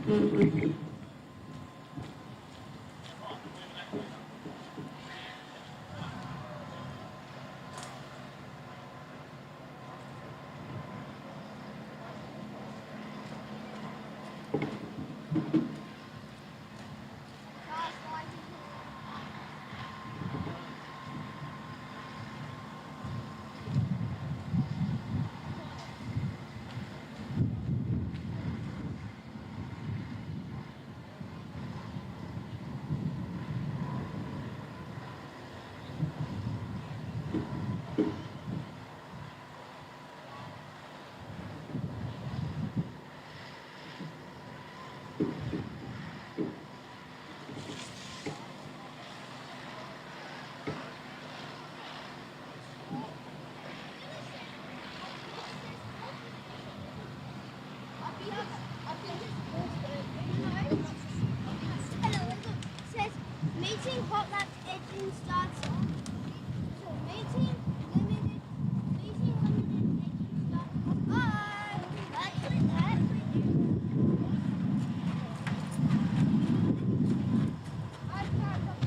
Mhm. Hello, look, it says meeting hot laps engine starts. So meeting limited, meeting limited engine starts. Oh, let's click that. I can't.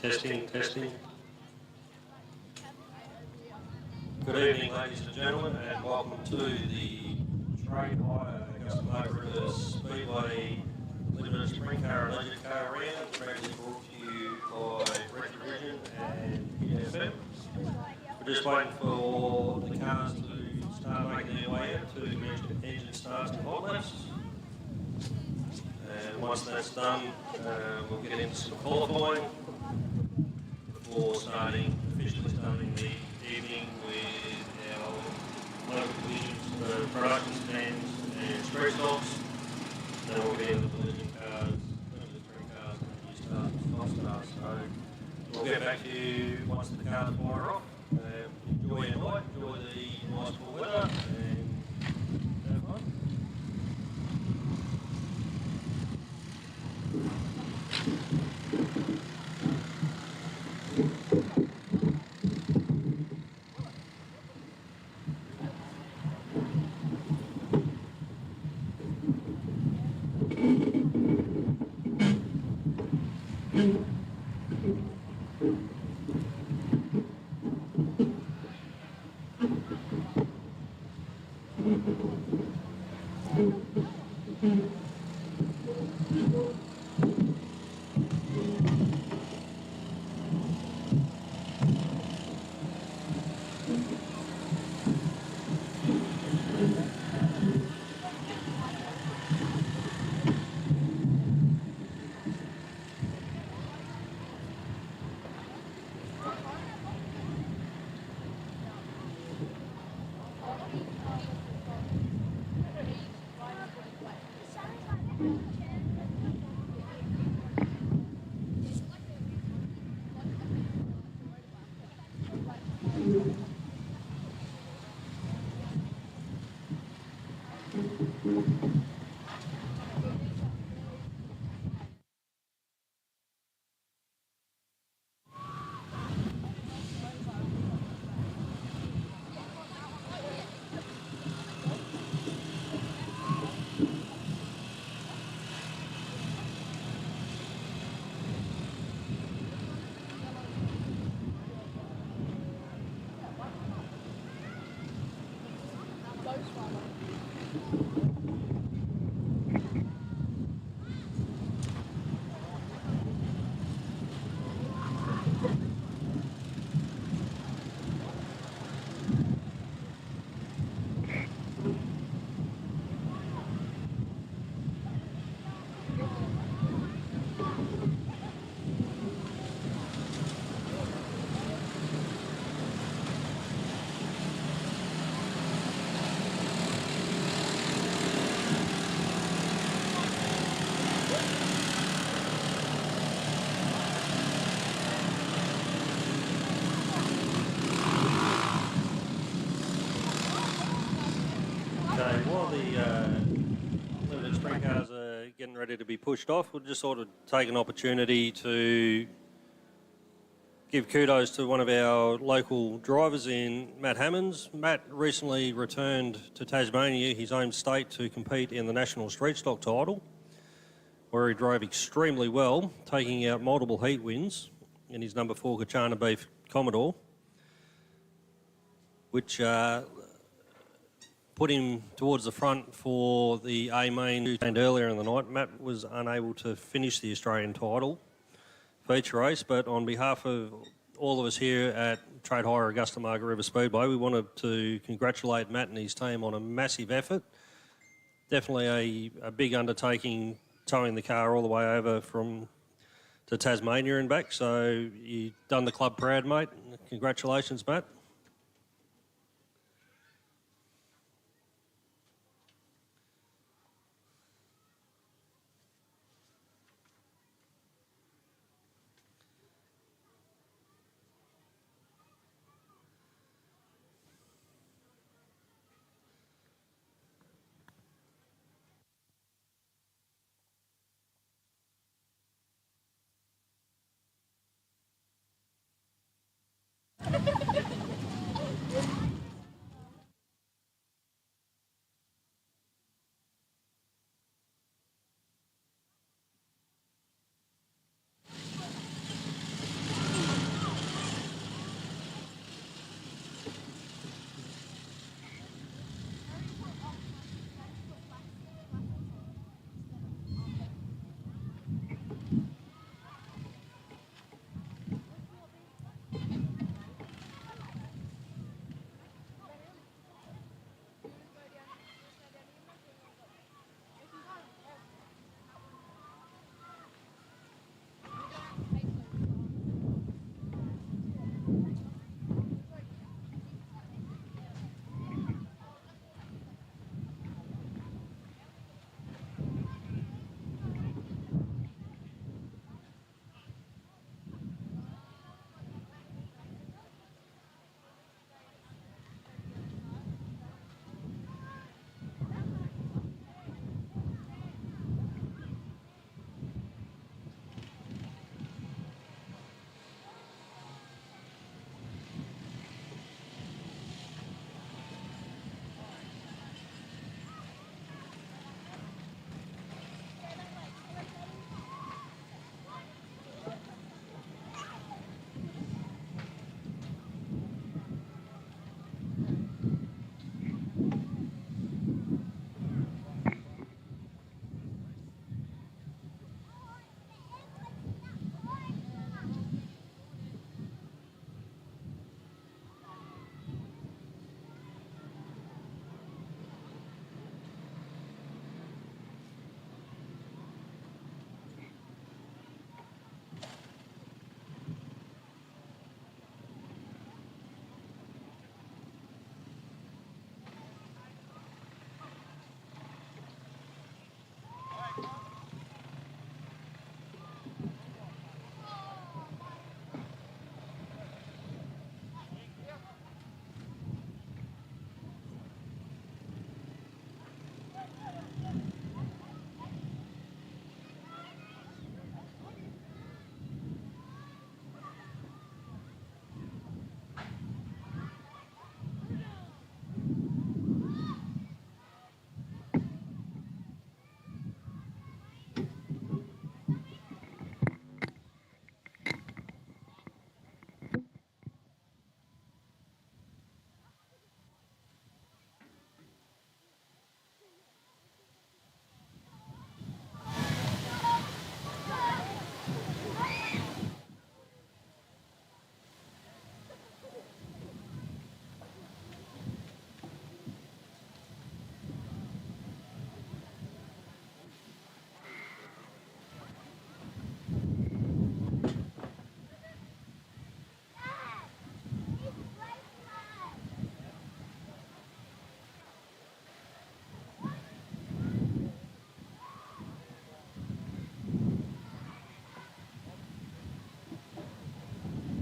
Testing, testing. Good evening, ladies and gentlemen, and welcome to the Trade Hire Augusta Motor Rivers Speedway Limited Sprint Car and Legend Car Round, proudly brought to you by Retro Vision and EFM. We're just waiting for the cars to start making their way out to the engine starts and hot laps. And once that's done, we'll get into some qualifying before officially starting the evening with our local divisions, production stands and street stocks. Then we'll get into the legend cars, limited sprint cars, and new stars and stock stars. So we'll get back to you once the cars fire off. Enjoy your night, enjoy the nice cool weather, and have fun. While the limited sprint cars are getting ready to be pushed off, we'll just sort of take an opportunity to give kudos to one of our local drivers in Matt Hammonds. Matt recently returned to Tasmania, his home state, to compete in the National Street Stock title, where he drove extremely well, taking out multiple heat wins in his number 4 Kachana Beef Commodore, which put him towards the front for the A main. And earlier in the night, Matt was unable to finish the Australian title feature race, but on behalf of all of us here at Trade Hire Augusta Margaret River Speedway. We wanted to congratulate Matt and his team on a massive effort. Definitely a big undertaking, towing the car all the way over to Tasmania and back. So you've done the club proud, mate. Congratulations, Matt.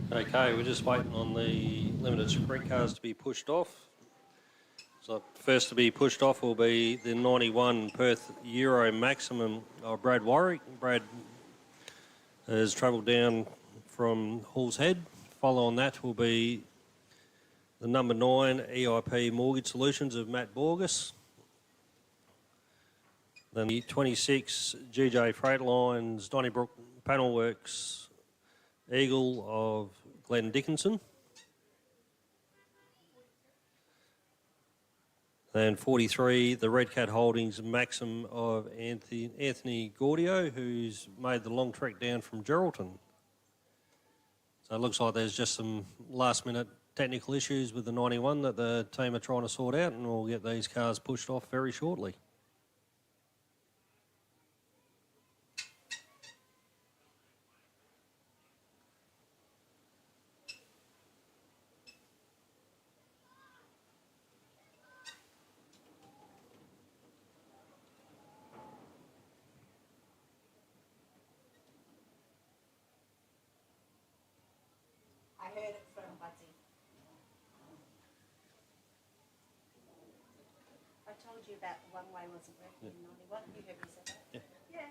Okay, we're just waiting on the limited sprint cars to be pushed off. So first to be pushed off will be the 91 Perth Euro Maximum of Brad Warwick. Brad has travelled down from Hall's Head. Follow on that will be the number 9 EIP Mortgage Solutions of Matt Borges. Then the 26 GJ Freight Lines Donnybrook Panel Works Eagle of Glenn Dickinson. Then 43, the Red Cat Holdings Maxim of Anthony Gaudio, who's made the long trek down from Geraldton. So it looks like there's just some last-minute technical issues with the 91 that the team are trying to sort out, and we'll get these cars pushed off very shortly. I heard it from Budsy. I told you about the one-way wasn't working in 91. You heard me say that? Yeah. Yeah.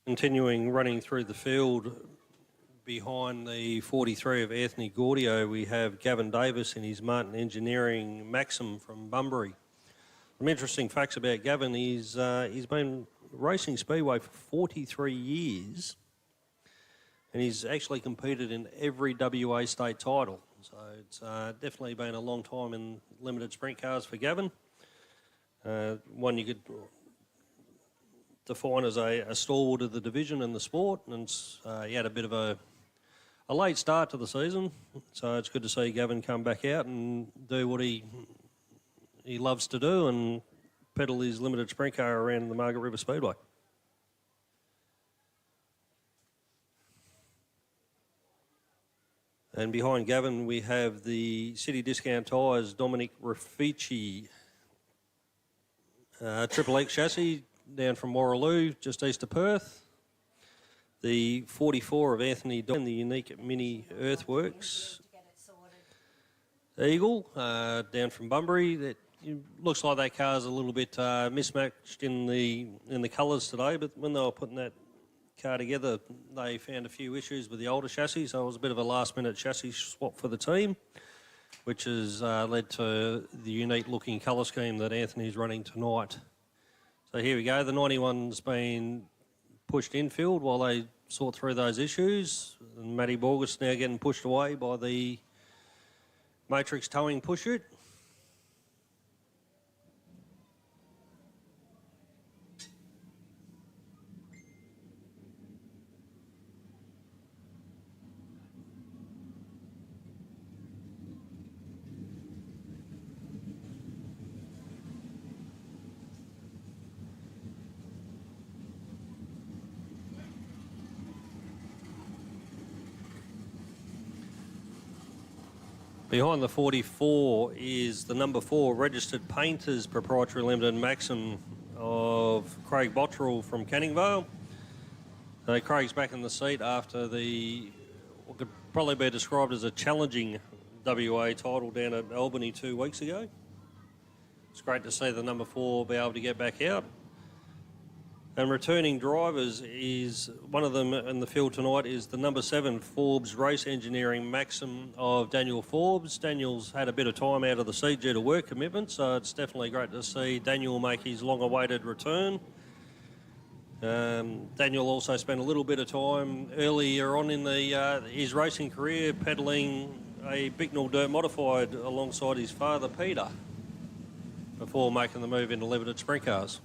Continuing running through the field behind the 43 of Anthony Gaudio, we have Gavin Davis in his Martin Engineering Maxim from Bunbury. Some interesting facts about Gavin. He's been racing Speedway for 43 years, and he's actually competed in every WA state title. So it's definitely been a long time in limited sprint cars for Gavin. One you could define as a stalwart of the division and the sport, and he had a bit of a late start to the season, so it's good to see Gavin come back out and do what he loves to do and pedal his limited sprint car around the Margaret River Speedway. And behind Gavin we have the City Discount Tyres Dominic Raffici Triple X chassis down from Warraloo, just east of Perth. The 44 of Anthony Don, the unique Mini Earthworks Eagle, down from Bunbury. It looks like that car's a little bit mismatched in the colours today, but when they were putting that car together, they found a few issues with the older chassis, so it was a bit of a last-minute chassis swap for the team, which has led to the unique-looking colour scheme that Anthony's running tonight. So here we go, the 91's been pushed infield while they sort through those issues. And Matty Borges now getting pushed away by the Matrix towing push it. Behind the 44 is the number 4 Registered Painters Proprietary Limited Maxim of Craig Bottrell from Canning Vale. Craig's back in the seat after what could probably be described as a challenging WA title down at Albany 2 weeks ago. It's great to see the number 4 be able to get back out. And returning drivers is, one of them in the field tonight is the number 7 Forbes Race Engineering Maxim of Daniel Forbes. Daniel's had a bit of time out of the seat due to work commitments, so it's definitely great to see Daniel make his long-awaited return. Daniel also spent a little bit of time earlier on in his racing career pedalling a Bicknell Dirt Modified alongside his father Peter before making the move into limited sprint cars.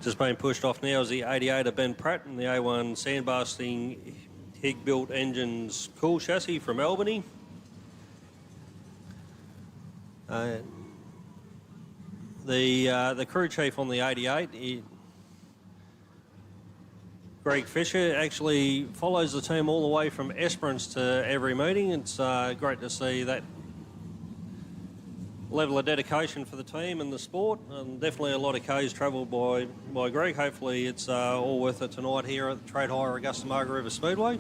Just being pushed off now is the 88 of Ben Pratt and the A1 sandblasting Hig-built engines cool chassis from Albany. The crew chief on the 88, Greg Fisher, actually follows the team all the way from Esperance to every meeting. It's great to see that level of dedication for the team and the sport, and definitely a lot of Ks travelled by Greg. Hopefully it's all worth it tonight here at the Trade Hire Augusta Margaret River Speedway.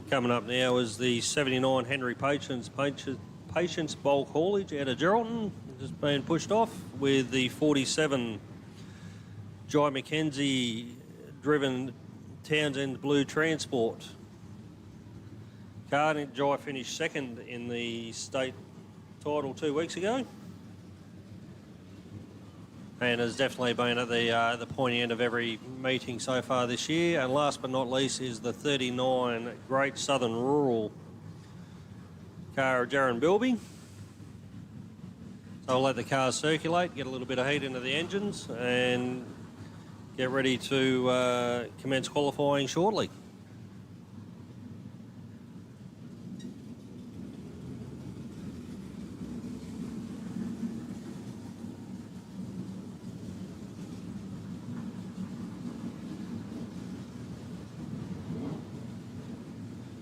Coming up now is the 79 Henry Patience bulk haulage out of Geraldton, just being pushed off, with the 47 Jai McKenzie driven Townsend Blue Transport. Jai finished second in the state title 2 weeks ago, and has definitely been at the pointy end of every meeting so far this year. And last but not least is the 39 Great Southern Rural car of Jaron Bilby. So I'll let the cars circulate, get a little bit of heat into the engines, and get ready to commence qualifying shortly.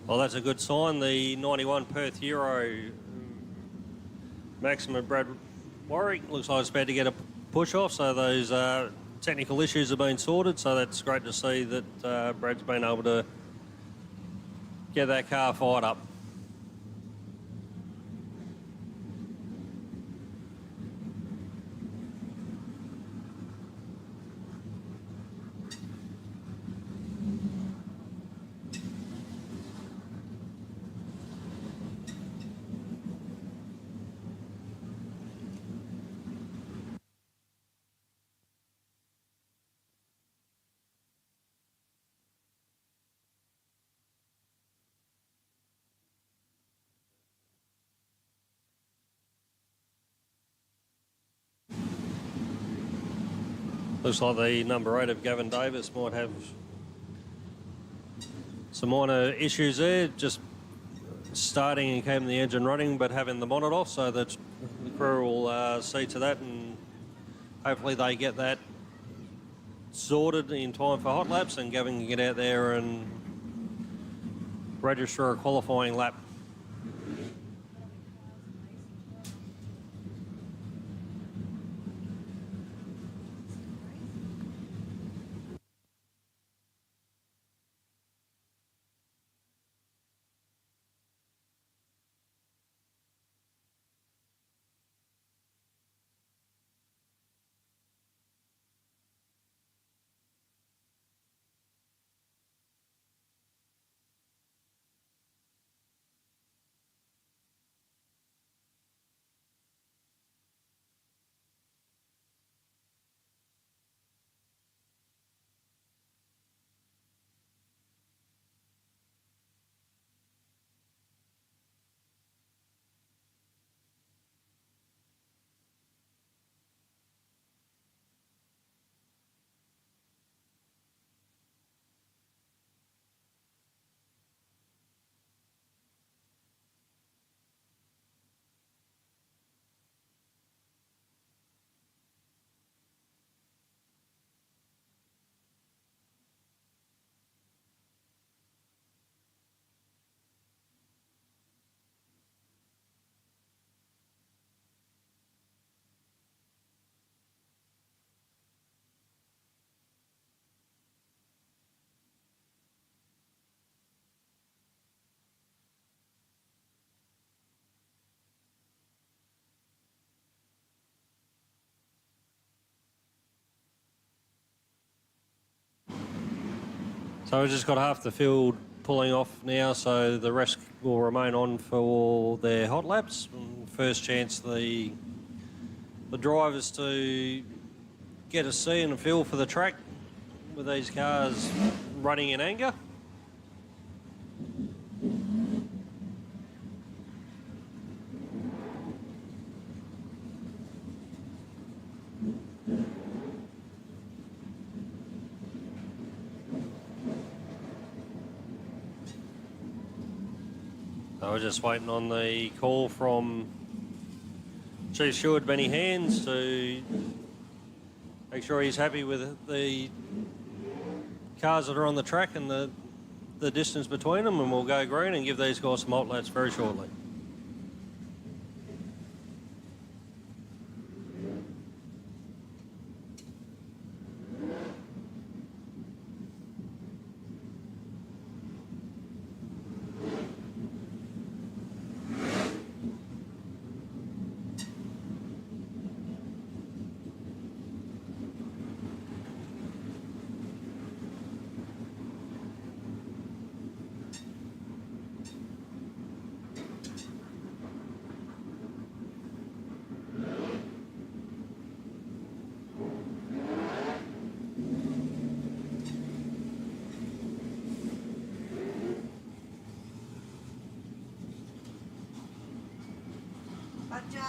Well, that's a good sign. The 91 Perth Euro Maximum Brad Warwick looks like it's about to get a push off, so those technical issues have been sorted, so that's great to see that Brad's been able to get that car fired up. Looks like the number 8 of Gavin Davis might have some minor issues there, just starting and keeping the engine running but having the bonnet off, so that the crew will see to that, and hopefully they get that sorted in time for hot laps and Gavin can get out there and register a qualifying lap. So we've just got half the field pulling off now, so the rest will remain on for their hot laps. First chance the drivers to get a see and a feel for the track with these cars running in anger. I was just waiting on the call from Chief Steward Benny Hands to make sure he's happy with the cars that are on the track and the the distance between them, and we'll go green and give these guys some hot laps very shortly. Roger.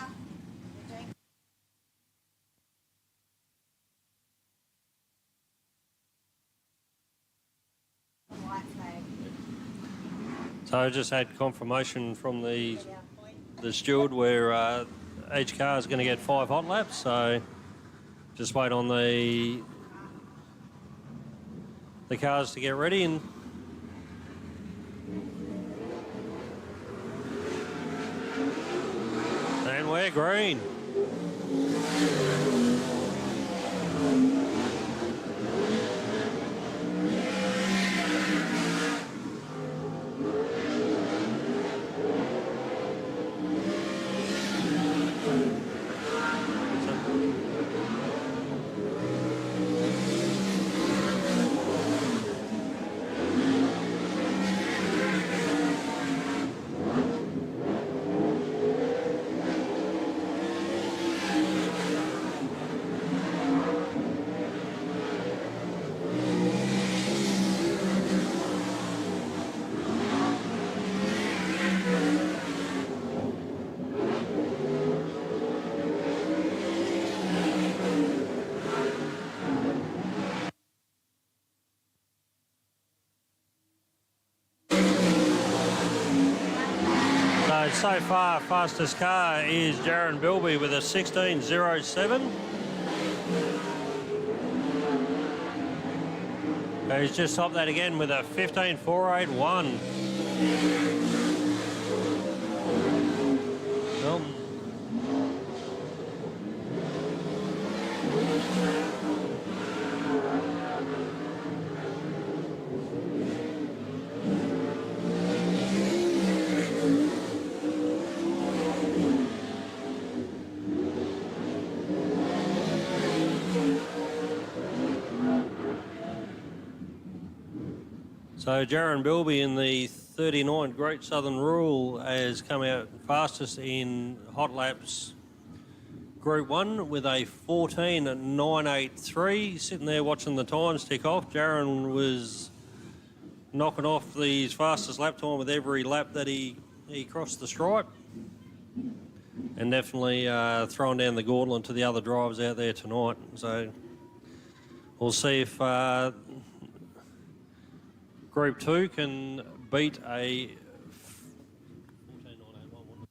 White flag. So I just had confirmation from the steward where each car is going to get 5 hot laps, so just wait on the cars to get ready and we're green. So far, fastest car is Jaron Bilby with a 16.07. He's just topped that again with a 15.481. Well, so Jaron Bilby in the 39 Great Southern Rule has come out fastest in hot laps Group 1 with a 14.983. Sitting there watching the times tick off. Jaron was knocking off his fastest lap time with every lap that he crossed the stripe. And definitely throwing down the gauntlet to the other drivers out there tonight. So we'll see if Group 2 can beat a 14.981.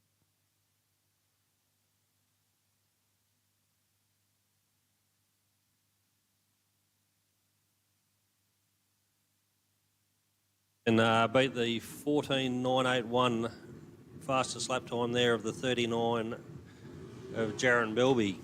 And beat the 14.981 fastest lap time there of the 39 of Jaron Bilby.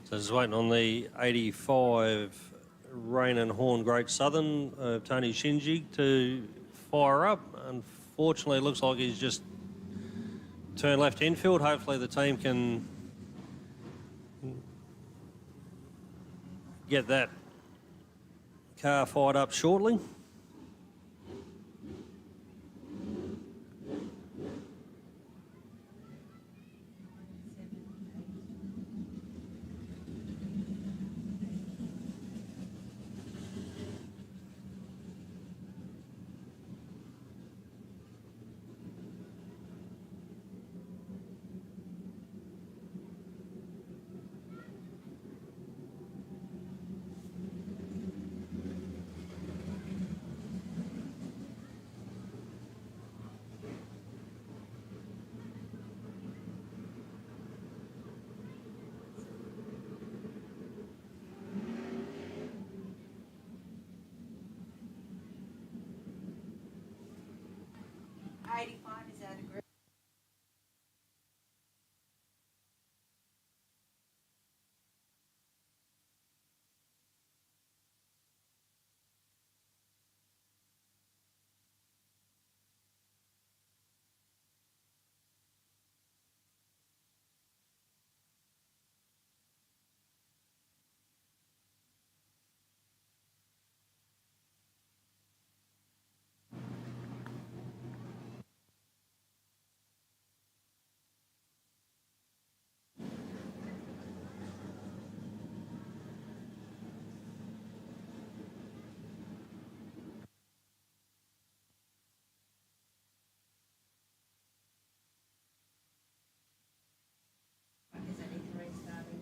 So just waiting on the 85 Rain and Horn Great Southern of Tony Shinji to fire up. Unfortunately, it looks like he's just turned left infield. Hopefully the team can get that car fired up shortly. 85 is out of group. Is that E3 starting?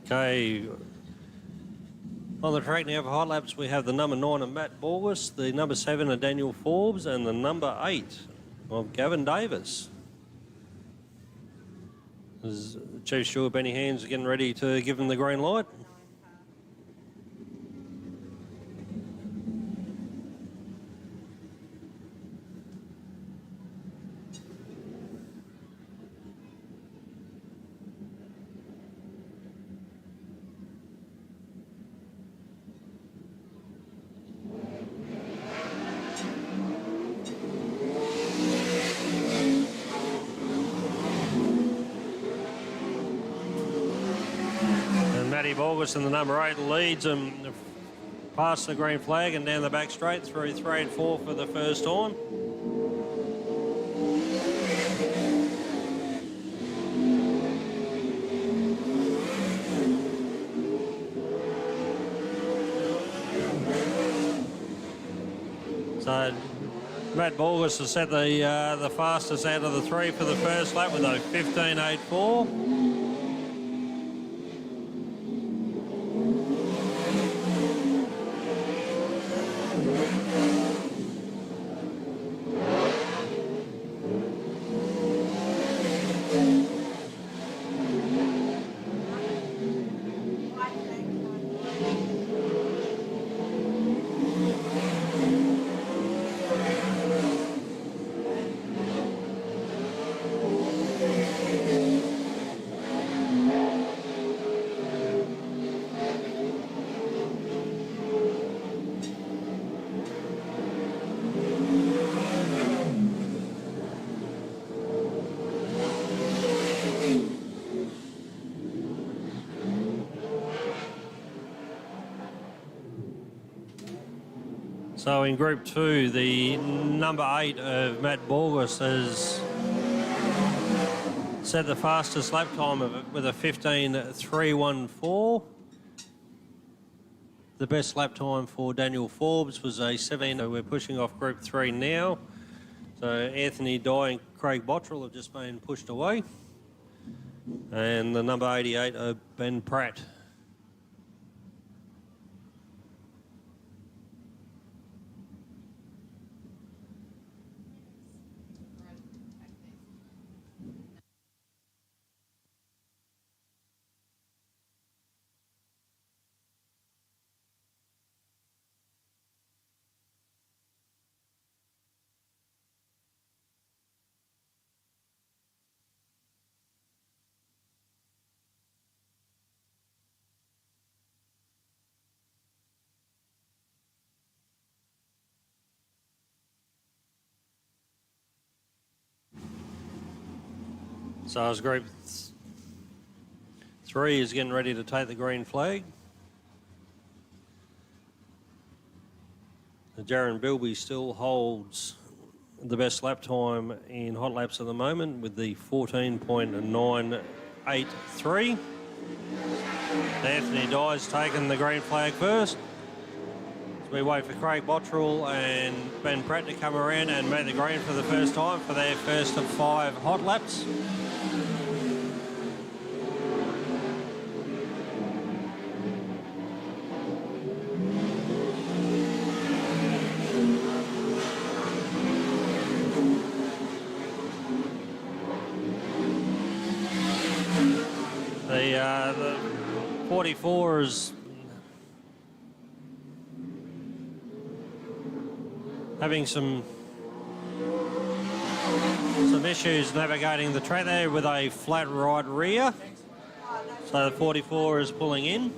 Okay. On the track now for hot laps, we have the number 9 of Matt Borges, the number 7 of Daniel Forbes, and the number 8 of Gavin Davis. As Chief Steward Benny Hands getting ready to give him the green light. Matty Borges in the number 8 leads him past the green flag and down the back straight through 3 and 4 for the first time. So Matt Borges has set the fastest out of the 3 for the first lap with a 15.84. So in Group 2, the number 8 of Matt Borges has set the fastest lap time of it with a 15.314. The best lap time for Daniel Forbes was a 17. We're pushing off Group 3 now. So Anthony Dye and Craig Bottrell have just been pushed away. And the number 88 of Ben Pratt. So as Group 3 is getting ready to take the green flag. Jaron Bilby still holds the best lap time in hot laps at the moment with the 14.983. Anthony Dye's taken the green flag first. So we wait for Craig Bottrell and Ben Pratt to come around and make the green for the first time for their first of 5 hot laps. The 44 is having some issues navigating the track there with a flat right rear. So the 44 is pulling in.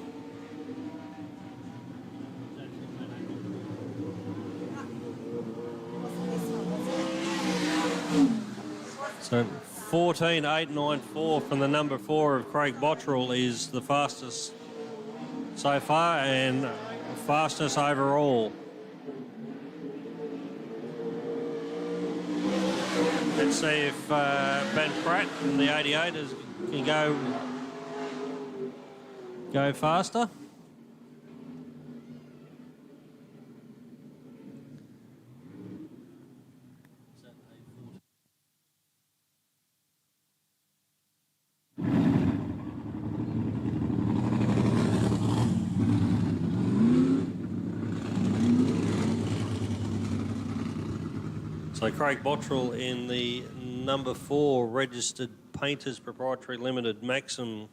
So 14.894 from the number 4 of Craig Bottrell is the fastest so far and fastest overall. Let's see if Ben Pratt in the 88 can go faster. So Craig Bottrell in the number 4 registered Painters Proprietary Limited Maxim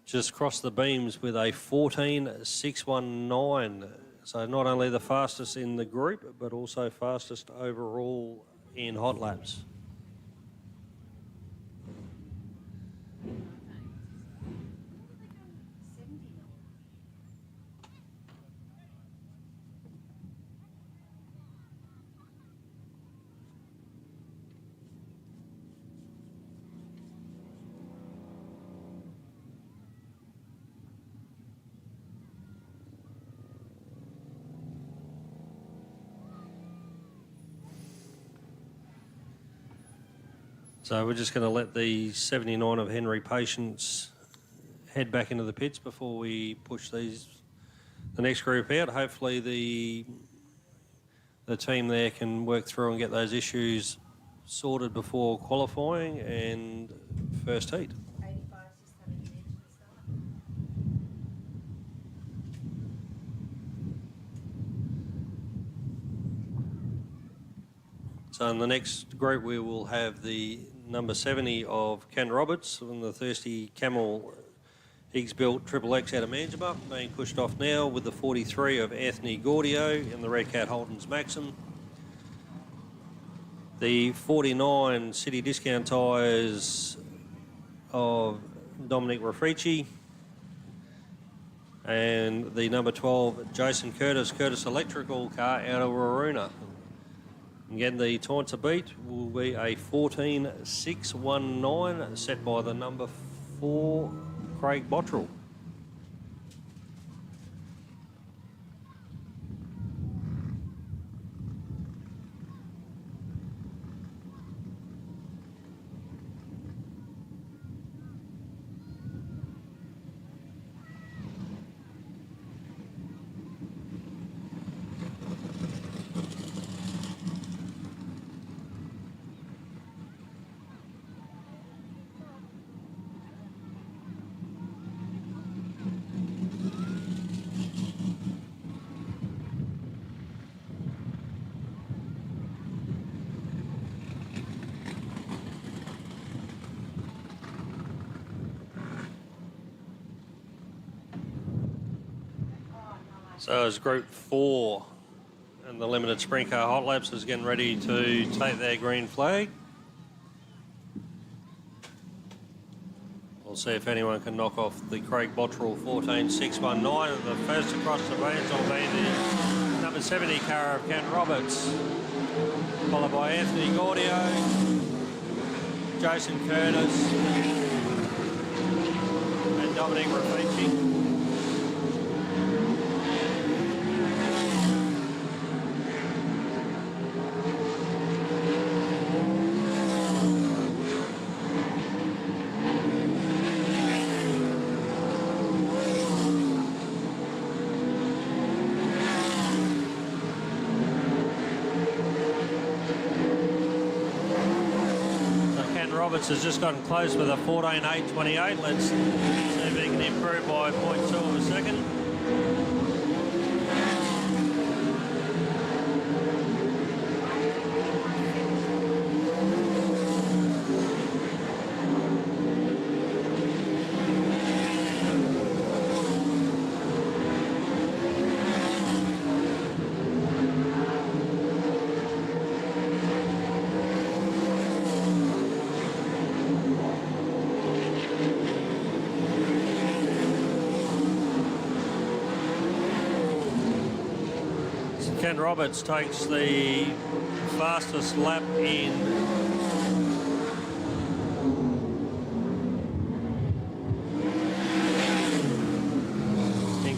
just crossed the beams with a 14.619. So not only the fastest in the group, but also fastest overall in hot laps. So we're just going to let the 79 of Henry Patience head back into the pits before we push the next group out. Hopefully the team there can work through and get those issues sorted before qualifying and first heat. 85's just had an engine start. So in the next group we will have the number 70 of Ken Roberts and the Thirsty Camel Higgs built XXX out of Manjimup being pushed off now with the 43 of Anthony Gaudio in the Red Cat Holden's Maxim. The 49 City Discount Tyres of Dominic Raffici and the number 12 Jason Curtis Electrical car out of Waruna. Again, the time to beat will be a 14.619 set by the number 4 Craig Bottrell. So as Group 4 and the Limited Sprint Car Hot Laps is getting ready to take their green flag. We'll see if anyone can knock off the Craig Bottrell 14.619. And the first across the beams will be the number 70 car of Ken Roberts, followed by Anthony Gaudio, Jason Curtis and Dominic Raffici. Roberts has just gotten close with a 14.828. Let's see if he can improve by 0.2 of a second. Ken Roberts takes the fastest lap in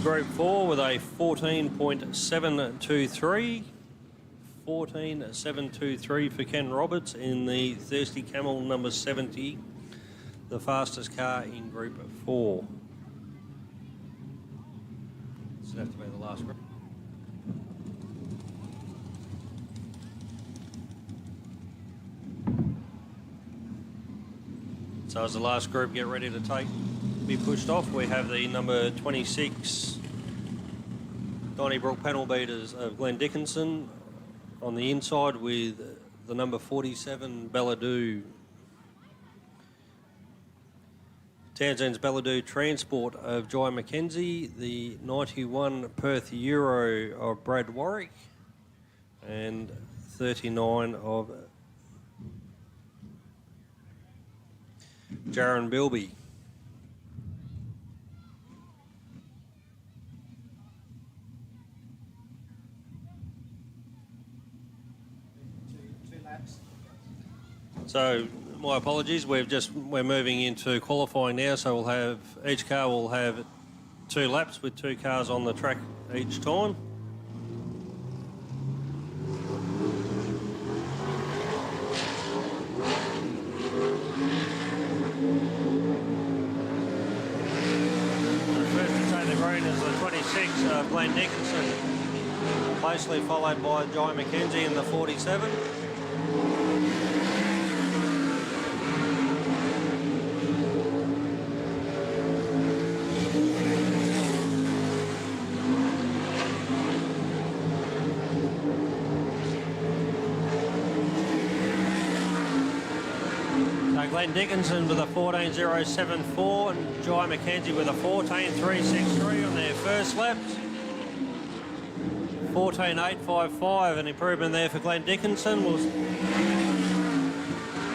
Group 4 with a 14.723. 14.723 for Ken Roberts in the Thirsty Camel number 70, the fastest car in Group 4. This would have to be the last group. So as the last group get ready to be pushed off, we have the number 26 Donnybrook panel beaters of Glenn Dickinson on the inside with the number 47 Belladou. Townsend's Belladou Transport of Jai McKenzie, the 91 Perth Euro of Brad Warwick, and 39 of Jaron Bilby. So my apologies, we're moving into qualifying now, so we'll have each car will have 2 laps with 2 cars on the track each time. The first to take the green is the 26 Glenn Dickinson, closely followed by Jai McKenzie in the 47. Glenn Dickinson with a 14.074 and Jai McKenzie with a 14.363 on their first laps. 14.855, an improvement there for Glenn Dickinson.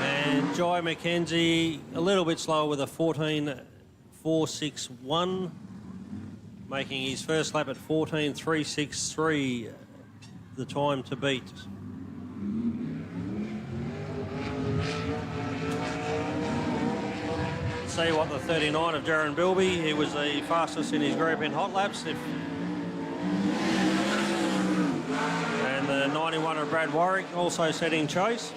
And Jai McKenzie a little bit slower with a 14.461, making his first lap at 14.363, the time to beat. See what the 39 of Jaron Bilby, he was the fastest in his group in hot laps. And the 91 of Brad Warwick also setting chase.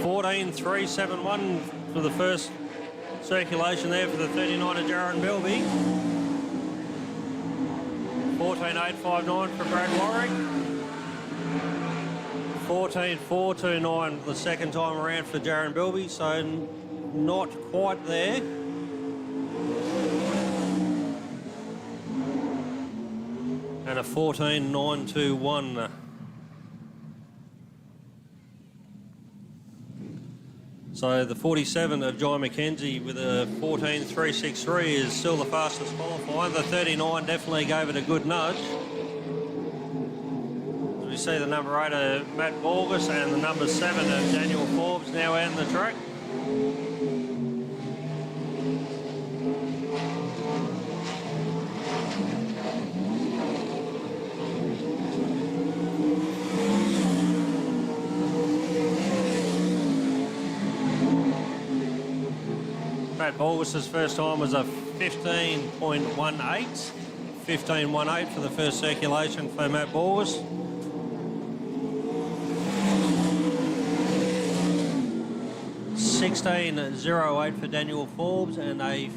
$14.371 for the first circulation there for the 39 of Jaron Bilby. 14.859 for Brad Warwick. 14.429 the second time around for Jaron Bilby, so not quite there. And a 14.921. So the 47 of Jai McKenzie with a 14.363 is still the fastest qualifying. The 39 definitely gave it a good nudge. As we see the number 8 of Matt Borges and the number 7 of Daniel Forbes now out in the track. Matt Borges' first time was a 15.18. 15.18 for the first circulation for Matt Borges. $16.08 for Daniel Forbes and a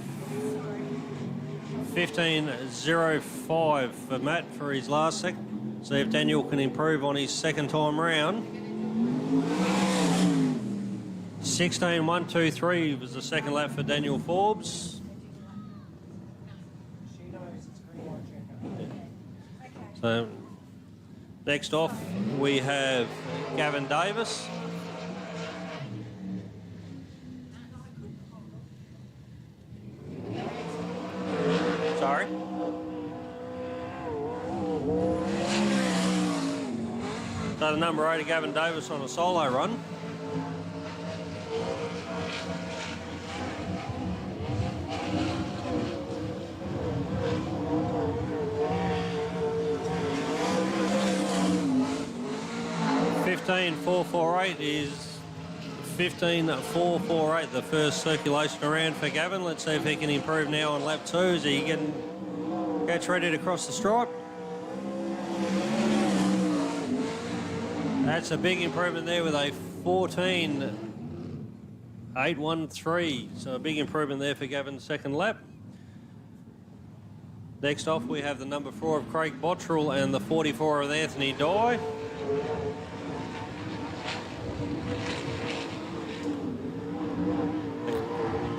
15.05 for Matt for his last second. See if Daniel can improve on his second time round. 16.123 was the second lap for Daniel Forbes. So next off we have Gavin Davis. Sorry. So the number 8, Gavin Davis, on a solo run. .15.448 is 15.448, the first circulation around for Gavin. Let's see if he can improve now on lap 2 as he gets ready to cross the stripe. That's a big improvement there with a 14.813. So a big improvement there for Gavin's second lap. Next off, we have the number 4 of Craig Bottrell and the 44 of Anthony Dye.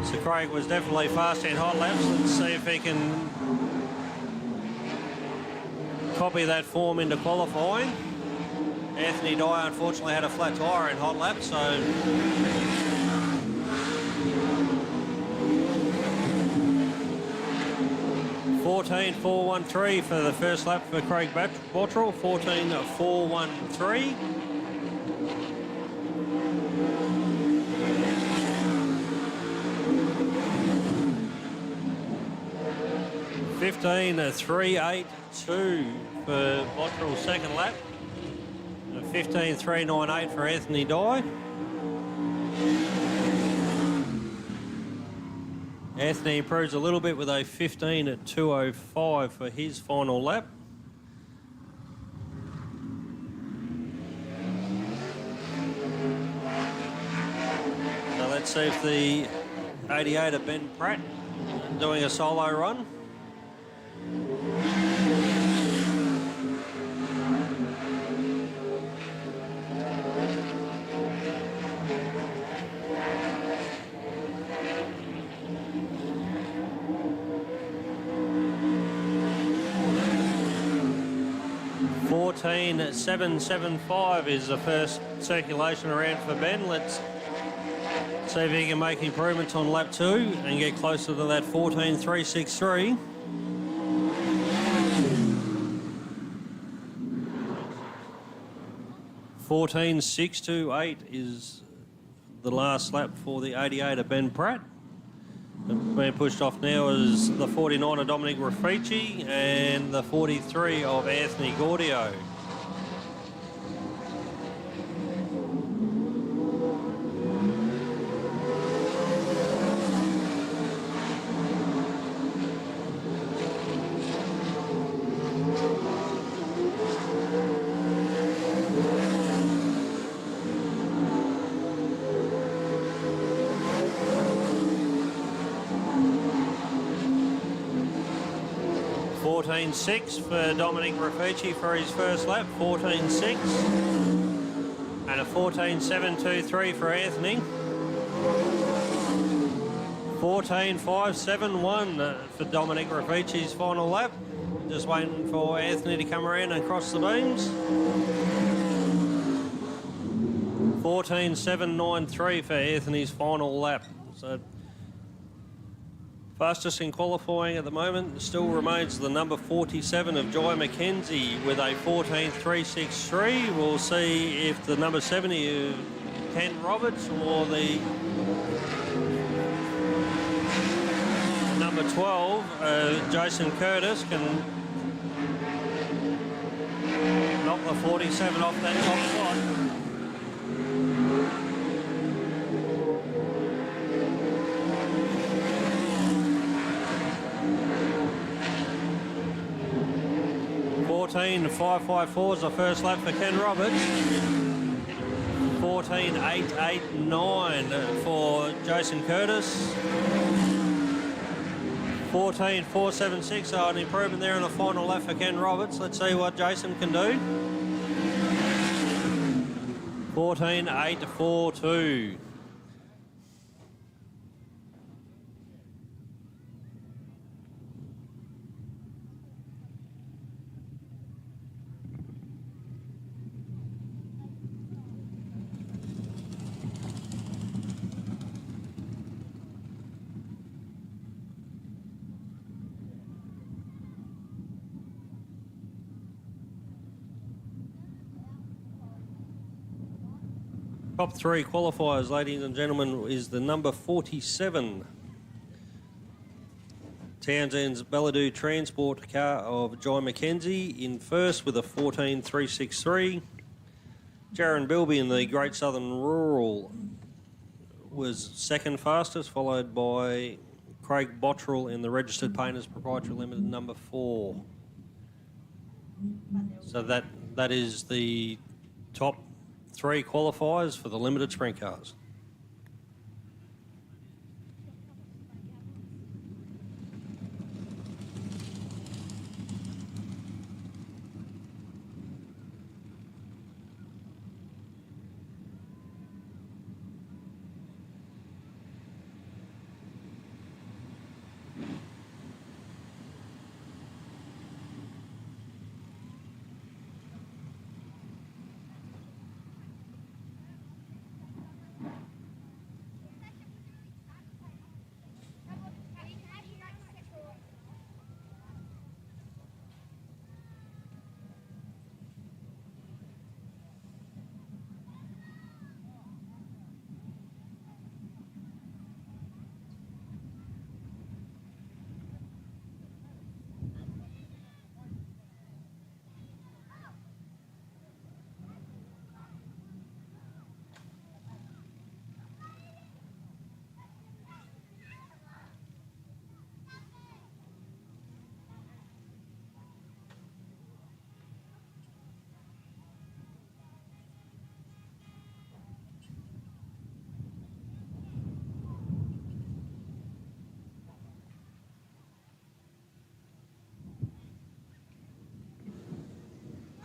So Craig was definitely fast in hot laps. Let's see if he can copy that form into qualifying. Anthony Dye unfortunately had a flat tyre in hot laps, so 14.413 for the first lap for Craig Bottrell. 14.413. .15.382 for Bottrell's second lap. 15.398 for Anthony Dye. Anthony improves a little bit with a 15.205 for his final lap. So let's see if the 88 of Ben Pratt doing a solo run. .775 is the first circulation around for Ben. Let's see if he can make improvements on lap 2 and get closer to that 14.363. .14628 is the last lap for the 88 of Ben Pratt. Being pushed off now is the 49 of Dominic Raffici and the 43 of Anthony Gaudio. .14.6 for Dominic Raffici for his first lap, 14.6. And a 14.723 for Anthony. 14.571 for Dominic Raffici's final lap. Just waiting for Anthony to come around and cross the beams. 14.793 for Anthony's final lap. So fastest in qualifying at the moment still remains the number 47 of Jai McKenzie with a 14.363. We'll see if the number 70 of Ken Roberts or the number 12, Jason Curtis, can knock the 47 off that top spot. .554 is the first lap for Ken Roberts. 14.889 for Jason Curtis. 14.476, so an improvement there in the final lap for Ken Roberts. Let's see what Jason can do. 14.842. Top 3 qualifiers, ladies and gentlemen, is the number 47. Townsend's Bellado Transport car of John McKenzie in first with a 14.363. Jaron Bilby in the Great Southern Rural was second fastest, followed by Craig Bottrell in the Registered Painters Proprietary Limited number 4. So that is the top 3 qualifiers for the limited sprint cars.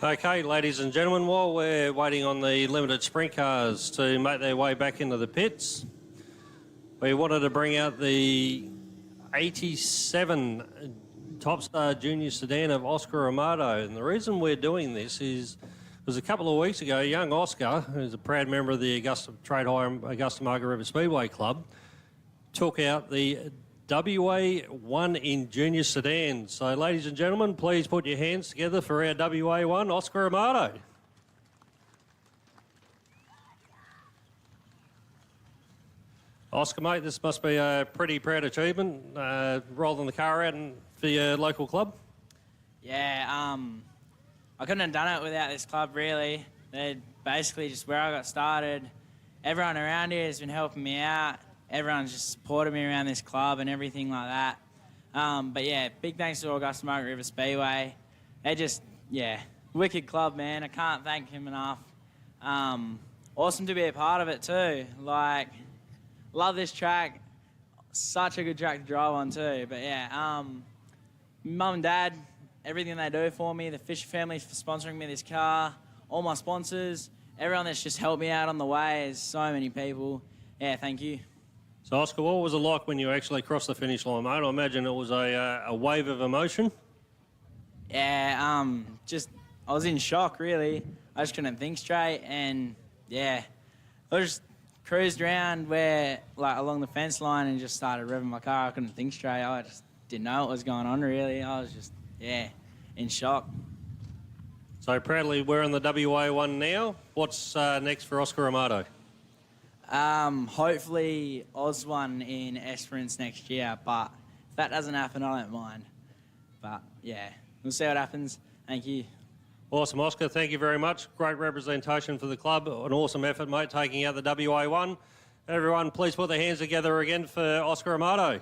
Okay, ladies and gentlemen, while we're waiting on the limited sprint cars to make their way back into the pits, we wanted to bring out the 87 Topstar Junior Sedan of Oscar Amato. And the reason we're doing this is because a couple of weeks ago, young Oscar, who's a proud member of the Augusta Trade Hire Augusta Margaret River Speedway Club, took out the WA1 in Junior Sedan. So, ladies and gentlemen, please put your hands together for our WA1, Oscar Amato. Oscar, mate, this must be a pretty proud achievement, rolling the car out for your local club. Yeah, I couldn't have done it without this club, really. They're basically just where I got started. Everyone around here has been helping me out. Everyone's just supported me around this club and everything like that. But yeah, big thanks to Augusta Margaret River Speedway. They're just, yeah, wicked club, man. I can't thank him enough. Awesome to be a part of it too. Like, love this track. Such a good track to drive on too. But yeah, mum and dad, everything they do for me, the Fisher family for sponsoring me this car, all my sponsors, everyone that's just helped me out on the way. There's so many people. Yeah, thank you. So, Oscar, what was it like when you actually crossed the finish line, mate? I imagine it was a wave of emotion. Yeah, I was in shock, really. I just couldn't think straight, and yeah, I just cruised around along the fence line and just started revving my car. I couldn't think straight. I just didn't know what was going on, really. I was just, yeah, in shock. So, proudly, we're in the WA1 now. What's next for Oscar Amato? Hopefully Oz1 in Esperance next year, but if that doesn't happen, I don't mind. But yeah, we'll see what happens. Thank you. Awesome, Oscar. Thank you very much. Great representation for the club. An awesome effort, mate, taking out the WA1. Everyone, please put their hands together again for Oscar Amato.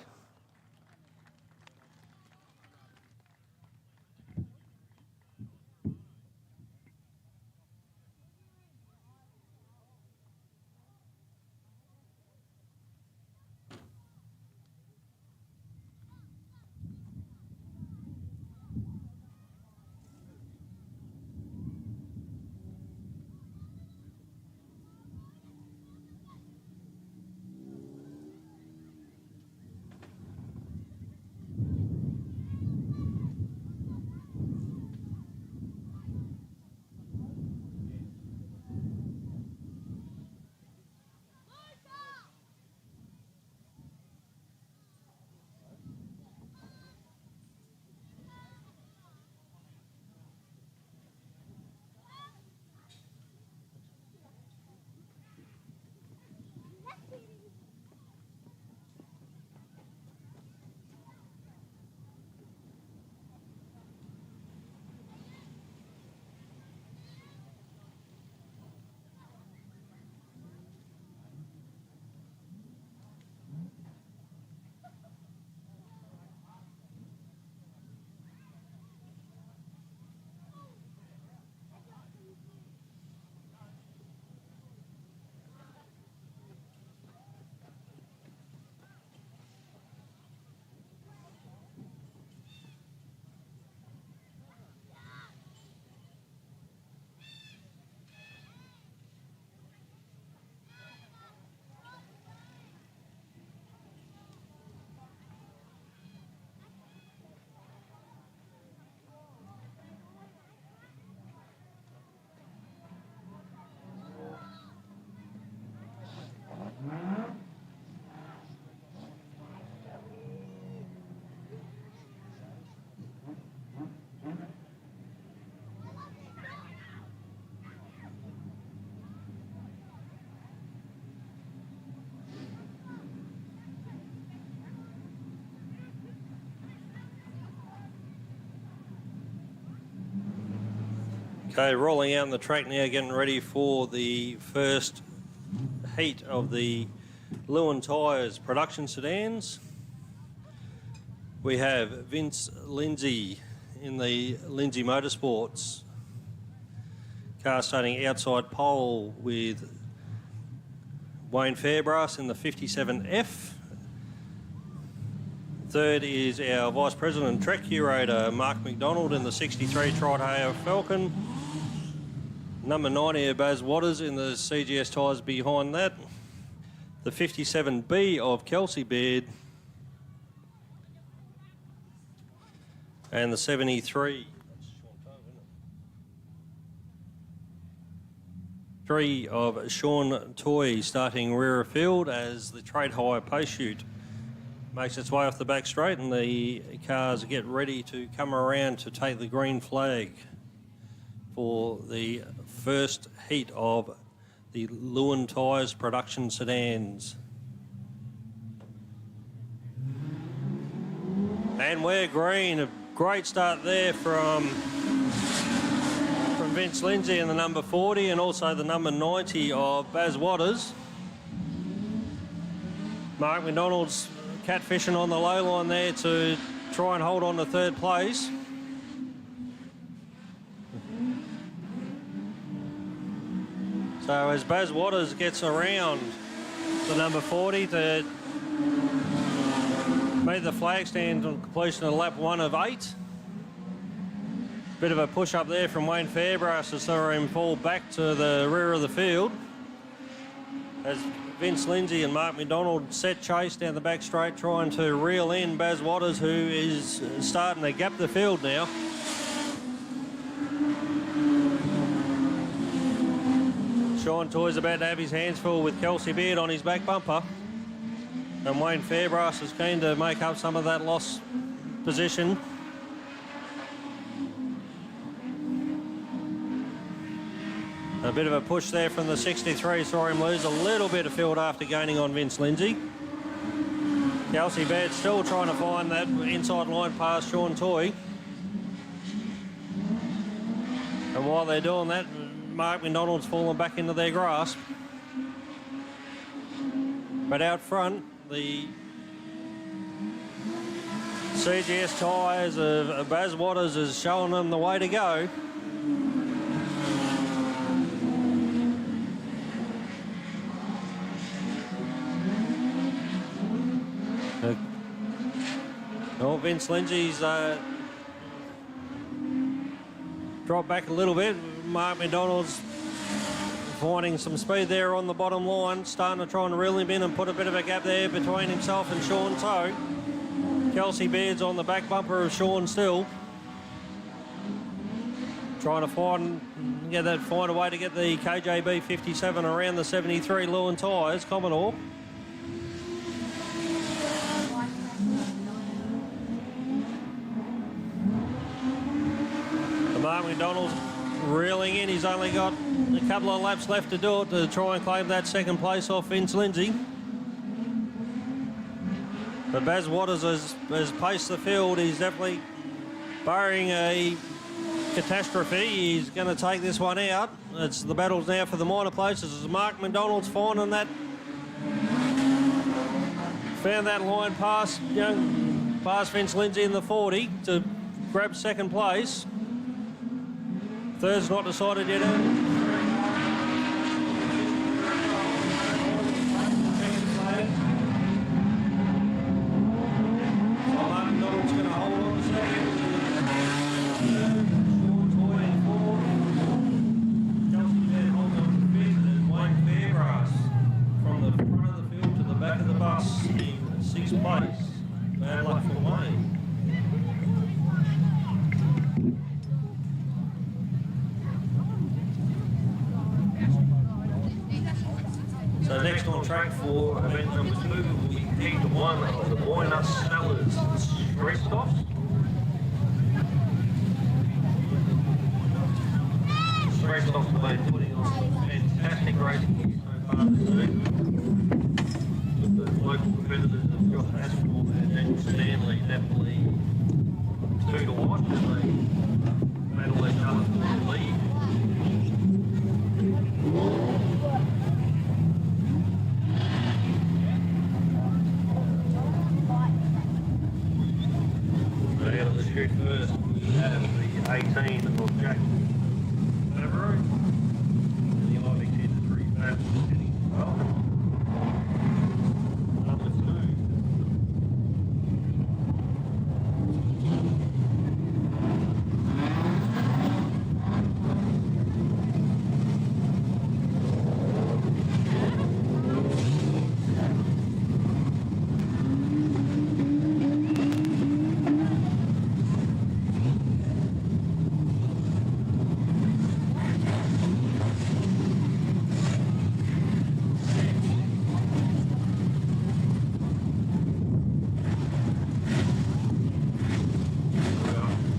Okay, rolling out on the track now, getting ready for the first heat of the Lewin Tyres production sedans. We have Vince Lindsay in the Lindsay Motorsports. Car starting outside pole with Wayne Fairbrass in the 57F. Third is our Vice President and Track Curator, Mark McDonald in the 63 Trot Falcon. Number 90, Baz Waters in the CGS tyres behind that. The 57B of Kelsey Baird. And the 73. Three of Sean Toy starting rear of field as the Trade Hire post chute makes its way off the back straight, and the cars get ready to come around to take the green flag for the first heat of the Lewin Tyres production sedans. And we're green. A great start there from Vince Lindsay in the number 40 and also the number 90 of Baz Waters. Mark McDonald's catfishing on the low line there to try and hold on to third place. So as Baz Waters gets around the number 40 to meet the flag stand on completion of lap 1 of 8. Bit of a push up there from Wayne Fairbrass to saw him fall back to the rear of the field as Vince Lindsay and Mark McDonald set chase down the back straight, trying to reel in Baz Waters, who is starting to gap the field now. Sean Toy's about to have his hands full with Kelsey Beard on his back bumper, and Wayne Fairbrass is keen to make up some of that lost position. A bit of a push there from the 63, saw him lose a little bit of field after gaining on Vince Lindsay. Kelsey Baird still trying to find that inside line past Sean Toy. And while they're doing that, Mark McDonald's fallen back into their grasp. But out front, the CGS tyres of Baz Waters is showing them the way to go. Well, Vince Lindsay's dropped back a little bit. Mark McDonald's finding some speed there on the bottom line, starting to try and reel him in and put a bit of a gap there between himself and Sean Toe. Kelsey Baird's on the back bumper of Sean still, trying to find a way to get the KJB 57 around the 73 Lewin Tyres Commodore. Mark McDonald's reeling in. He's only got a couple of laps left to do it to try and claim that second place off Vince Lindsay. But Baz Waters has paced the field. He's definitely barring a catastrophe. He's going to take this one out. It's the battles now for the minor places as Mark McDonald's finding that. Found that line past Vince Lindsay in the 40 to grab second place. Third's not decided yet. Mark McDonald's going to hold on a second. Sean Toy in fourth. Kelsey Baird holding on to fifth, and Wayne Fairbrass from the front of the field to the back of the bus in sixth place. Bad luck for Wayne. So next on track for event number 2 will be heat 1 of the Boy Nut Sellers Stress Offs. Stress Offs have been putting on some fantastic racing so far this season. With the local competitors of Josh Aspel and Daniel Stanley definitely 2 to watch as they battle each other for the lead. 18 of Jack Favreau. And the IBX is 3 fat Kenny Falcon. Number 2.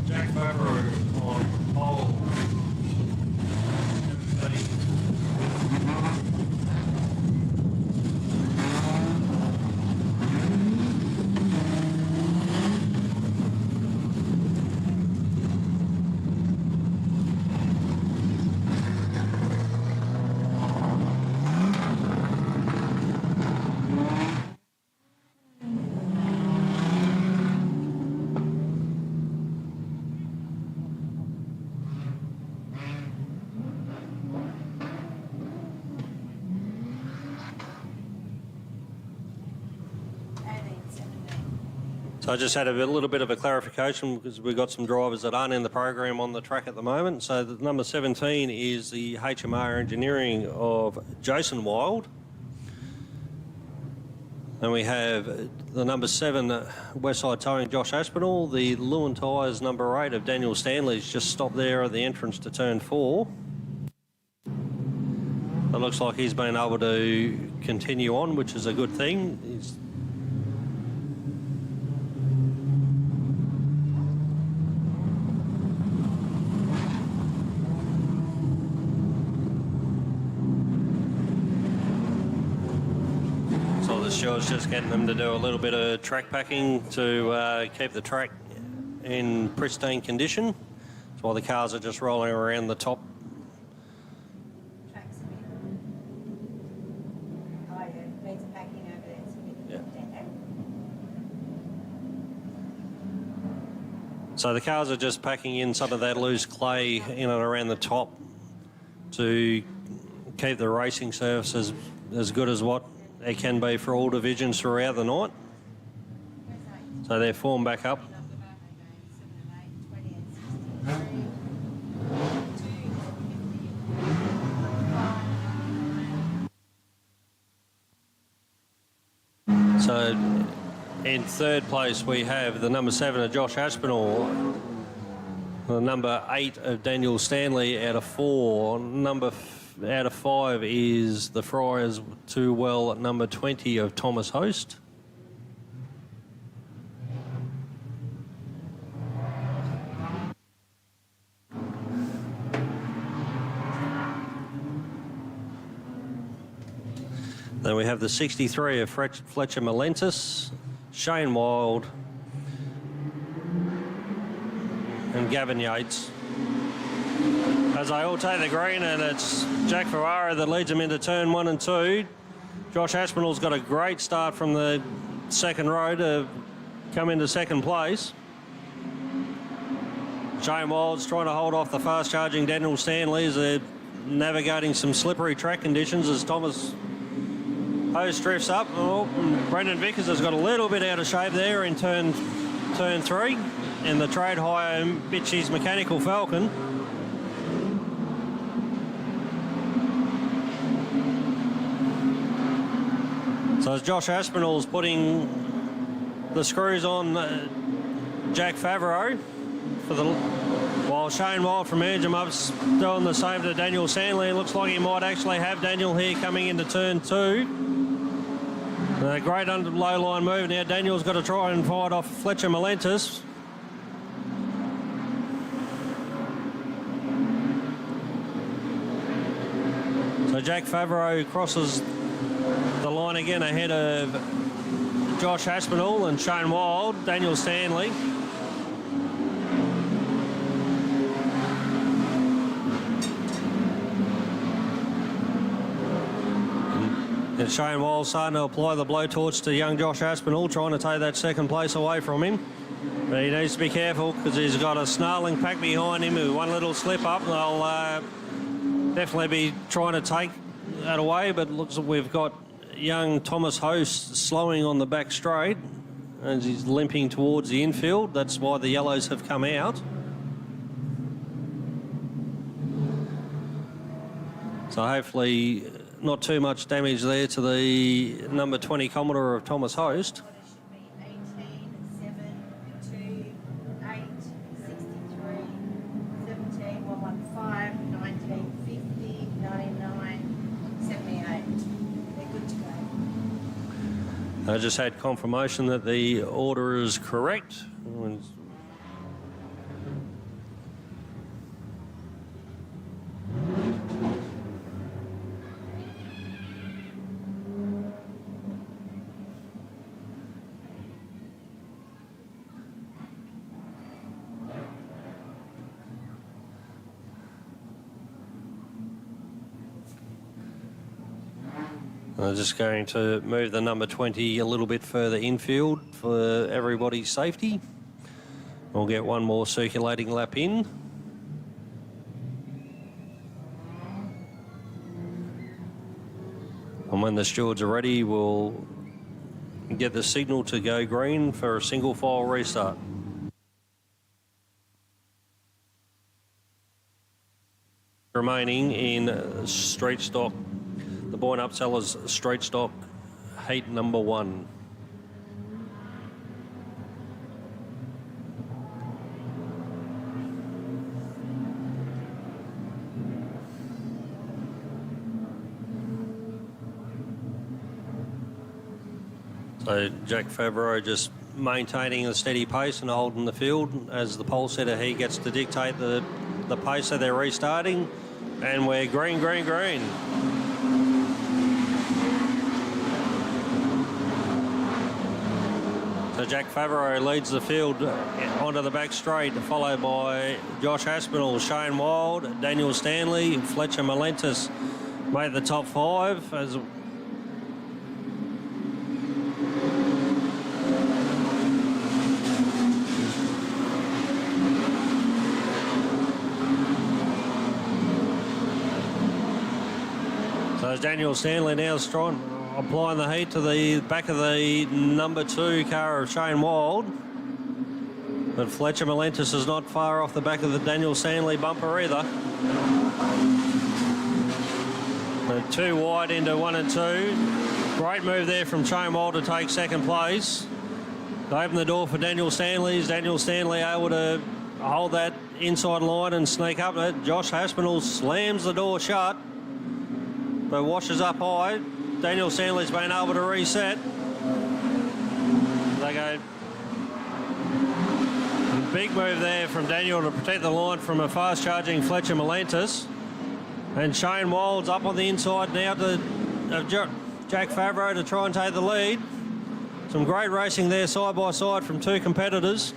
Jack Favreau on pole. 17. So I just had a little bit of a clarification because we've got some drivers that aren't in the program on the track at the moment. So the number 17 is the HMR engineering of Jason Wild. And we have the number 7 Westside Towing Josh Aspinall. The Lewin Tyres number 8 of Daniel Stanley's just stopped there at the entrance to turn 4. It looks like he's been able to continue on, which is a good thing. The show's just getting them to do a little bit of track packing to keep the track in pristine condition. That's why the cars are just rolling around the top. Tracks a bit. Oh yeah, needs packing over there. It's a bit dead. So the cars are just packing in some of that loose clay in and around the top to keep the racing surface as good as what it can be for all divisions throughout the night. So they're formed back up. So in third place we have the number 7 of Josh Aspinall, the number 8 of Daniel Stanley out of 4, out of 5 is the Friars Too Well number 20 of Thomas Host. Then we have the 63 of Fletcher Malentis, Shane Wild and Gavin Yates. As they all take the green, and it's Jack Ferrara that leads them into turn 1 and 2. Josh Aspinall's got a great start from the second row to come into second place. Shane Wild's trying to hold off the fast-charging Daniel Stanley as they're navigating some slippery track conditions as Thomas Host drifts up. Oh, Brendan Vickers has got a little bit out of shape there in turn 3 in the trade hire Bitchy's Mechanical Falcon. So as Josh Aspinall's putting the screws on Jack Favreau while Shane Wild from Edgeham Up's doing the same to Daniel Stanley. It looks like he might actually have Daniel here coming into turn 2. A great low line move now. Daniel's got to try and fight off Fletcher Malentis. So Jack Favreau crosses the line again ahead of Josh Aspinall and Shane Wild, Daniel Stanley. And Shane Wild starting to apply the blowtorch to young Josh Aspinall, trying to take that second place away from him. But he needs to be careful because he's got a snarling pack behind him with one little slip up. They'll definitely be trying to take that away, but looks like we've got young Thomas Host slowing on the back straight as he's limping towards the infield. That's why the yellows have come out. So hopefully not too much damage there to the number 20 Commodore of Thomas Host. What it should be 18, 7, 2, 8, 63, 17, 115, 19, 50, 99, 78. They're good to go. I just had confirmation that the order is correct. I'm just going to move the number 20 a little bit further infield for everybody's safety. We'll get one more circulating lap in. And when the stewards are ready, we'll get the signal to go green for a single file restart. Remaining in straight stock, the Boyne Upsellers straight stock heat number 1. So Jack Favreau just maintaining a steady pace and holding the field as the pole setter. He gets to dictate the pace that they're restarting, and we're green, green, green. So Jack Favreau leads the field onto the back straight, followed by Josh Aspinall, Shane Wild, Daniel Stanley, Fletcher Malentis made the top 5 as Daniel Stanley now strong, applying the heat to the back of the number 2 car of Shane Wild. But Fletcher Malentis is not far off the back of the Daniel Stanley bumper either. 2 wide into 1 and 2. Great move there from Shane Wild to take second place. They open the door for Daniel Stanley. Is Daniel Stanley able to hold that inside line and sneak up? Josh Aspinall slams the door shut, but washes up high. Daniel Stanley's been able to reset. They go. Big move there from Daniel to protect the line from a fast-charging Fletcher Malentis. And Shane Wild's up on the inside now to Jack Favreau to try and take the lead. Some great racing there side by side from 2 competitors.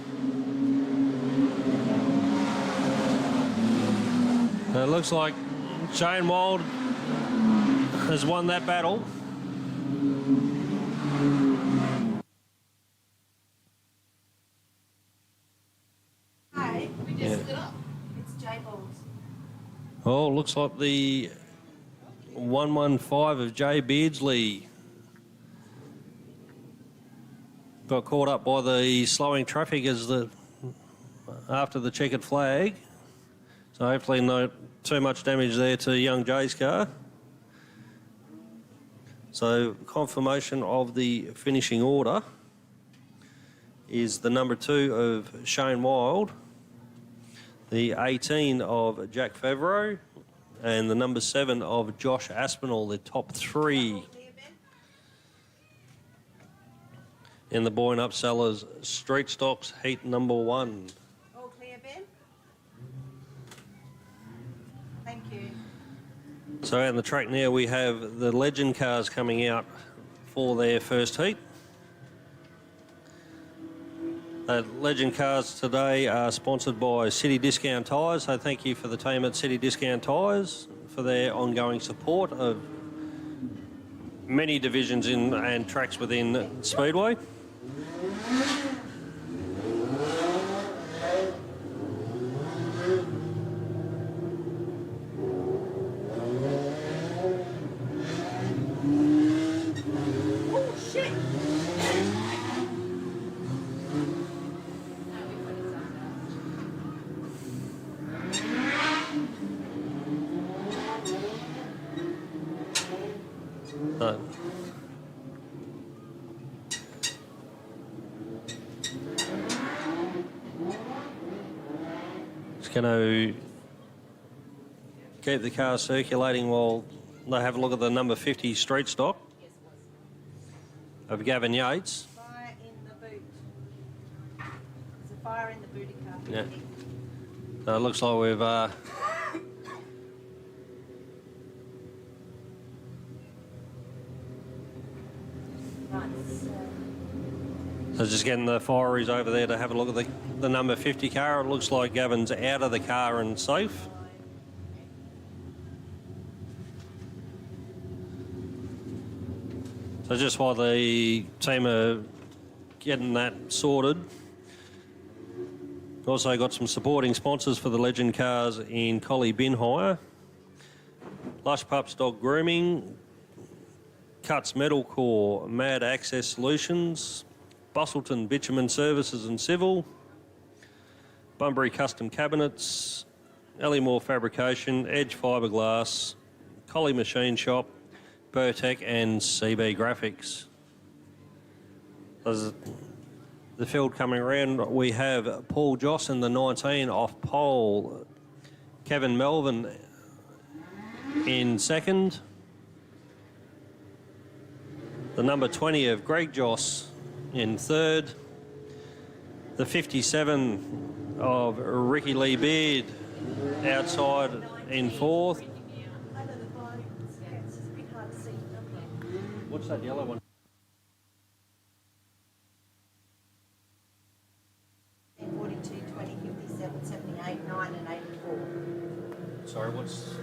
It looks like Shane Wild has won that battle. Hey, we just stood up. It's J-Balls. Oh, looks like the 115 of Jay Beardsley got caught up by the slowing traffic after the checkered flag. So hopefully not too much damage there to young Jay's car. So confirmation of the finishing order is the number 2 of Shane Wild, the 18 of Jack Favreau, and the number 7 of Josh Aspinall, the top 3 in the Boyne Upsellers Street Stocks heat number 1. All clear, Ben? Thank you. So out on the track now we have the Legend cars coming out for their first heat. Legend cars today are sponsored by City Discount Tyres, so thank you for the team at City Discount Tyres for their ongoing support of many divisions and tracks within Speedway. So, just going to keep the car circulating while they have a look at the number 50 street stock of Gavin Yates. Fire in the boot. There's a fire in the booty car. Yeah. So it looks like we've Right, so just getting the fireys over there to have a look at the number 50 car. It looks like Gavin's out of the car and safe. So just while the team are getting that sorted, also got some supporting sponsors for the Legend cars in Collie Bin Hire, Lush Pups Dog Grooming, Cuts Metal Core, Mad Access Solutions, Bustleton Bitumen Services and Civil, Bunbury Custom Cabinets, Ellymore Fabrication, Edge Fiberglass, Collie Machine Shop, Burtec and CB Graphics. As the field coming around, we have Paul Joss in the 19 off pole, Kevin Melvin in second, the number 20 of Greg Joss in third, the 57 of Ricky Lee Beard outside in fourth. under the fire, it's just a bit hard to see. What's that yellow one? 42, 20, 57, 78, 9 and 84. Sorry, what's...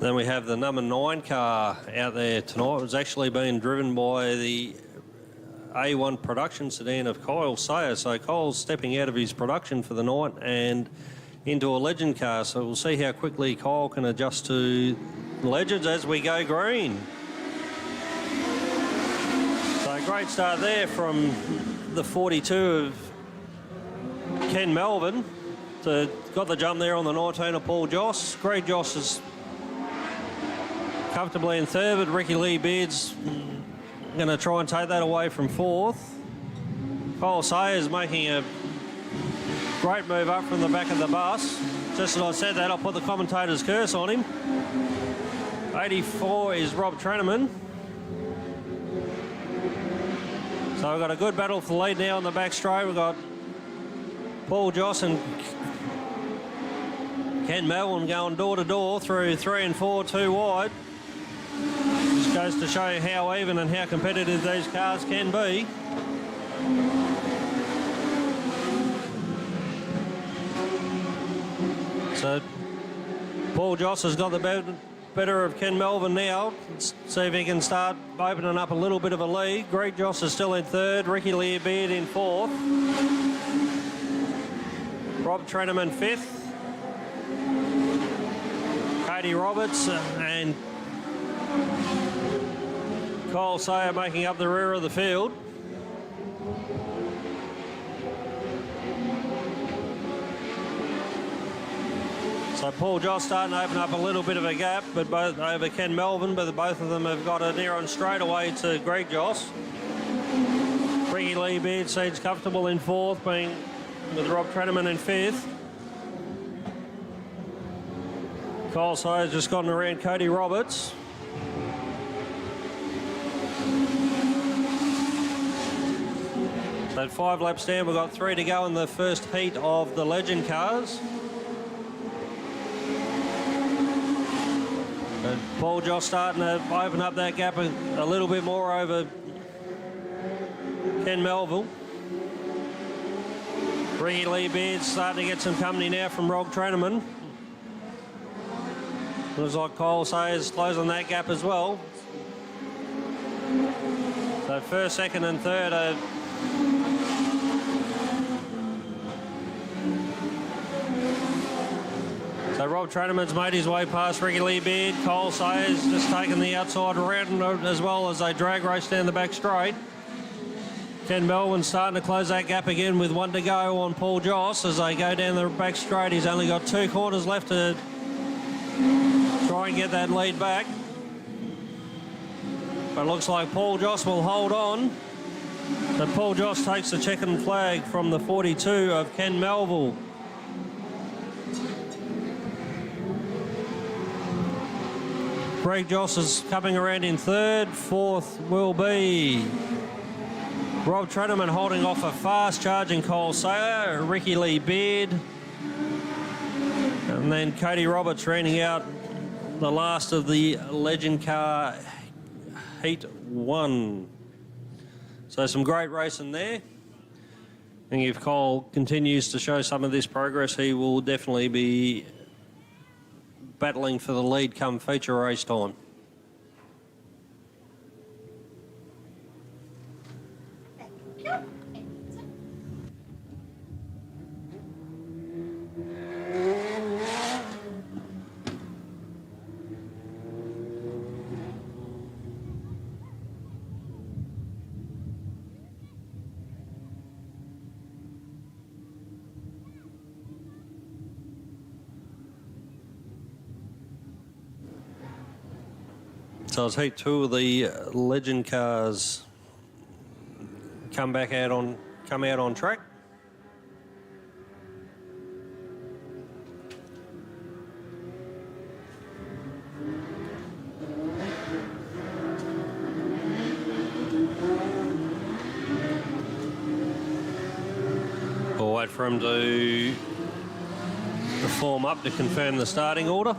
Then we have the number 9 car out there tonight. It was actually being driven by the A1 production sedan of Kyle Sayer. So Kyle's stepping out of his production for the night and into a Legend car. So we'll see how quickly Kyle can adjust to Legends as we go green. So great start there from the 42 of Ken Melvin. Got the jump there on the 19 of Paul Joss. Greg Joss is comfortably in third, but Ricky Lee Beard's going to try and take that away from fourth. Kyle Sayers making a great move up from the back of the bus. Just as I said that, I'll put the commentator's curse on him. 84 is Rob Treneman. So we've got a good battle for the lead now on the back straight. We've got Paul Joss and Ken Melvin going door to door through 3 and 4, 2 wide. Just goes to show you how even and how competitive these cars can be. So Paul Joss has got the better of Ken Melvin now. Let's see if he can start opening up a little bit of a lead. Greg Joss is still in third. Ricky Lee Beard in fourth. Rob Treneman fifth. Cody Roberts and Kyle Sayer making up the rear of the field. So Paul Joss starting to open up a little bit of a gap, but both over Ken Melvin, but both of them have got a near on straightaway to Greg Joss. Ricky Lee Beard seems comfortable in fourth, being with Rob Treneman in fifth. Kyle Sayer's just gotten around Cody Roberts. So 5 laps down, we've got 3 to go in the first heat of the Legend cars. And Paul Joss starting to open up that gap a little bit more over Ken Melville. Ricky Lee Beard starting to get some company now from Rob Treneman. Looks like Kyle Sayers closing that gap as well. So first, second and third are so Rob Treneman's made his way past Ricky Lee Beard. Kyle Sayers just taking the outside around as well as they drag race down the back straight. Ken Melvin starting to close that gap again with 1 to go on Paul Joss as they go down the back straight. He's only got 2 quarters left to try and get that lead back. But it looks like Paul Joss will hold on. But Paul Joss takes the checkered flag from the 42 of Ken Melville. Greg Joss is coming around in third. Fourth will be Rob Treneman holding off a fast charging Cole Sayer, Ricky Lee Beard, and then Cody Roberts rounding out the last of the Legend Car Heat 1. So some great racing there. And if Cole continues to show some of this progress, he will definitely be battling for the lead come feature race time. So it's heat 2 of the Legend cars come out on track. We'll wait for him to form up to confirm the starting order.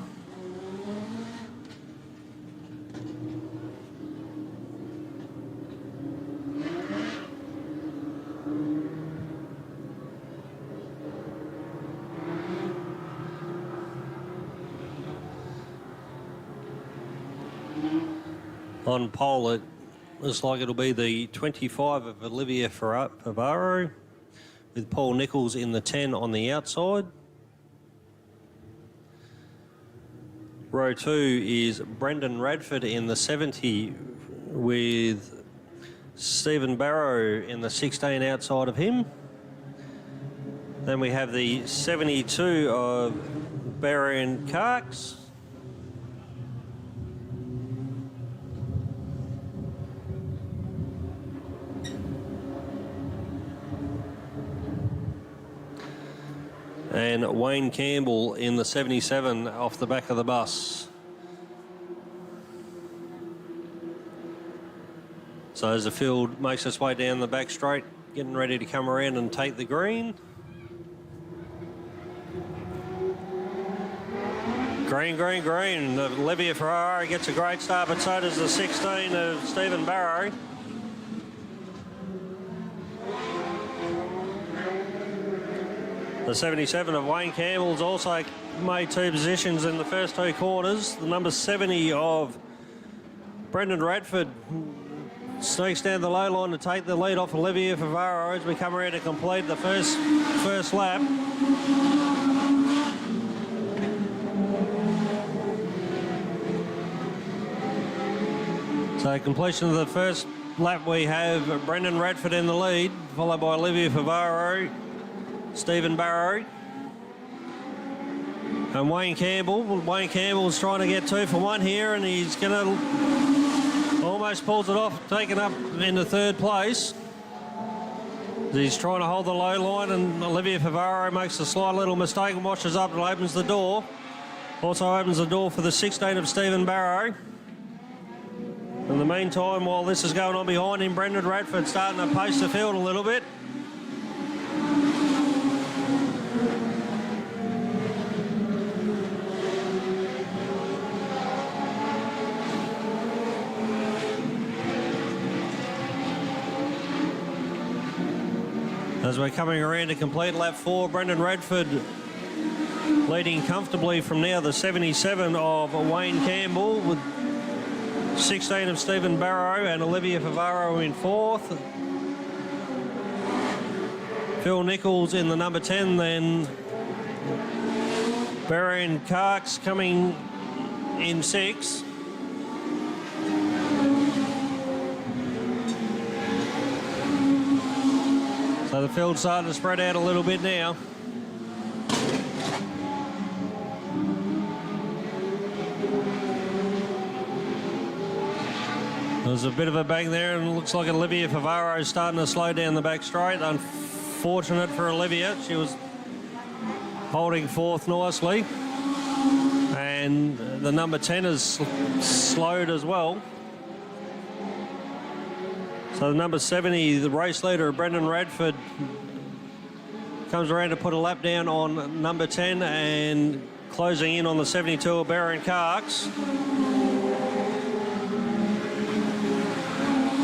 On pole, it looks like it'll be the 25 of Olivia Favaro, with Paul Nichols in the 10 on the outside. Row 2 is Brendan Radford in the 70, with Stephen Barrow in the 16 outside of him. Then we have the 72 of Barry and Carks. And Wayne Campbell in the 77 off the back of the bus. So as the field makes its way down the back straight, getting ready to come around and take the green. Green, green, green. Olivia Ferrari gets a great start, but so does the 16 of Stephen Barrow. The 77 of Wayne Campbell's also made 2 positions in the first 2 quarters. The number 70 of Brendan Radford sneaks down the low line to take the lead off Olivia Favaro as we come around to complete the first lap. So completion of the first lap, we have Brendan Radford in the lead, followed by Olivia Favaro, Stephen Barrow, and Wayne Campbell. Wayne Campbell's trying to get 2 for 1 here, and he's going to almost pulls it off, taken up into 3rd place. He's trying to hold the low line, and Olivia Favaro makes a slight little mistake and washes up and opens the door. Also opens the door for the 16 of Stephen Barrow. In the meantime, while this is going on behind him, Brendan Radford starting to pace the field a little bit. As we're coming around to complete lap 4, Brendan Radford leading comfortably from now the 77 of Wayne Campbell, with 16 of Stephen Barrow and Olivia Favaro in 4th. Phil Nichols in the number 10, then Barry and Carks coming in 6th. So the field's starting to spread out a little bit now. There's a bit of a bang there, and it looks like Olivia Favaro is starting to slow down the back straight. Unfortunate for Olivia. She was holding fourth nicely. And the number 10 has slowed as well. So the number 70, the race leader, Brendan Radford, comes around to put a lap down on number 10 and closing in on the 72 of Baron Carks.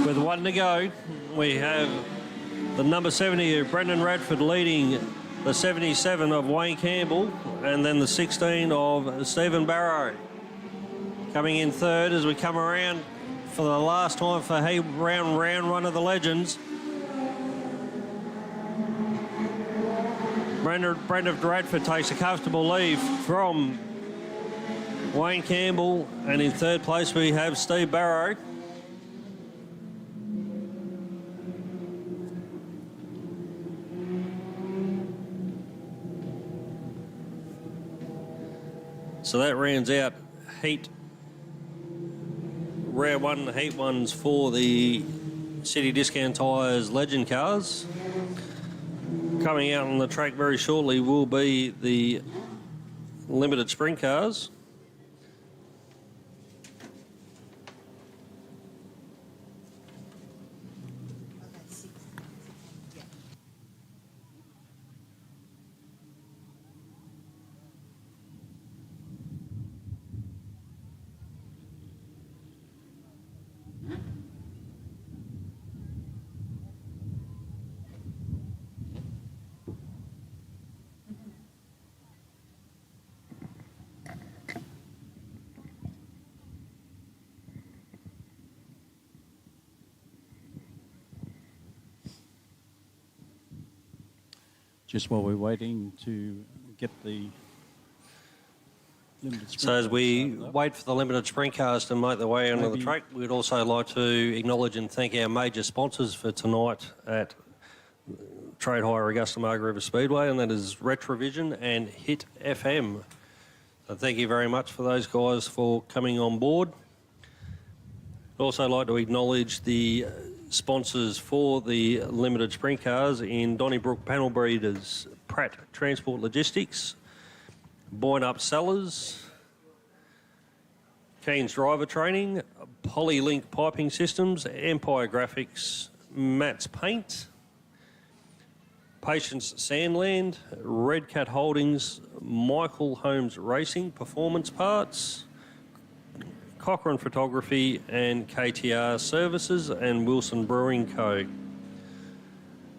With one to go, we have the number 70 of Brendan Radford leading the 77 of Wayne Campbell, and then the 16 of Stephen Barrow. Coming in third as we come around for the last time for round one of the Legends. Brendan Radford takes a comfortable lead from Wayne Campbell, and in third place we have Steve Barrow. So that rounds out round one, heat ones for the City Discount Tyres Legend cars. Coming out on the track very shortly will be the limited sprint cars. Just while we're waiting to get the limited sprint. So as we cars wait for the limited sprint cars to make their way onto the track, we'd also like to acknowledge and thank our major sponsors for tonight at Trade Hire Augusta Margaret River Speedway, and that is Retrovision and Hit FM. So thank you very much for those guys for coming on board. I'd also like to acknowledge the sponsors for the limited sprint cars in Donnybrook Panel Breeders, Pratt Transport Logistics, Boyne Up Sellers, Keen's Driver Training, Polylink Piping Systems, Empire Graphics, Matt's Paint, Patience Sandland, Red Cat Holdings, Michael Holmes Racing Performance Parts, Cochrane Photography and KTR Services, and Wilson Brewing Co.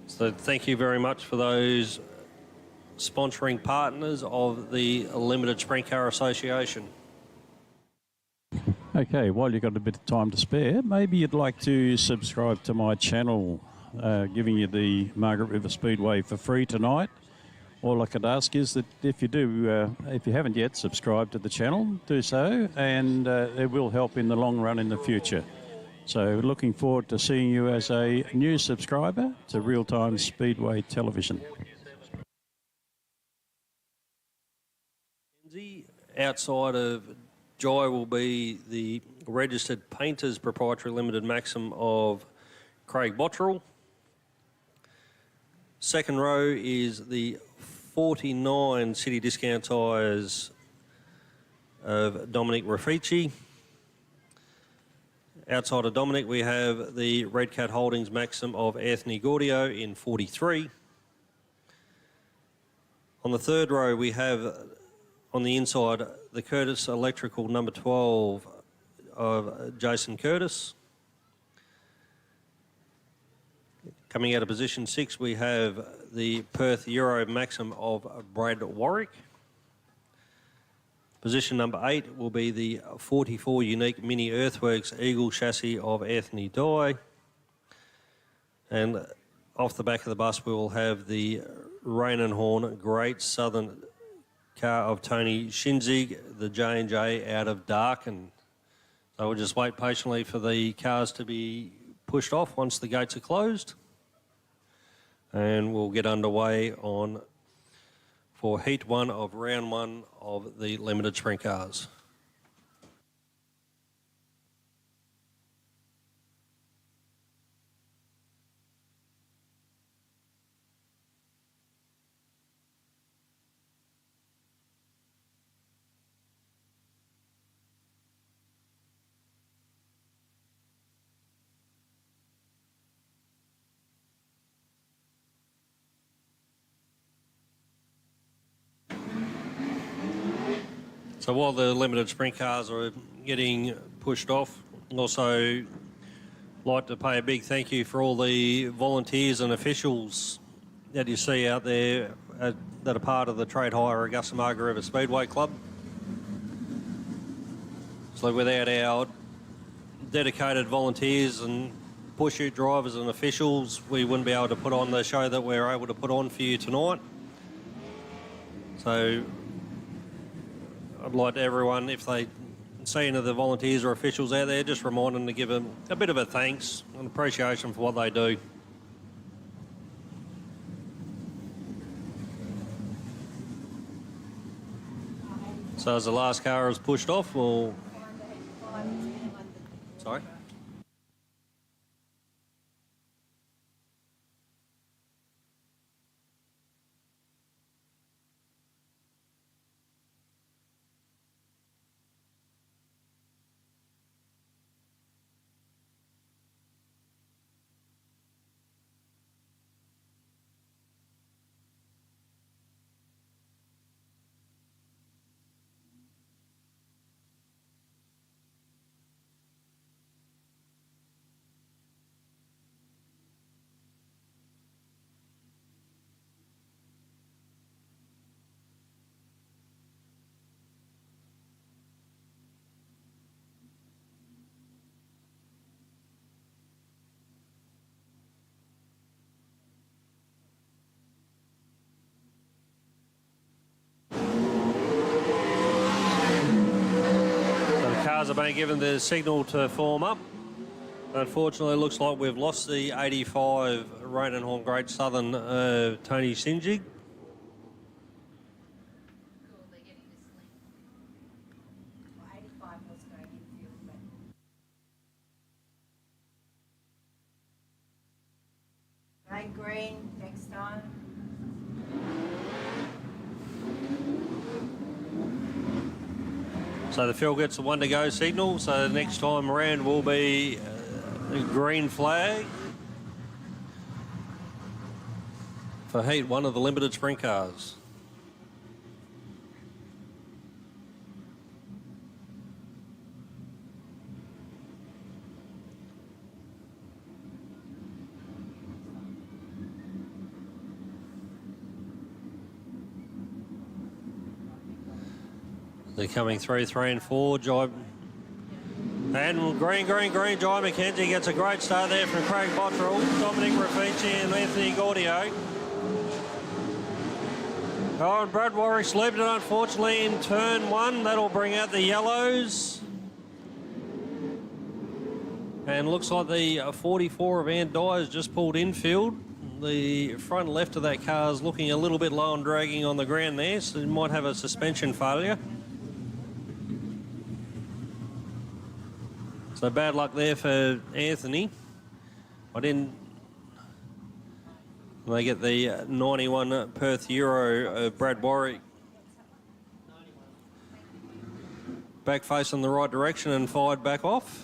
So thank you very much for those sponsoring partners of the Limited Sprint Car Association. Okay, while you've got a bit of time to spare, maybe you'd like to subscribe to my channel, giving you the Margaret River Speedway for free tonight. All I could ask is that if you haven't yet subscribed to the channel, do so, and it will help in the long run in the future. So looking forward to seeing you as a new subscriber to Real Time Speedway Television. Outside of Jai will be the Registered Painters Proprietary Limited Maxim of Craig Bottrell. Second row is the 49 City Discount Tyres of Dominic Raffici. Outside of Dominic, we have the Red Cat Holdings Maxim of Anthony Gaudio in 43. On the third row, we have on the inside the Curtis Electrical number 12 of Jason Curtis. Coming out of position 6, we have the Perth Euro Maxim of Brad Warwick. Position number 8 will be the 44 Unique Mini Earthworks Eagle Chassis of Anthony Dye. And off the back of the bus, we will have the Rain and Horn Great Southern car of Tony Shinzig, the J&J out of Darken. So we'll just wait patiently for the cars to be pushed off once the gates are closed. And we'll get underway for heat 1 of round 1 of the limited sprint cars. So while the limited sprint cars are getting pushed off, also like to pay a big thank you for all the volunteers and officials that you see out there that are part of the Trade Hire Augusta Margaret River Speedway Club. So without our dedicated volunteers and push-out drivers and officials, we wouldn't be able to put on the show that we're able to put on for you tonight. So I'd like to everyone, if they see any of the volunteers or officials out there, just remind them to give them a bit of a thanks and appreciation for what they do. So as the last car is pushed off, we'll... Sorry? Cars have been given the signal to form up. Unfortunately, it looks like we've lost the 85 Rain and Horn Great Southern Tony Sinjig. Ray Green, next time. So the field gets a 1 to go signal, so the next time around will be a green flag for heat 1 of the limited sprint cars. They're coming through 3 and 4. And green. Jai McKenzie gets a great start there from Craig Bottrell, Dominic Rafici and Anthony Gaudio. Oh, and Brad Warwick slipped it unfortunately in turn 1. That'll bring out the yellows. And looks like the 44 of Ant Dyer's just pulled infield. The front left of that car is looking a little bit low and dragging on the ground there, so it might have a suspension failure. So bad luck there for Anthony. They get the 91 Perth Euro of Brad Warwick. Back facing the right direction and fired back off.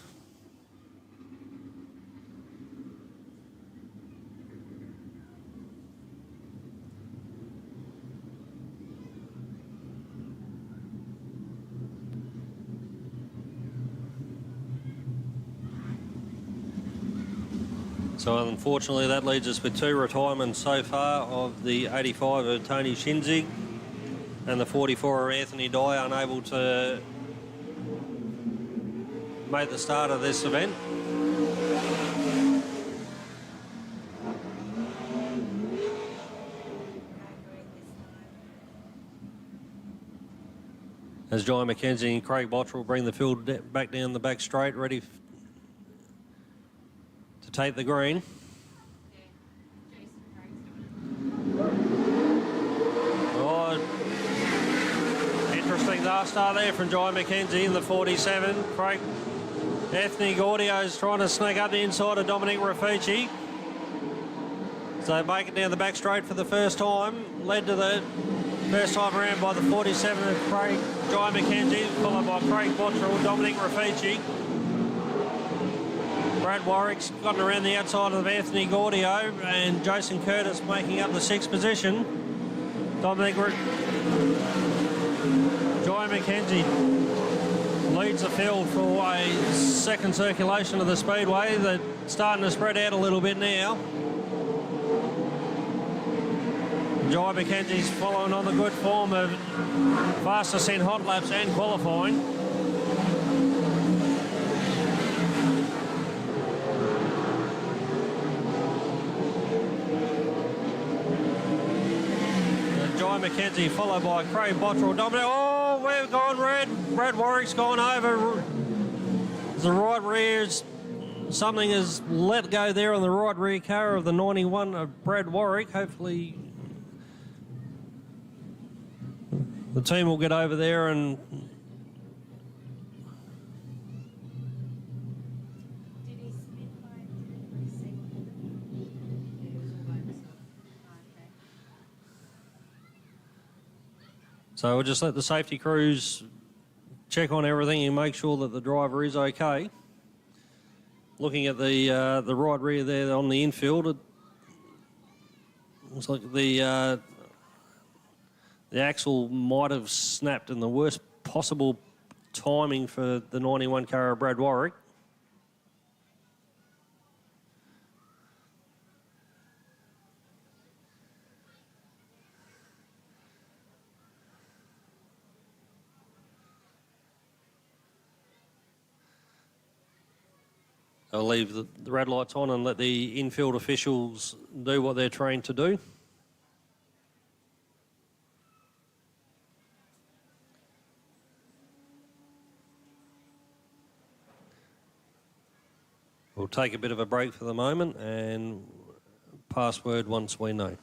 So unfortunately that leaves us with 2 retirements so far of the 85 of Tony Shinzig and the 44 of Anthony Dyer, unable to make the start of this event. As Jai McKenzie and Craig Bottrell bring the field back down the back straight, ready to take the green. fast start there from Jai McKenzie in the 47. Craig Anthony Gaudio's trying to sneak up the inside of Dominic Raffici. So make it down the back straight for the first time. Led to the first time around by the 47 of Craig Jai McKenzie, followed by Craig Bottrell, Dominic Raffici. Brad Warwick's gotten around the outside of Anthony Gaudio, and Jason Curtis making up the 6th position. Jai McKenzie leads the field for a second circulation of the Speedway. They're starting to spread out a little bit now. Jai McKenzie's following on the good form of fastest in hot laps and qualifying. Jai McKenzie followed by Craig Bottrell. Dominic, oh, we've gone red. Brad Warwick's gone over. The right rear's something is let go there on the right rear car of the 91 of Brad Warwick. Hopefully the team will get over there and Did he spin by second? It was all over, so okay. so we'll just let the safety crews check on everything and make sure that the driver is okay. Looking at the right rear there on the infield, it looks like the axle might have snapped in the worst possible timing for the 91 car of Brad Warwick. I'll leave the red lights on and let the infield officials do what they're trained to do. We'll take a bit of a break for the moment and pass word once we know.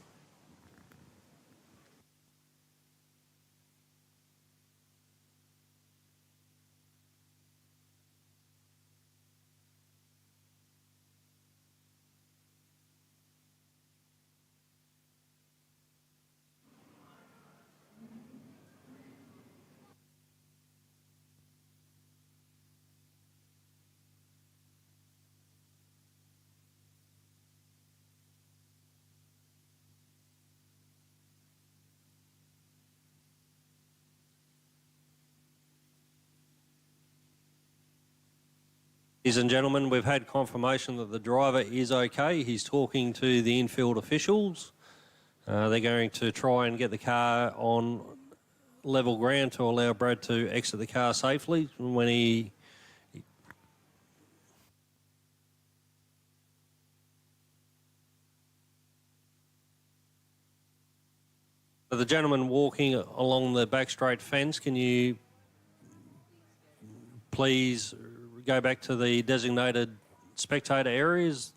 Ladies and gentlemen, we've had confirmation that the driver is okay. He's talking to the infield officials. They're going to try and get the car on level ground to allow Brad to exit the car safely when he... The gentleman walking along the back straight fence, can you please go back to the designated spectator areas?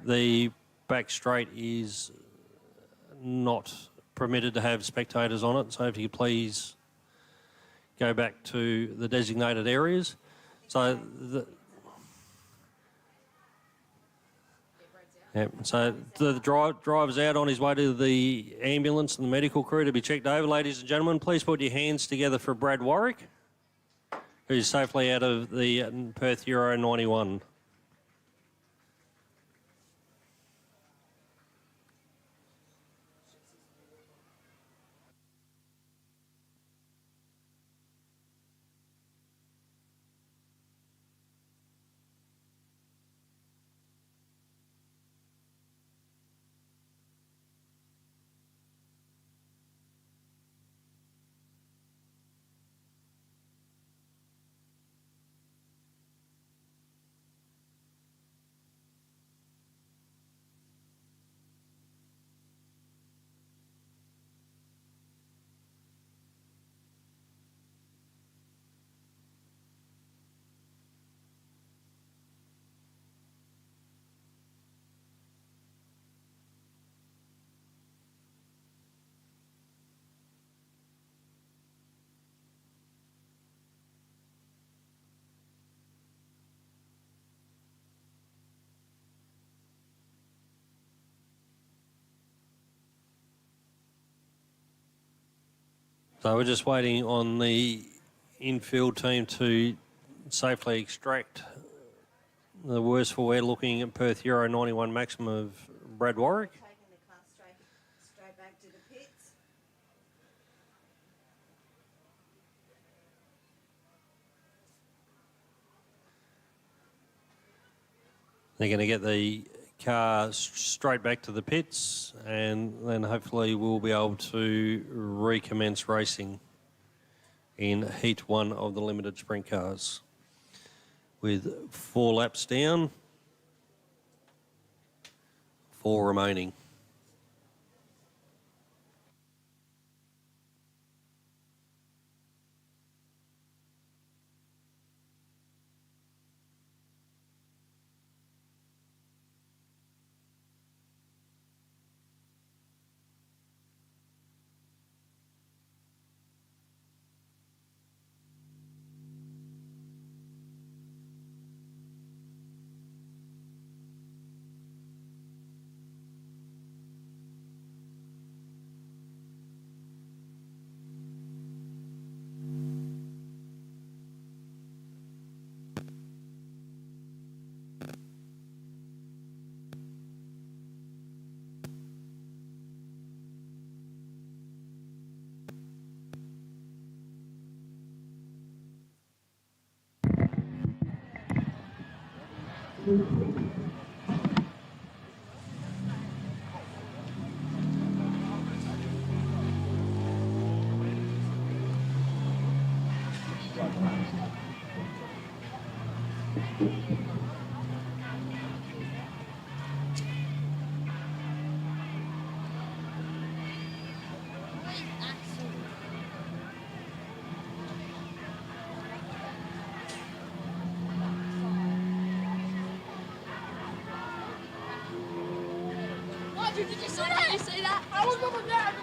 The back straight is not permitted to have spectators on it, so if you please go back to the designated areas. So the driver's out on his way to the ambulance and the medical crew to be checked over. Ladies and gentlemen, please put your hands together for Brad Warwick, who's safely out of the Perth Euro 91. So we're just waiting on the infield team to safely extract the worst for we're looking at Perth Euro 91 maximum of Brad Warwick. Taking the car straight back to the pits. They're going to get the car straight back to the pits, and then hopefully we'll be able to recommence racing in Heat 1 of the limited sprint cars. With 4 laps down, 4 remaining. Did you see that? Did you see that? I was over there.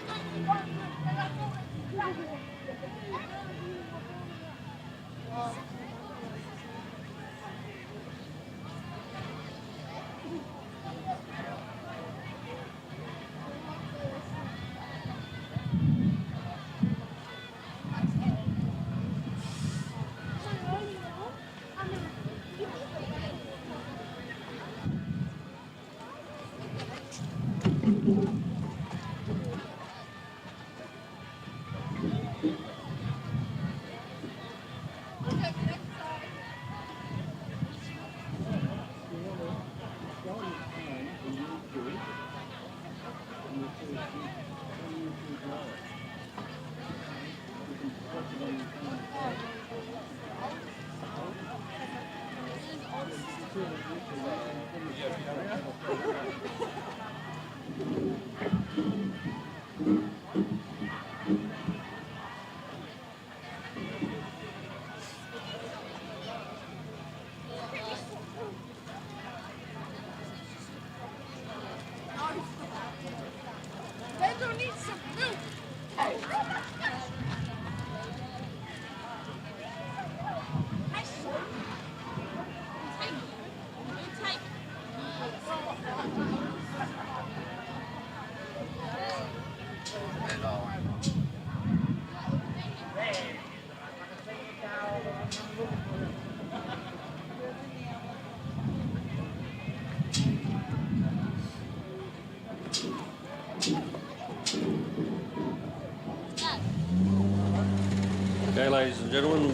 Okay, ladies and gentlemen,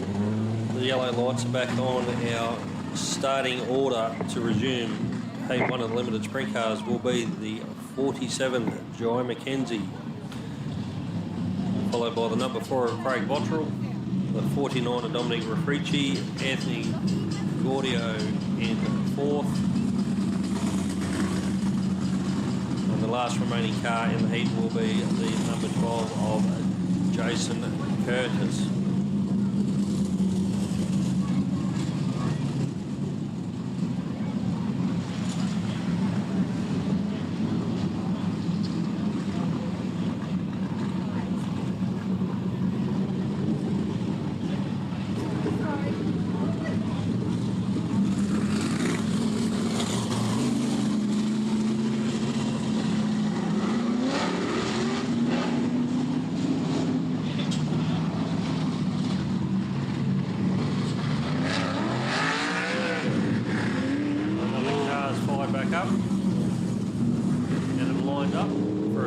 the yellow lights are back on. Our starting order to resume Heat 1 of the limited sprint cars will be the 47 Jai McKenzie, followed by the number 4 of Craig Bottrell, the 49 of Dominic Rafrici, Anthony Gaudio in 4th, and the last remaining car in the heat will be the number 12 of Jason Curtis.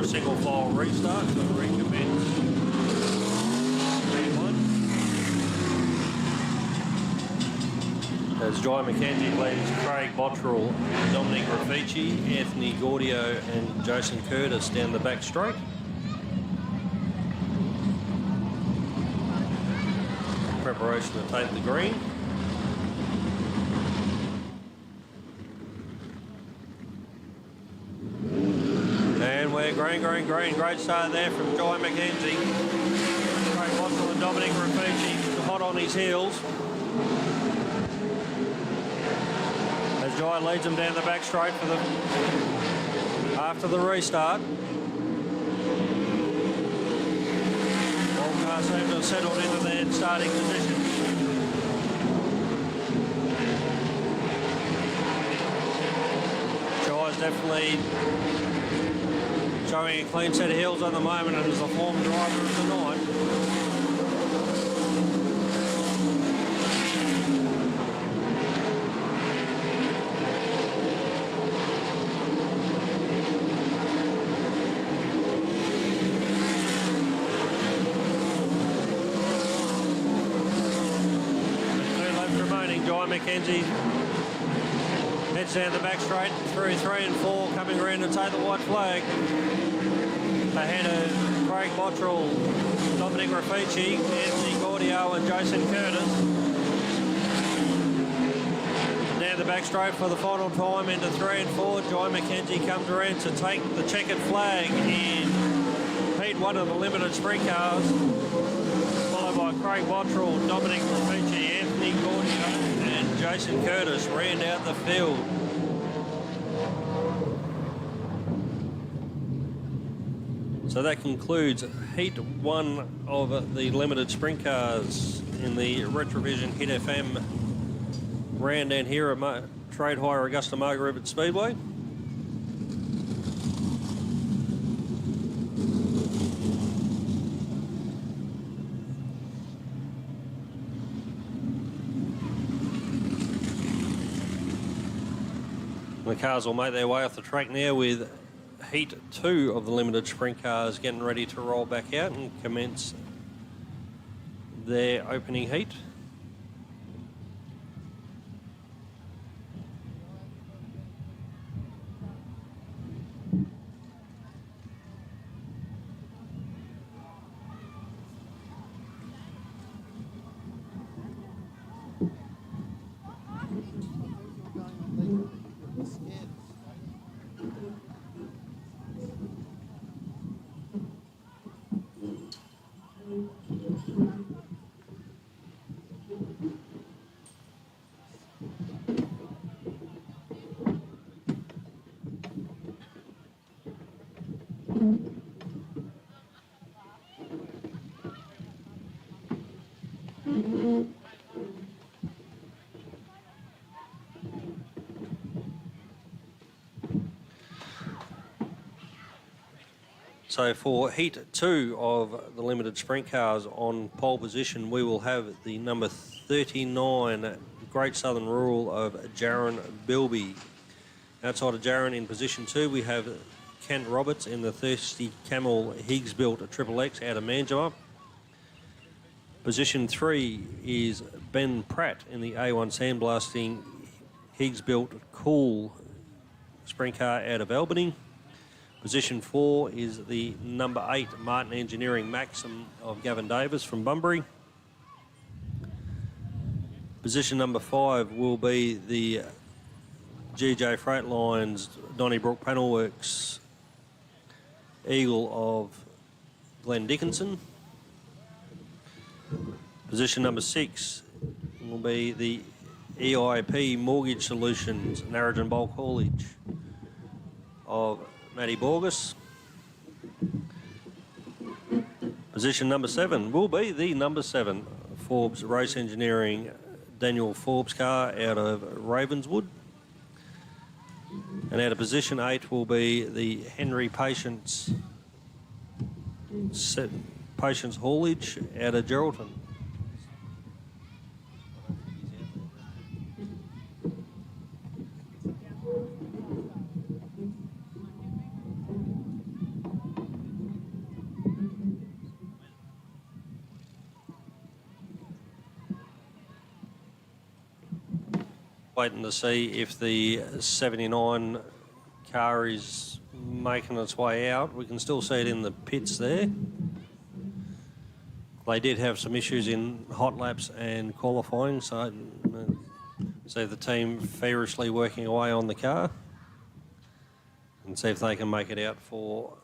a single file restart to recommence. P1. As Jai McKenzie leads Craig Bottrell, Dominic Raffici, Anthony Gaudio and Jason Curtis down the back straight. Preparation to take the green. And we're green. Great start there from Jai McKenzie. Craig Bottrell and Dominic Raffici hot on his heels. As Jai leads them down the back straight for the after the restart. All cars seem to have settled into their starting position. Jai's definitely showing a clean set of heels at the moment and is the form driver of the night. Jai McKenzie heads down the back straight through 3 and 4, coming around to take the white flag. Ahead of Craig Bottrell, Dominic Raffici, Anthony Gaudio and Jason Curtis. Down the back straight for the final time into 3 and 4. Jai McKenzie comes around to take the checkered flag in Heat 1 of the limited sprint cars, followed by Craig Bottrell, Dominic Raffici, Anthony Gaudio and Jason Curtis round out the field. So that concludes Heat 1 of the limited sprint cars in the Retrovision Hit FM round down here at Trade Hire Augusta Margaret Speedway. The cars will make their way off the track now with Heat 2 of the limited sprint cars getting ready to roll back out and commence their opening heat. So for Heat 2 of the limited sprint cars on pole position, we will have the number 39 Great Southern Rural of Jaron Bilby. Outside of Jaron in position 2, we have Kent Roberts in the Thirsty Camel Higgs built Triple X out of Manjimup. Position 3 is Ben Pratt in the A1 Sandblasting Higgs built Cool sprint car out of Albany. Position 4 is the number 8 Martin Engineering Maxim of Gavin Davis from Bunbury. Position number 5 will be the GJ Freightlines Donnybrook Panelworks Eagle of Glenn Dickinson. Position number 6 will be the EIP Mortgage Solutions Narrogin Bulk Haulage of Matty Borges. Position number 7 will be the number 7 Forbes Race Engineering Daniel Forbes car out of Ravenswood. And out of position 8 will be the Henry Patience Haulage out of Geraldton. Waiting to see if the 79 car is making its way out. We can still see it in the pits there. They did have some issues in hot laps and qualifying, so see the team feverishly working away on the car and see if they can make it out for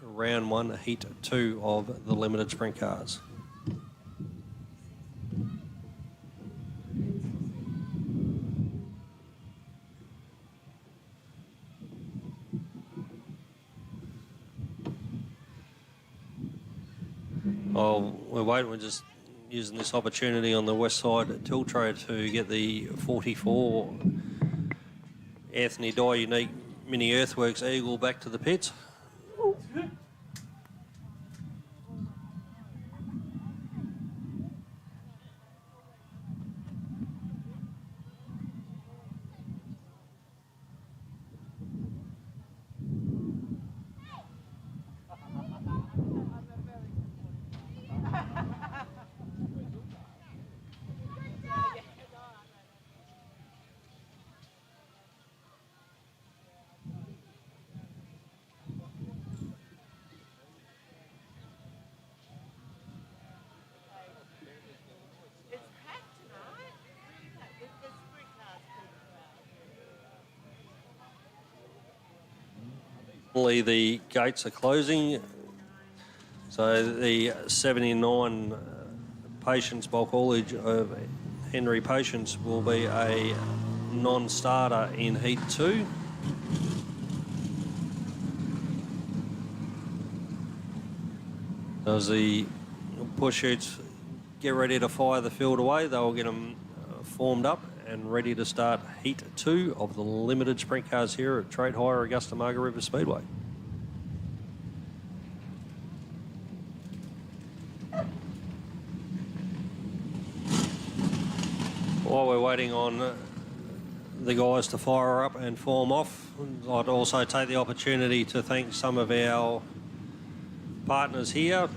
round 1, heat 2 of the limited sprint cars. Oh, we're waiting. We're just using this opportunity on the west side at Tiltro to get the 44 Anthony Dye Unique Mini Earthworks Eagle back to the pits. The gates are closing, so the 79 Patience bulk haulage of Henry Patience will be a non-starter in Heat 2. As the push chutes get ready to fire the field away, they'll get them formed up and ready to start Heat 2 of the limited sprint cars here at Trade Hire Augusta Margaret River Speedway. While we're waiting on the guys to fire up and form off, I'd also take the opportunity to thank some of our partners here.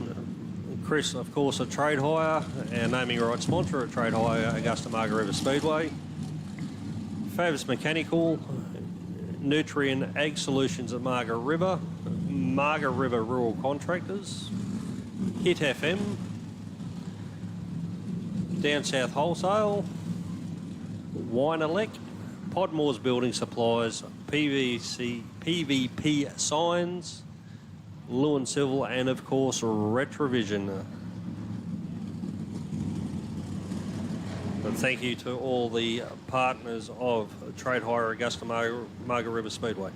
Chris, of course, at Trade Hire, our naming rights sponsor at Trade Hire Augusta Margaret River Speedway. Favs Mechanical, Nutrient Ag Solutions at Margaret River Rural Contractors, Hit FM, Down South Wholesale, Wynelec, Podmore's Building Supplies, PVP Signs, Lewin Civil, and of course Retrovision. And thank you to all the partners of Trade Hire Augusta Margaret River Speedway.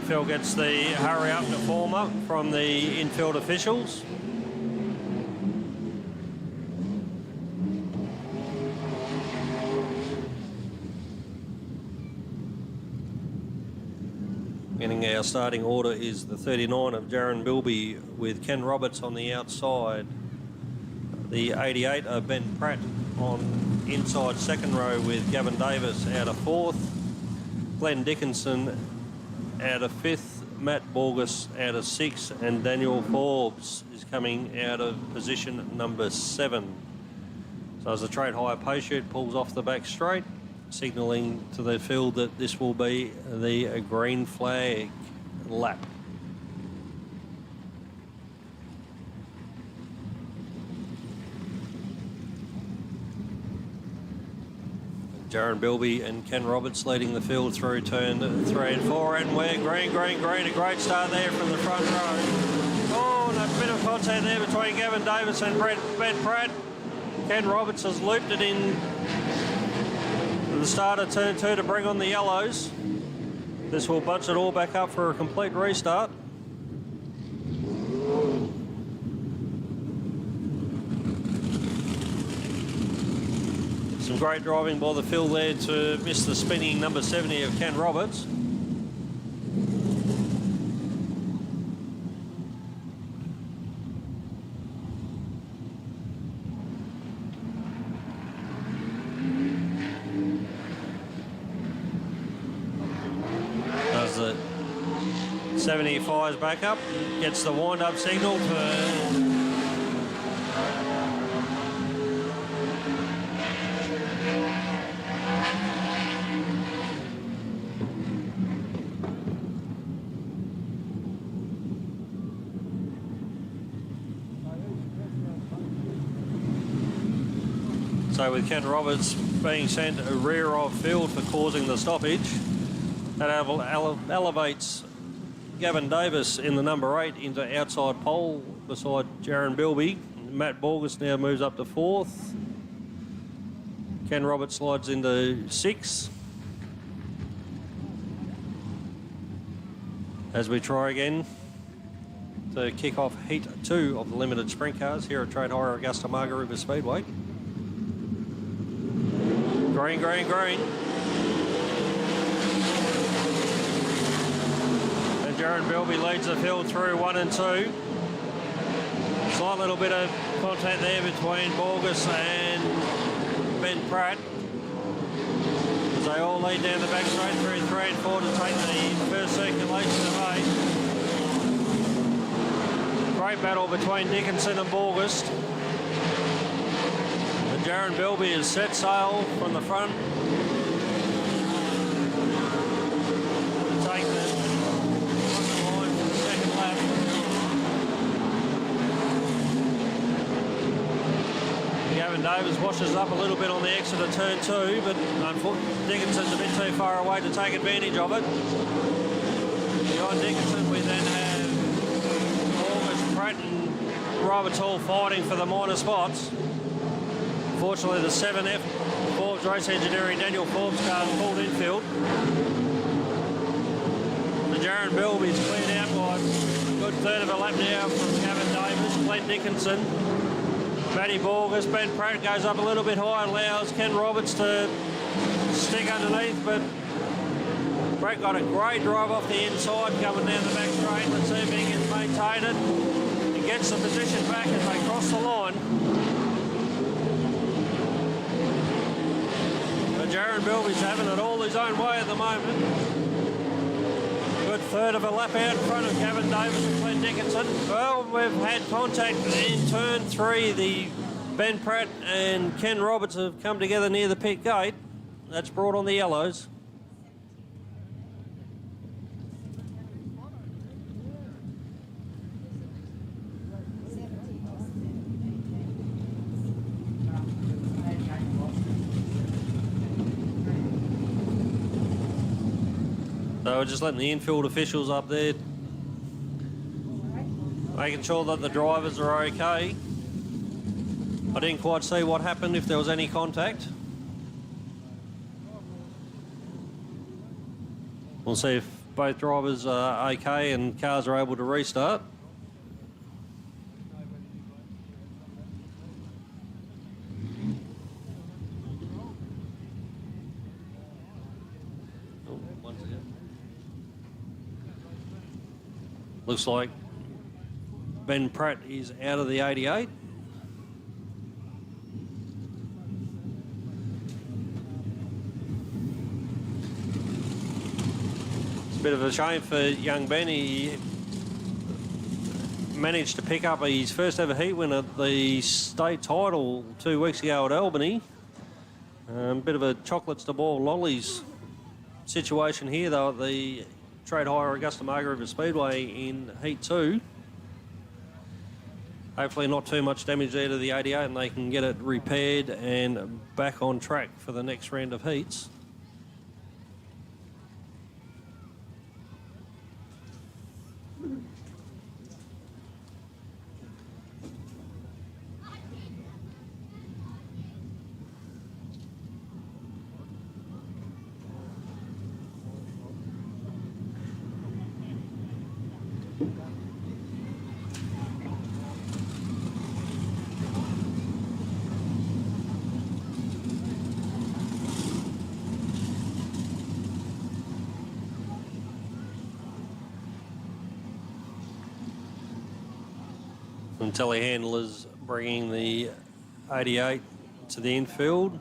Phil gets the hurry up to form up from the infield officials. Getting our starting order is the 39 of Darren Bilby with Ken Roberts on the outside. The 88 of Ben Pratt on inside second row with Gavin Davis out of fourth. Glenn Dickinson out of fifth, Matt Borges out of sixth, and Daniel Forbes is coming out of position number 7. So as the Trade Hire parachute pulls off the back straight, signalling to the field that this will be the green flag lap. Darren Bilby and Ken Roberts leading the field through turn 3 and 4, and we're green. A great start there from the front row. Oh, and a bit of contact there between Gavin Davis and Ben Pratt. Ken Roberts has looped it in to the start of turn 2 to bring on the yellows. This will bunch it all back up for a complete restart. Some great driving by the field there to miss the spinning number 70 of Ken Roberts. 70 fires back up, gets the wind-up signal for... So with Ken Roberts being sent a rear of field for causing the stoppage, that elevates Gavin Davis in the number 8 into outside pole beside Jaron Bilby. Matt Borges now moves up to 4th. Ken Roberts slides into 6th. As we try again to kick off Heat 2 of the limited sprint cars here at Trade Hire Augusta Margaret River Speedway. Green, green, green. And Jaron Bilby leads the field through 1 and 2. Slight little bit of contact there between Borges and Ben Pratt. As they all lead down the back straight through 3 and 4 to take the first circulation of 8. Great battle between Dickinson and Borges. Jaron Bilby has set sail from the front to take the line for the second lap. Gavin Davis washes up a little bit on the exit of turn 2, but unfortunately Dickinson's a bit too far away to take advantage of it. Behind Dickinson we then have August, Pratt and Roberts all fighting for the minor spots. Fortunately, the 7F Forbes Race Engineering Daniel Forbes car pulled infield. The Jaron Bilby's cleared out by a good third of a lap now from Gavin Davis, Glenn Dickinson, Matty Borges. Ben Pratt goes up a little bit high and allows Ken Roberts to stick underneath, but Pratt got a great drive off the inside coming down the back straight. Let's see if he can maintain it. He gets the position back as they cross the line. Jaron Bilby's having it all his own way at the moment. Good third of a lap out in front of Gavin Davis and Glenn Dickinson. Well, we've had contact in turn 3. The Ben Pratt and Ken Roberts have come together near the pit gate. That's brought on the yellows. So we're just letting the infield officials up there, making sure that the drivers are okay. I didn't quite see what happened, if there was any contact. We'll see if both drivers are okay and cars are able to restart. Looks like Ben Pratt is out of the 88. It's a bit of a shame for young Ben. He managed to pick up his first ever heat win at the state title 2 weeks ago at Albany. Bit of a chocolates to boil lollies situation here though at the Trade Hire Augusta Margaret River Speedway in Heat 2. Hopefully not too much damage there to the 88 and they can get it repaired and back on track for the next round of heats. And telehandlers bringing the 88 to the infield.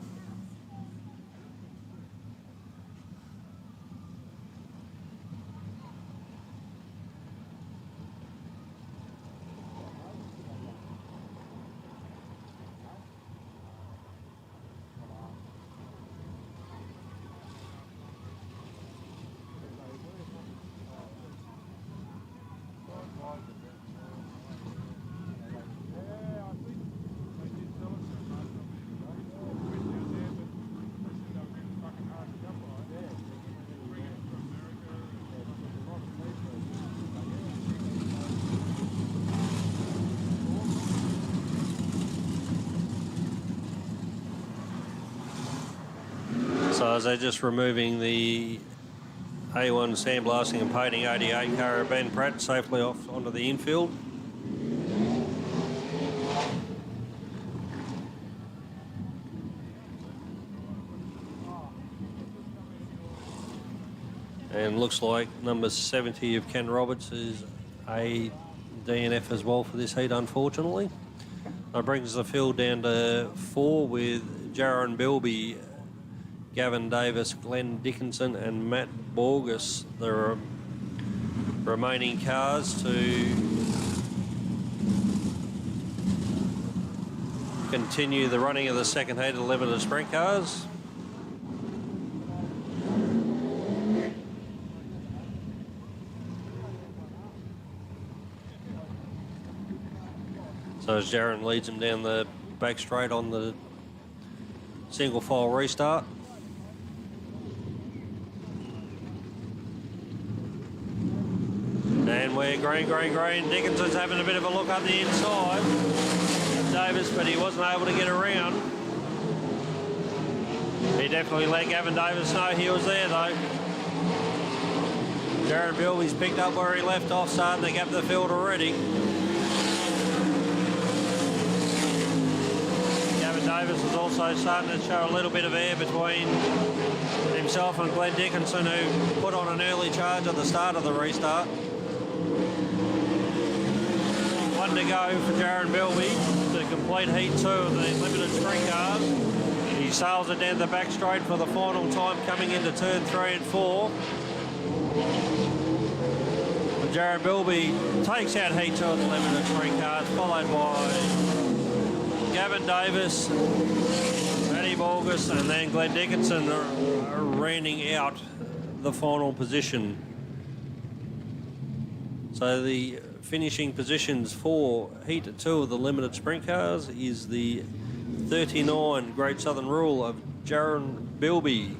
So as they're just removing the A1 sandblasting and painting 88 car of Ben Pratt safely off onto the infield. And looks like number 70 of Ken Roberts is a DNF as well for this heat, unfortunately. That brings the field down to 4 with Jaron Bilby, Gavin Davis, Glenn Dickinson and Matt Borges, the remaining cars to continue the running of the second heat of the limited sprint cars. So as Jaron leads him down the back straight on the single file restart. And we're green. Dickinson's having a bit of a look up the inside. Davis, but he wasn't able to get around. He definitely let Gavin Davis know he was there though. Jaron Bilby's picked up where he left off, starting to gap the field already. Gavin Davis is also starting to show a little bit of air between himself and Glenn Dickinson, who put on an early charge at the start of the restart. One to go for Jaron Bilby to complete heat 2 of the limited sprint cars. He sails it down the back straight for the final time coming into turn 3 and 4. And Jaron Bilby takes out heat 2 of the limited sprint cars, followed by Gavin Davis, Matty Borges and then Glenn Dickinson are rounding out the final position. So the finishing positions for heat 2 of the limited sprint cars is the 39 Great Southern Rule of Jaron Bilby,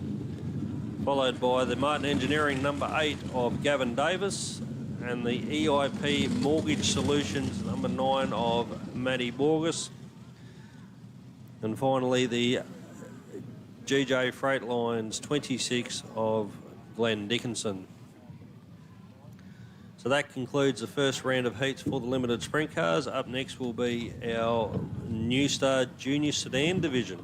followed by the Martin Engineering number 8 of Gavin Davis and the EIP Mortgage Solutions number 9 of Matty Borges. And finally the GJ Freight Lines 26 of Glenn Dickinson. So that concludes the first round of heats for the limited sprint cars. Up next will be our New Star Junior Sedan division.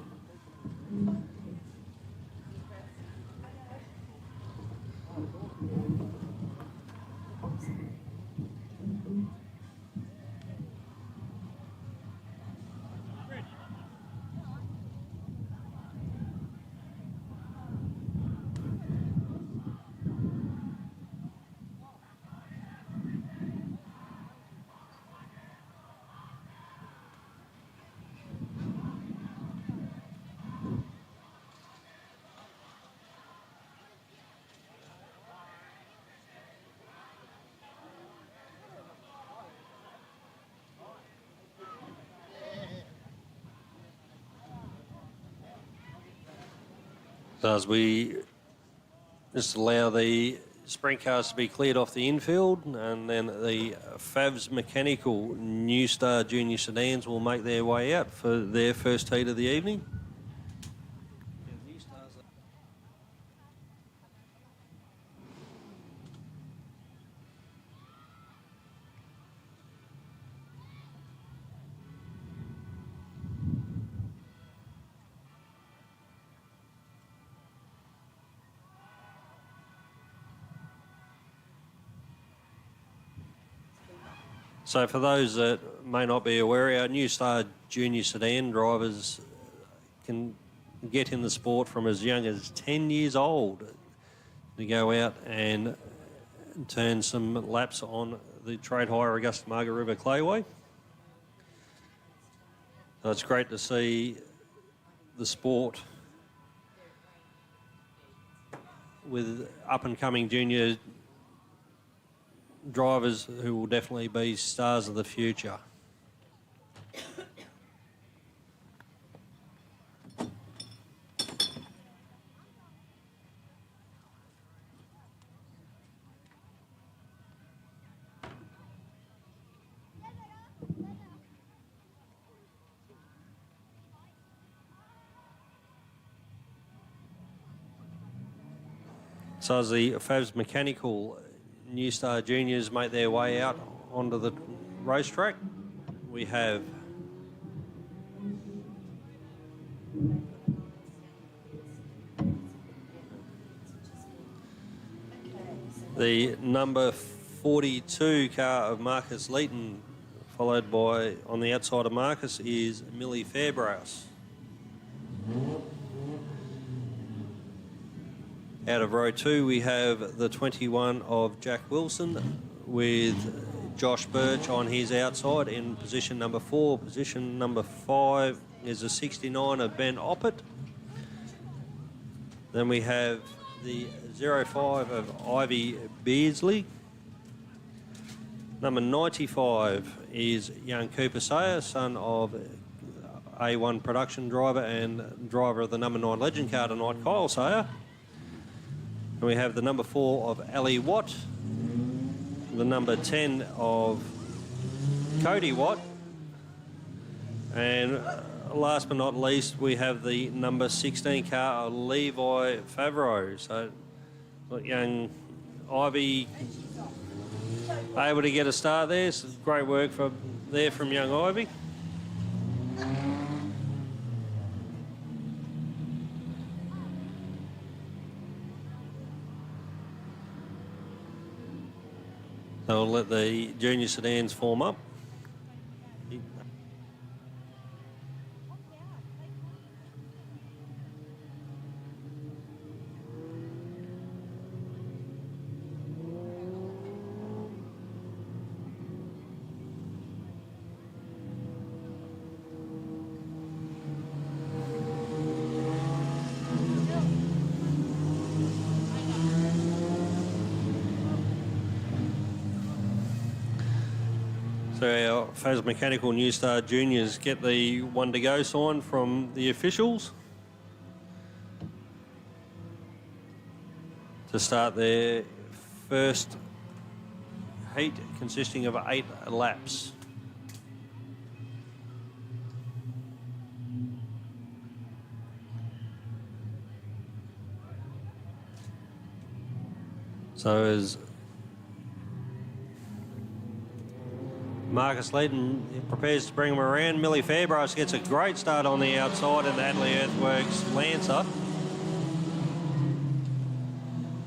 So as we just allow the sprint cars to be cleared off the infield, and then the Favs Mechanical New Star Junior Sedans will make their way out for their first heat of the evening. So for those that may not be aware, our New Star Junior Sedan drivers can get in the sport from as young as 10 years old to go out and turn some laps on the Trade Hire Augusta Margaret River Clayway. So it's great to see the sport with up-and-coming junior drivers who will definitely be stars of the future. So as the Fabs Mechanical New Star Juniors make their way out onto the racetrack, we have the number 42 car of Marcus Leeton, followed by, on the outside of Marcus, is Millie Fairbrowse. Out of row 2, we have the 21 of Jack Wilson with Josh Birch on his outside in position number 4. Position number 5 is the 69 of Ben Oppett. Then we have the 05 of Ivy Beardsley. Number 95 is young Cooper Sayer, son of A1 production driver and driver of the number 9 legend car tonight, Kyle Sayer. And we have the number 4 of Ali Watt, the number 10 of Cody Watt, and last but not least, we have the number 16 car of Levi Favreau. So, young Ivy able to get a start there. So great work from young Ivy. So we'll let the junior sedans form up. So our Faz Mechanical New Star Juniors get the 1 to go sign from the officials to start their first heat consisting of 8 laps. So as Marcus Leeton prepares to bring him around, Millie Fairbrowse gets a great start on the outside in the Adelaide Earthworks Lancer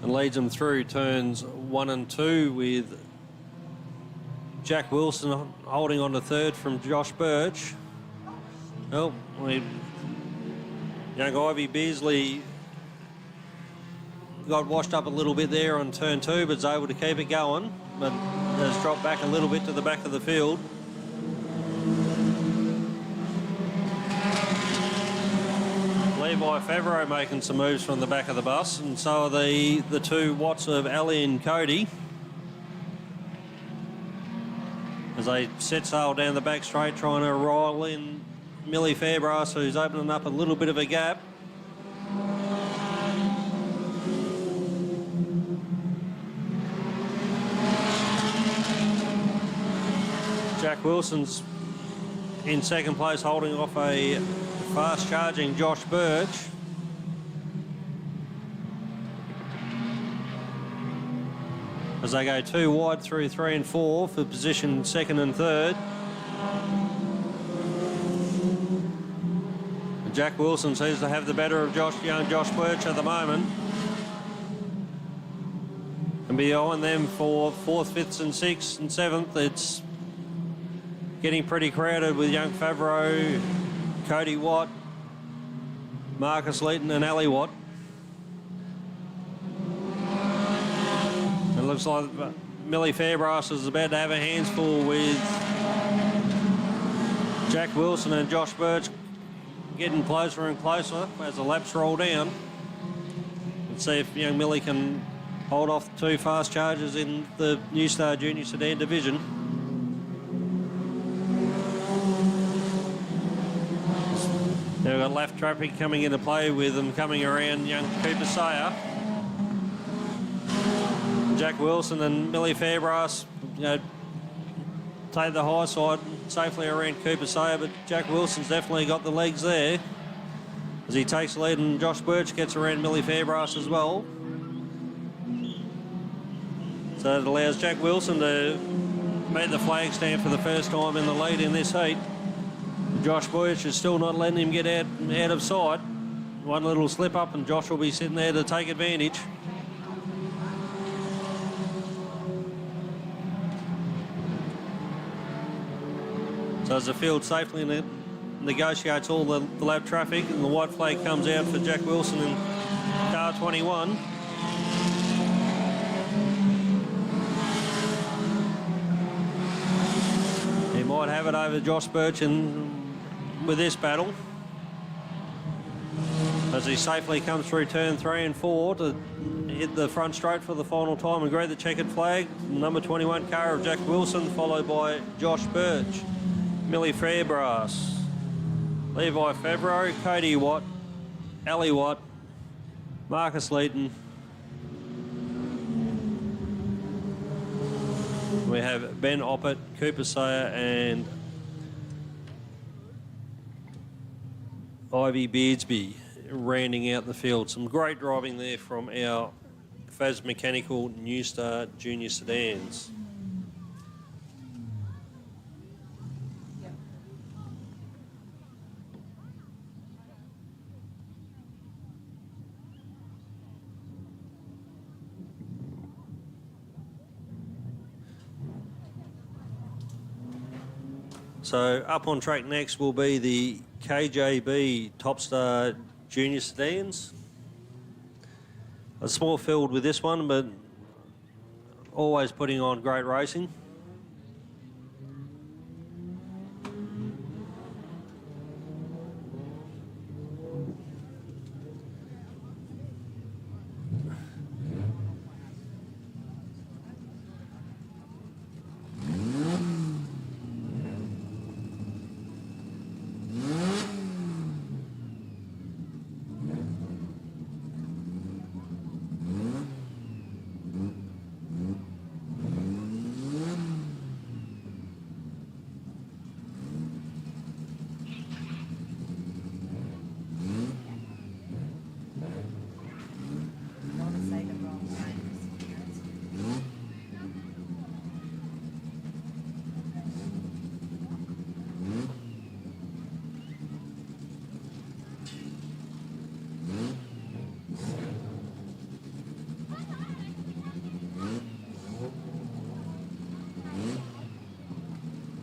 and leads them through turns 1 and 2 with Jack Wilson holding on to third from Josh Birch. Well, young Ivy Beardsley got washed up a little bit there on turn 2, but is able to keep it going, but has dropped back a little bit to the back of the field. Levi Favreau making some moves from the back of the bus, and so are the 2 Watts of Ali and Cody as they set sail down the back straight, trying to roll in Millie Fairbrowse, who's opening up a little bit of a gap. Jack Wilson's in second place, holding off a fast-charging Josh Birch. As they go 2 wide through 3 and 4 for position 2nd and 3rd. Jack Wilson seems to have the better of young Josh Birch at the moment. And behind them for 4th, 5th and 6th and 7th, it's getting pretty crowded with young Favreau, Cody Watt, Marcus Leeton and Ali Watt. It looks like Millie Fairbrowse is about to have her hands full with Jack Wilson and Josh Birch getting closer and closer as the laps roll down. Let's see if young Millie can hold off 2 fast chargers in the New Star Junior Sedan division. Now we've got left traffic coming into play with them coming around young Cooper Sayer. Jack Wilson and Millie Fairbrowse, take the high side safely around Cooper Sayer, but Jack Wilson's definitely got the legs there as he takes the lead, and Josh Birch gets around Millie Fairbrowse as well. So it allows Jack Wilson to meet the flag stand for the first time in the lead in this heat. Josh Birch is still not letting him get out of sight. One little slip up and Josh will be sitting there to take advantage. So as the field safely negotiates all the lap traffic and the white flag comes out for Jack Wilson in car 21. He might have it over Josh Birch with this battle. As he safely comes through turn 3 and 4 to hit the front straight for the final time and grab the checkered flag. Number 21 car of Jack Wilson, followed by Josh Birch, Millie Fairbrass, Levi Favreau, Cody Watt, Ali Watt, Marcus Leeton. We have Ben Oppett, Cooper Sayer and Ivy Beardsby rounding out the field. Some great driving there from our FAS Mechanical New Star Junior Sedans. So up on track next will be the KJB Top Star Junior Sedans. A small field with this one, but always putting on great racing.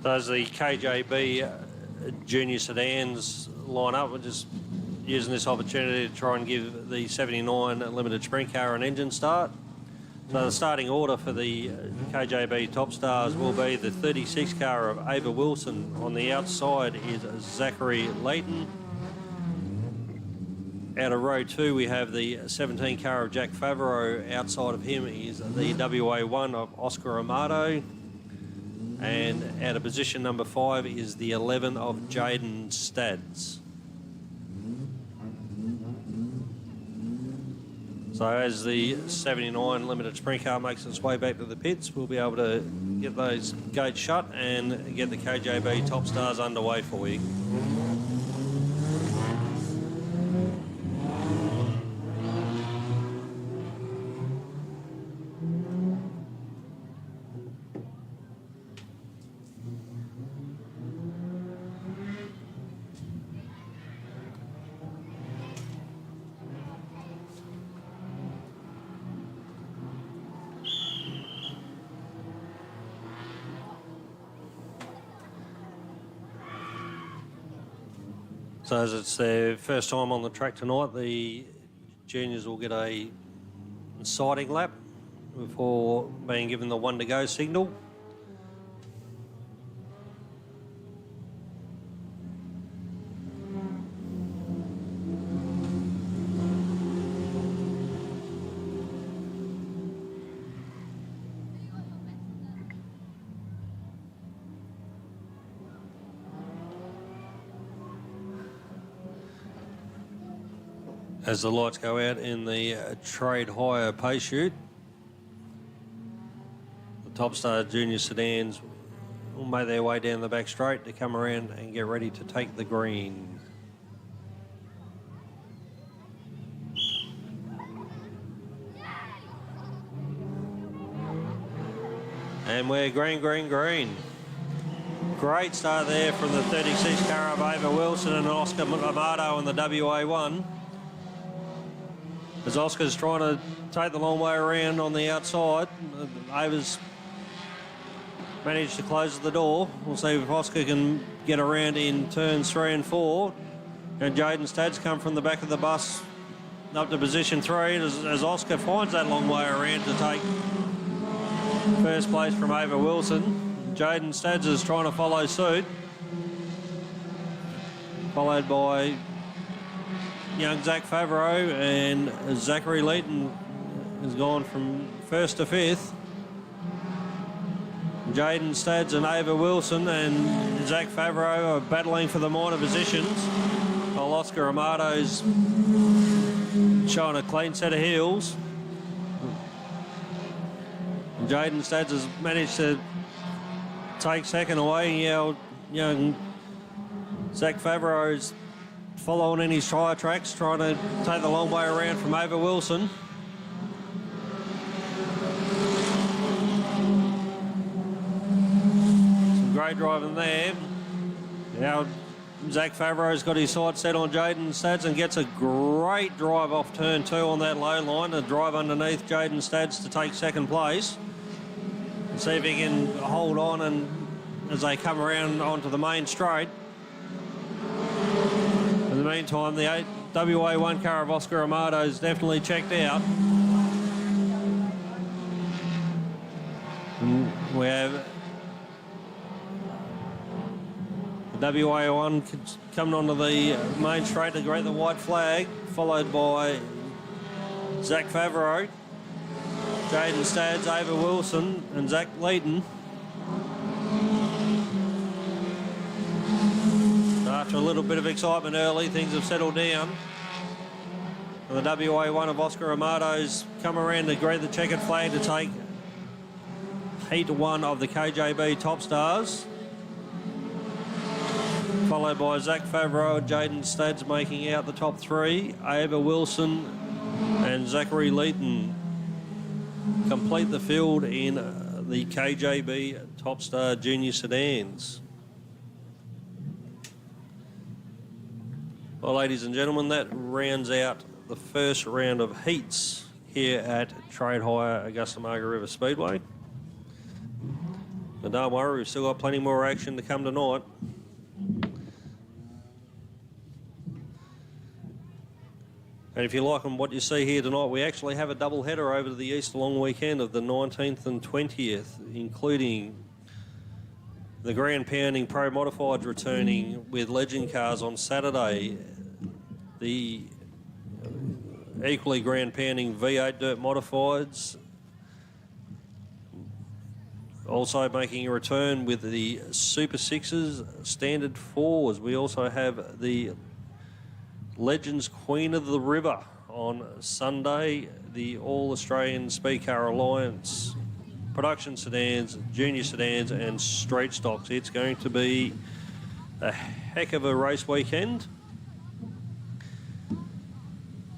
Those are the KJB Junior Sedans line up. We're just using this opportunity to try and give the 79 Limited Sprint Car an engine start. So the starting order for the KJB Top Stars will be the 36 car of Ava Wilson. On the outside is Zachary Leighton. Out of row 2 we have the 17 car of Jack Favreau. Outside of him is the WA1 of Oscar Amato. And out of position number 5 is the 11 of Jaden Stads. So as the 79 Limited Sprint Car makes its way back to the pits, we'll be able to get those gates shut and get the KJB Top Stars underway for you. So as it's their first time on the track tonight, the juniors will get a sighting lap before being given the 1 to go signal. As the lights go out in the trade hire pay chute, the Top Star Junior Sedans will make their way down the back straight to come around and get ready to take the green. And we're green. Great start there from the 36 car of Ava Wilson and Oscar Amato in the WA1. As Oscar's trying to take the long way around on the outside, Ava's managed to close the door. We'll see if Oscar can get around in turns 3 and 4. And Jaden Stadd's come from the back of the bus up to position 3 as Oscar finds that long way around to take first place from Ava Wilson. Jaden Stads is trying to follow suit, followed by young Zach Favreau, and Zachary Leeton has gone from 1st to 5th. Jaden Stads and Ava Wilson and Zach Favreau are battling for the minor positions, while Oscar Amato's showing a clean set of heels. Jaden Stads has managed to take second away. Young Zach Favreau's following in his tyre tracks, trying to take the long way around from Ava Wilson. Some great driving there. Now Zach Favreau's got his sights set on Jaden Stads and gets a great drive off turn 2 on that low line, a drive underneath Jaden Stads to take second place. See if he can hold on and as they come around onto the main straight. In the meantime, the WA1 car of Oscar Amato's definitely checked out. And we have the WA1 coming onto the main straight to greet the white flag, followed by Zach Favreau, Jaden Stads, Ava Wilson and Zach Leeton. After a little bit of excitement early, things have settled down. And the WA1 of Oscar Amato's come around to greet the checkered flag to take Heat 1 of the KJB Top Stars. Followed by Zach Favreau and Jaden Stads making out the top 3. Ava Wilson and Zachary Leeton complete the field in the KJB Top Star Junior Sedans. Well, ladies and gentlemen, that rounds out the first round of heats here at Trade Hire Augusta Margaret River Speedway. But don't worry, we've still got plenty more action to come tonight. And if you like what you see here tonight, we actually have a double header over the Easter long weekend of the 19th and 20th, including the Grand Pounding Pro Modifieds returning with legend cars on Saturday. The equally Grand Pounding V8 Dirt Modifieds also making a return with the Super 6s, Standard 4s. We also have the Legends Queen of the River on Sunday, the All-Australian Speed Car Alliance production sedans, junior sedans and street stocks. It's going to be a heck of a race weekend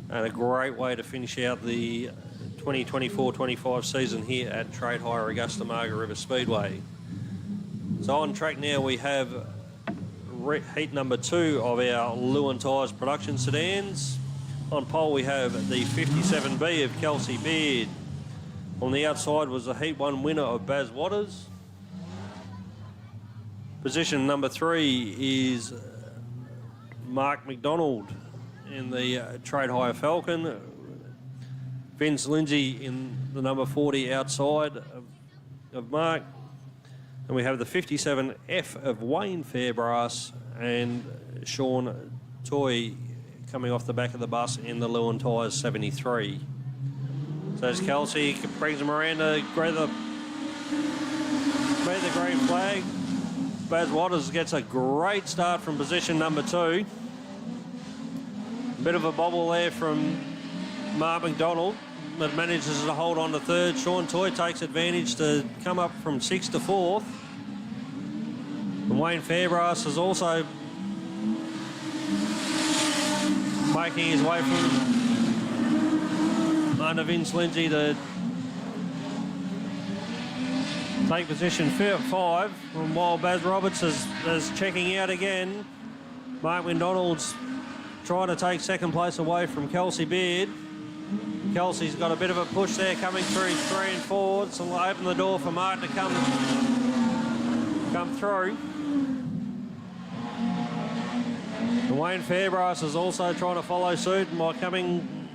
and a great way to finish out the 2024-25 season here at Trade Hire Augusta Margaret River Speedway. So on track now we have heat number 2 of our Lewin Tyres production sedans. On pole we have the 57B of Kelsey Beard. On the outside was the Heat 1 winner of Baz Waters. Position number 3 is Mark McDonald in the Trade Hire Falcon. Vince Lindsay in the number 40 outside of Mark. And we have the 57F of Wayne Fairbrass and Sean Toy coming off the back of the bus in the Lewin Tyres 73. So as Kelsey brings them around to greet the green flag, Baz Waters gets a great start from position number 2. Bit of a bobble there from Mark McDonald, but manages to hold on to 3rd. Sean Toy takes advantage to come up from 6th to 4th. And Wayne Fairbrass is also making his way from under Vince Lindsay to take take position 5, and while Baz Roberts is checking out again, Mark McDonald's trying to take second place away from Kelsey Beard. Kelsey's got a bit of a push there coming through 3 and 4, so we'll open the door for Mark to come through. And Wayne Fairbrass is also trying to follow suit, and by coming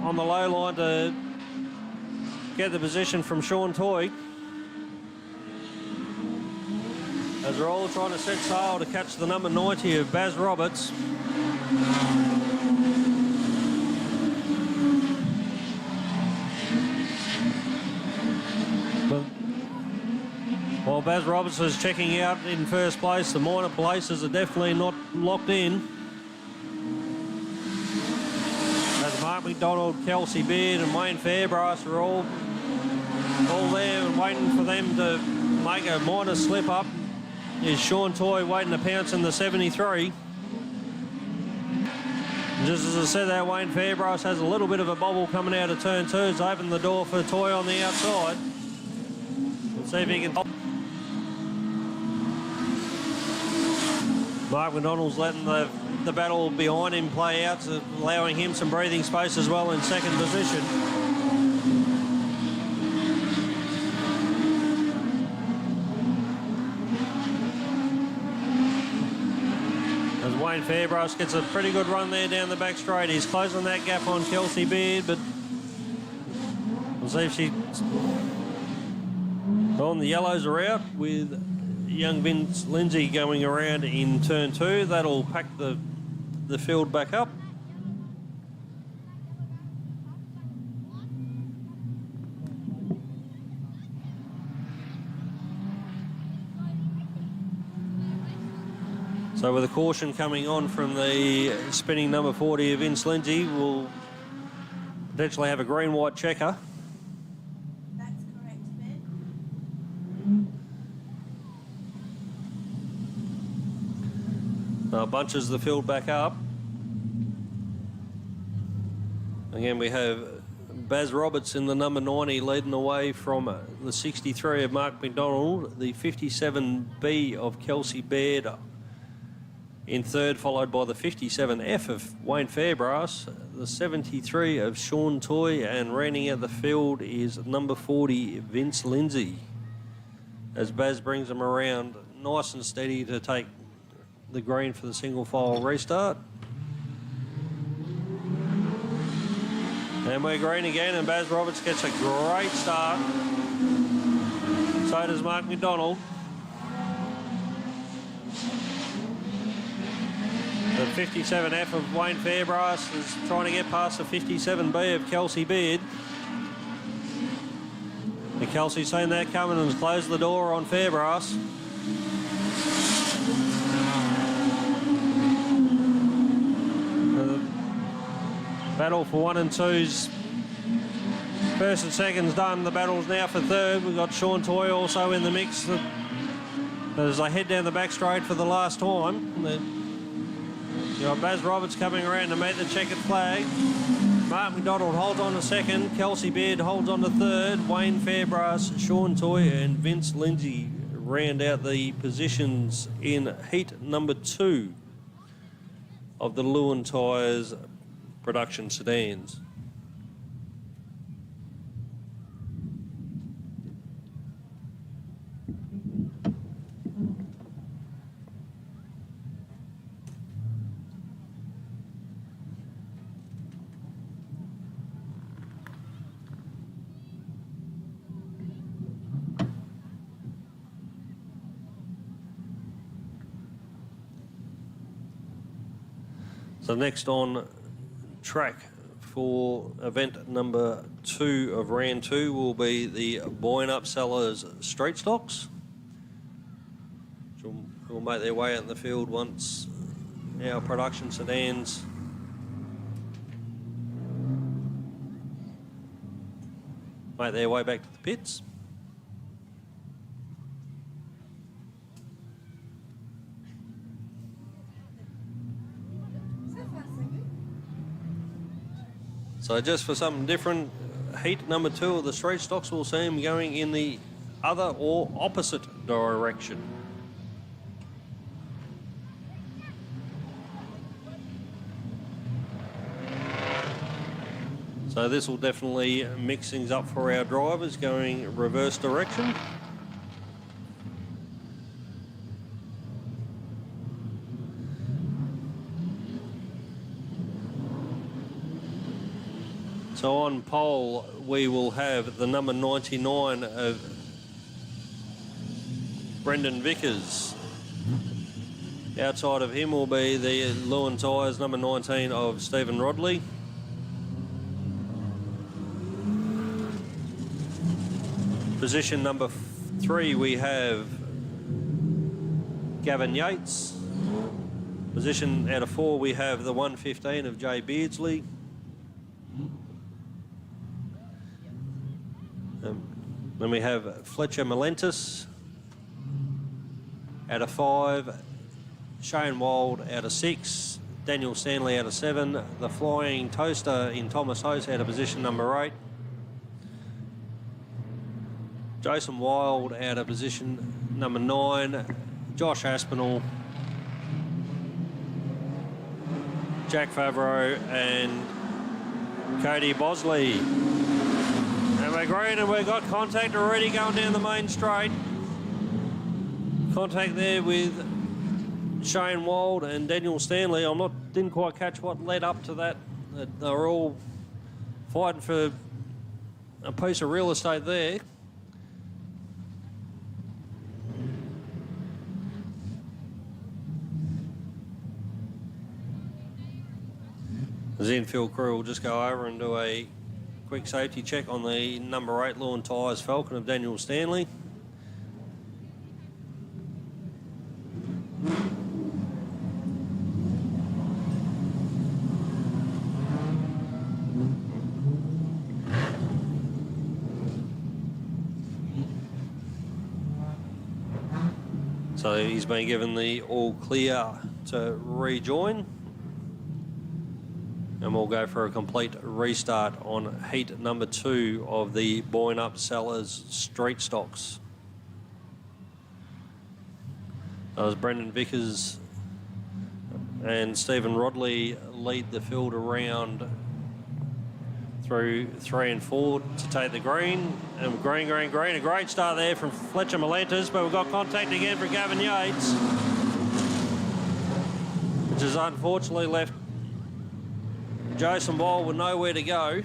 on the low line to get the position from Sean Toy. As they're all trying to set sail to catch the number 90 of Baz Roberts. But while Baz Roberts is checking out in first place, the minor places are definitely not locked in. As Mark McDonald, Kelsey Beard and Wayne Fairbrass are all there and waiting for them to make a minor slip up. Is Sean Toy waiting to pounce in the 73. Just as I said that, Wayne Fairbrass has a little bit of a bobble coming out of turn 2. It's opened the door for Toy on the outside. We'll see if he can... Mark McDonald's letting the battle behind him play out, so allowing him some breathing space as well in second position. As Wayne Fairbrass gets a pretty good run there down the back straight. He's closing that gap on Kelsey Beard, but we'll see if she... Well, the yellows are out with young Vince Lindsay going around in turn 2. That'll pack the field back up. So with a caution coming on from the spinning number 40 of Vince Lindsay, we'll potentially have a green-white checker. That's correct, Ben. Bunches the field back up. Again, we have Baz Roberts in the number 90 leading away from the 63 of Mark McDonald, the 57B of Kelsey Baird in third, followed by the 57F of Wayne Fairbrass, the 73 of Sean Toy, and rounding out the field is number 40 Vince Lindsay. As Baz brings them around nice and steady to take the green for the single file restart. And we're green again, and Baz Roberts gets a great start. So does Mark McDonald. The 57F of Wayne Fairbrass is trying to get past the 57B of Kelsey Beard. And Kelsey's seen that coming and has closed the door on Fairbrass. Battle for 1 and 2's first and second's done. The battle's now for third. We've got Sean Toy also in the mix. As they head down the back straight for the last time. You've got Baz Roberts coming around to meet the checkered flag. Mark McDonald holds on to second. Kelsey Beard holds on to third. Wayne Fairbrass, Sean Toy and Vince Lindsay round out the positions in heat number 2 of the Lewin Tyres production sedans. So next on track for event number 2 of round 2 will be the Boyne Up Sellers straight stocks, which will make their way out in the field once our production sedans make their way back to the pits. So just for something different, heat number 2 of the straight stocks, we'll see him going in the other or opposite direction. So this will definitely mix things up for our drivers going reverse direction. So on pole, we will have the number 99 of Brendan Vickers. Outside of him will be the Lewin Tyres number 19 of Stephen Rodley. Position number 3, we have Gavin Yates. Position out of 4, we have the 115 of Jay Beardsley. Then we have Fletcher Malentis out of 5, Shane Wild out of 6, Daniel Stanley out of 7, the Flying Toaster in Thomas Host out of position number 8, Jason Wild out of position number 9, Josh Aspinall, Jack Favreau and Cody Bosley. And we're green and we've got contact already going down the main straight. Contact there with Shane Wild and Daniel Stanley. Didn't quite catch what led up to that. They were all fighting for a piece of real estate there. The infield crew will just go over and do a quick safety check on the number 8 Lewin Tyres Falcon of Daniel Stanley. So he's been given the all clear to rejoin. And we'll go for a complete restart on heat number 2 of the Boyne Up Sellers Street Stocks. As Brendan Vickers and Stephen Rodley lead the field around through 3 and 4 to take the green. And green. A great start there from Fletcher Malentis, but we've got contact again for Gavin Yates, which has unfortunately left Jason Wild with nowhere to go.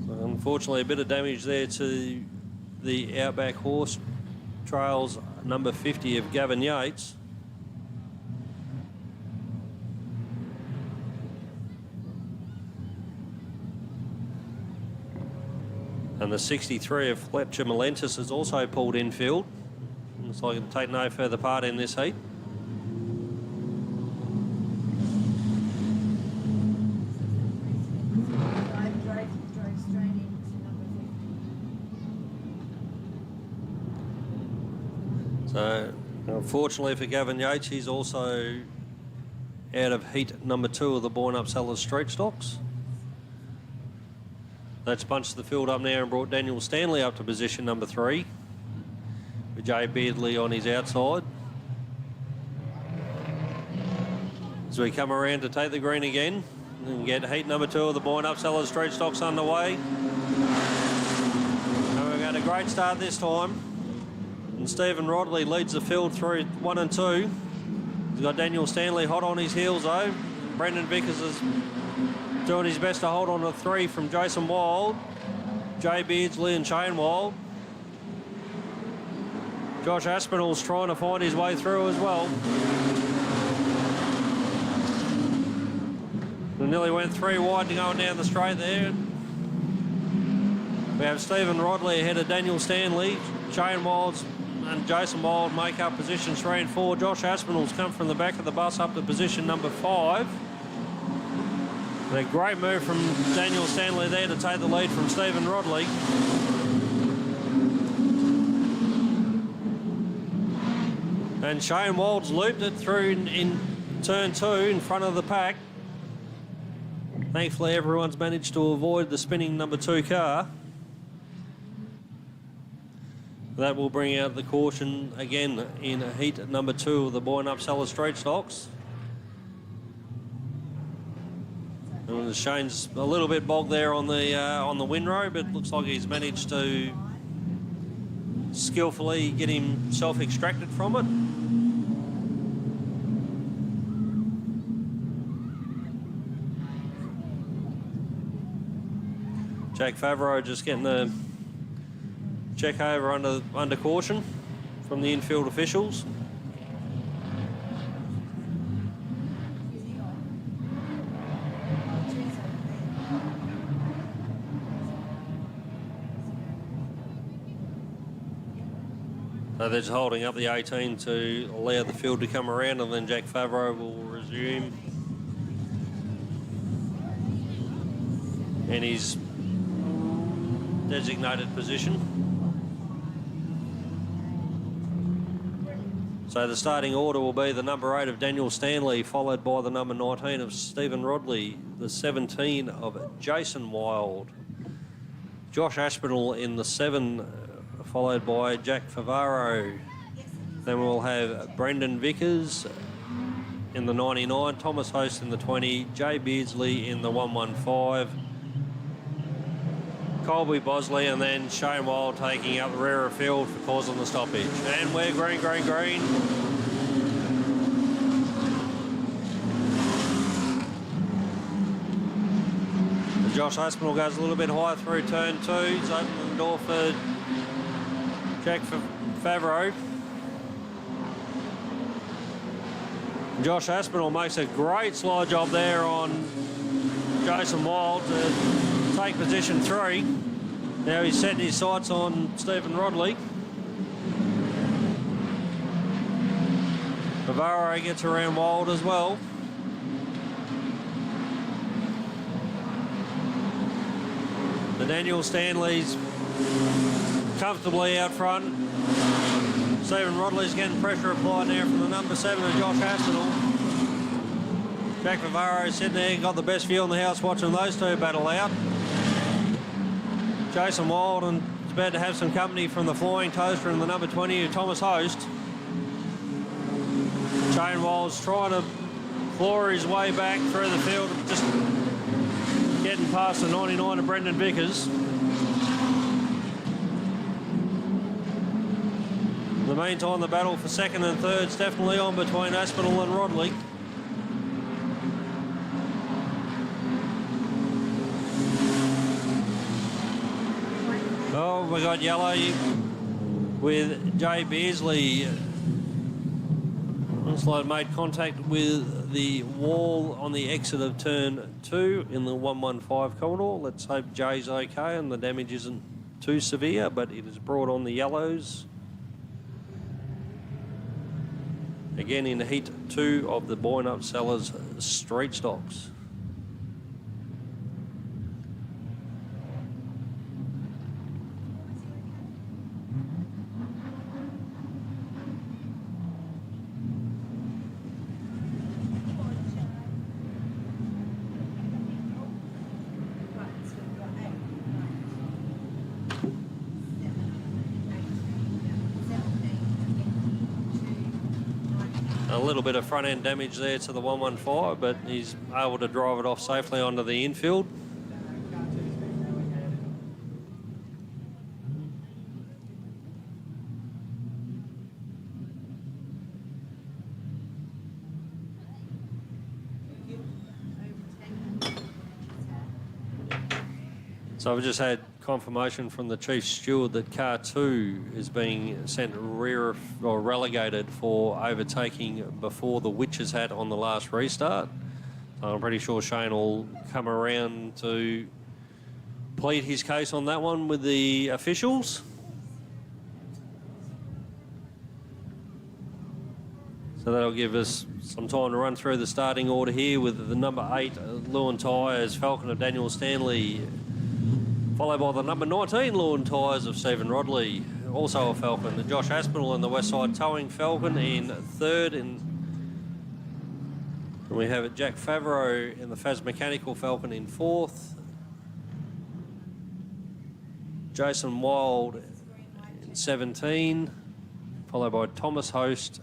So unfortunately, a bit of damage there to the Outback Horse Trails number 50 of Gavin Yates. And the 63 of Fletcher Malentis has also pulled infield. So I can take no further part in this heat. Drove straight into number 50. So unfortunately for Gavin Yates, he's also out of heat number 2 of the Boyne Up Sellers Street Stocks. That's punched the field up now and brought Daniel Stanley up to position number 3. With Jay Beardley on his outside. As we come around to take the green again and get heat number 2 of the Boyne Up Sellers Street Stocks underway. And we've got a great start this time. And Stephen Rodley leads the field through 1 and 2. He's got Daniel Stanley hot on his heels though. Brendan Vickers is doing his best to hold on to 3 from Jason Wild, Jay Beardsley and Shane Wild. Josh Aspinall's trying to find his way through as well. We nearly went 3 wide going down the straight there. We have Stephen Rodley ahead of Daniel Stanley. Shane Wild and Jason Wild make up positions 3 and 4. Josh Aspinall's come from the back of the bus up to position number 5. And a great move from Daniel Stanley there to take the lead from Stephen Rodley. And Shane Wald's looped it through in turn 2 in front of the pack. Thankfully, everyone's managed to avoid the spinning number 2 car. That will bring out the caution again in heat number 2 of the Boyne Upseller Straight Stocks. And Shane's a little bit bogged there on the windrow, but looks like he's managed to skillfully get himself extracted from it. Jack Favreau just getting the check over under caution from the infield officials. So they're just holding up the 18 to allow the field to come around, and then Jack Favreau will resume. And his designated position. So the starting order will be the number 8 of Daniel Stanley, followed by the number 19 of Stephen Rodley, the 17 of Jason Wild, Josh Aspinall in the 7, followed by Jack Favaro. Then we'll have Brendan Vickers in the 99, Thomas Host in the 20, Jay Beardsley in the 115, Colby Bosley, and then Shane Wild taking up the rear of field for causing the stoppage. And we're green, green, green. And Josh Aspinall goes a little bit higher through turn 2. He's opening the door for Jack Favreau. Josh Aspinall makes a great slide job there on Jason Wild to take position 3. Now he's setting his sights on Stephen Rodley. Favaro gets around Wild as well. The Daniel Stanley's comfortably out front. Stephen Rodley's getting pressure applied there from the number 7 of Josh Aspinall. Jack Favaro sitting there, got the best view on the house watching those two battle out. Jason Wild and is about to have some company from the Flying Toaster and the number 20 Thomas Host. Shane Wild's trying to claw his way back through the field, just getting past the 99 of Brendan Vickers. In the meantime, the battle for second and third's definitely on between Aspinall and Rodley. Oh, we got yellow with Jay Beardsley. Looks like made contact with the wall on the exit of turn 2 in the 115 Commodore. Let's hope Jay's okay and the damage isn't too severe, but it has brought on the yellows. Again in heat 2 of the Boyne Upsellers Street Stocks. A little bit of front end damage there to the 115, but he's able to drive it off safely onto the infield. So we've just had confirmation from the Chief Steward that car 2 is being sent rear or relegated for overtaking before the Witches Hat on the last restart. I'm pretty sure Shane will come around to plead his case on that one with the officials. So that'll give us some time to run through the starting order here with the number 8 Lewin Tyres, Falcon of Daniel Stanley, followed by the number 19 Lewin Tyres of Stephen Rodley, also a Falcon. Josh Aspinall in the West Side Towing Falcon in third, and And we have Jack Favreau in the Faz Mechanical Falcon in 4th. Jason Wild in 17, followed by Thomas Host,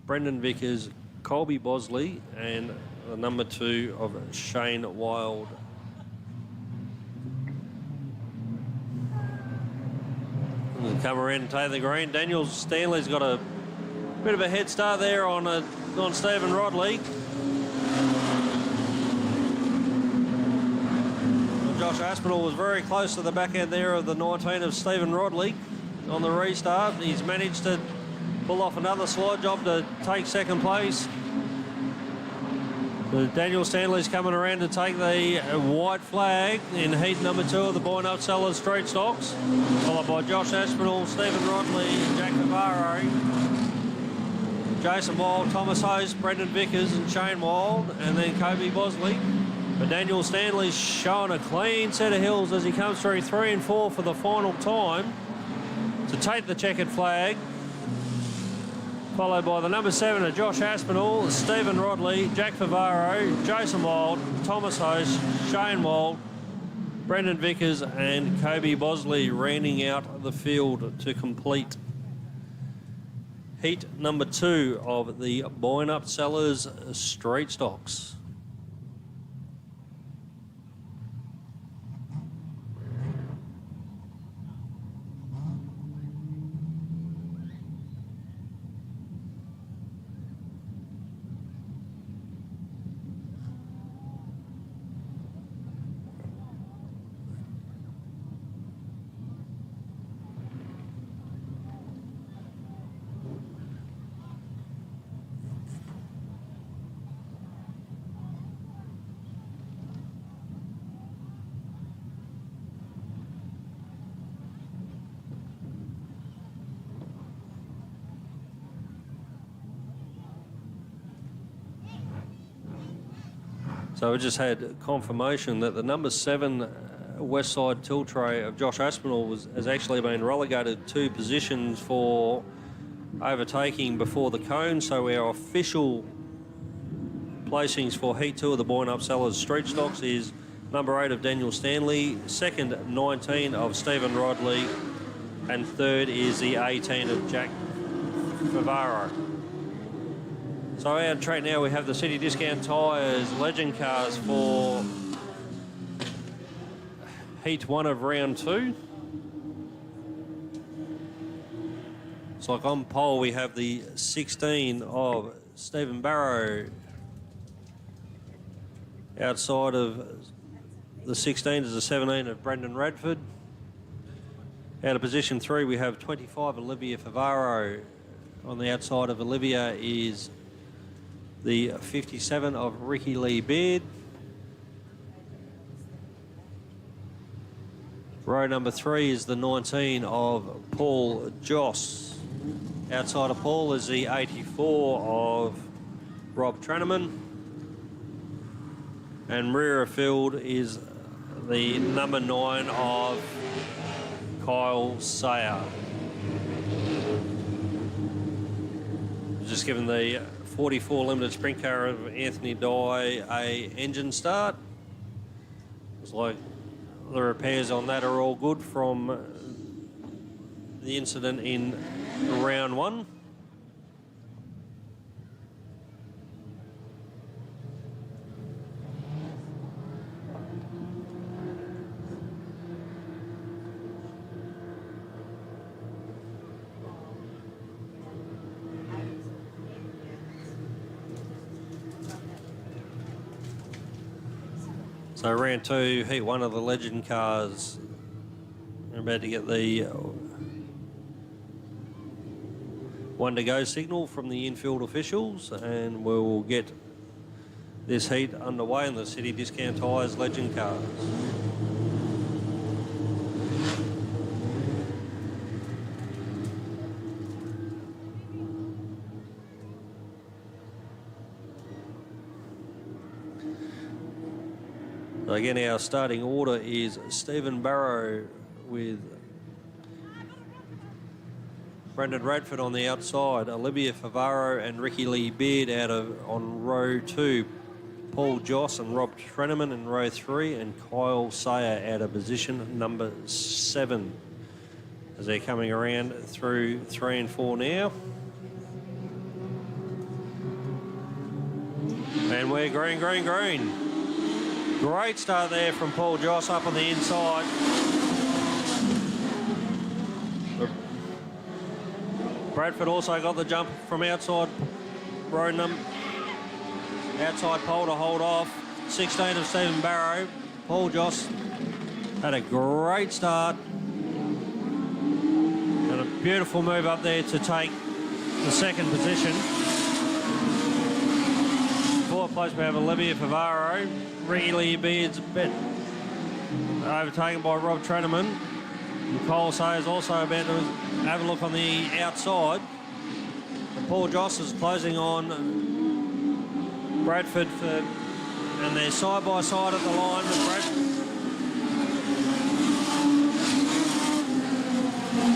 Brendan Vickers, Colby Bosley, and the number 2 of Shane Wild. And come around and take the green. Daniel Stanley's got a bit of a head start there on Stephen Rodley. Josh Aspinall was very close to the back end there of the 19 of Stephen Rodley on the restart. He's managed to pull off another slide job to take second place. So Daniel Stanley's coming around to take the white flag in heat number 2 of the Boyne Upsellers Street Stocks, followed by Josh Aspinall, Stephen Rodley, Jack Navarro, Jason Wild, Thomas Host, Brendan Vickers and Shane Wild, and then Kobe Bosley. But Daniel Stanley's showing a clean set of hills as he comes through 3 and 4 for the final time to take the checkered flag, followed by the number 7 of Josh Aspinall, Stephen Rodley, Jack Favaro, Jason Wild, Thomas Host, Shane Wild, Brendan Vickers and Kobe Bosley rounding out the field to complete heat number 2 of the Boyne Upsellers Street Stocks. So we just had confirmation that the number 7 West Side Tiltray of Josh Aspinall has actually been relegated 2 positions for overtaking before the cone. So our official placings for Heat 2 of the Boyne Upsellers Street Stocks is number 8 of Daniel Stanley, second 19 of Stephen Rodley, and third is the 18 of Jack Favaro. So our track now, we have the City Discount Tyres Legend Cars for Heat 1 of round 2. It's like on pole we have the 16 of Stephen Barrow. Outside of the 16 is the 17 of Brendan Radford. Out of position 3 we have 25 Olivia Favaro. On the outside of Olivia is the 57 of Ricky Lee Beard. Row number 3 is the 19 of Paul Joss. Outside of Paul is the 84 of Rob Treneman. And rear of field is the number 9 of Kyle Sayer. Just given the 44 limited sprint car of Anthony Dye a engine start. It's like the repairs on that are all good from the incident in round 1. So round 2, heat 1 of the Legend cars. We're about to get the 1 to go signal from the infield officials, and we'll get this heat underway in the City Discount Tyres Legend cars. Again, our starting order is Stephen Barrow with Brendan Radford on the outside, Olivia Favaro and Ricky Lee Beard on row 2. Paul Joss and Rob Treneman in row 3, and Kyle Sayer out of position number 7 as they're coming around through 3 and 4 now. And we're green, green, green. Great start there from Paul Joss up on the inside. Bradford also got the jump from outside outside pole to hold off. 16 of Stephen Barrow. Paul Joss had a great start. And a beautiful move up there to take the second position. Fourth place we have Olivia Favaro. Really Beard's a bit overtaken by Rob Treneman. Nicole Sayers also about to have a look on the outside. And Paul Joss is closing on Bradford and they're side by side at the line with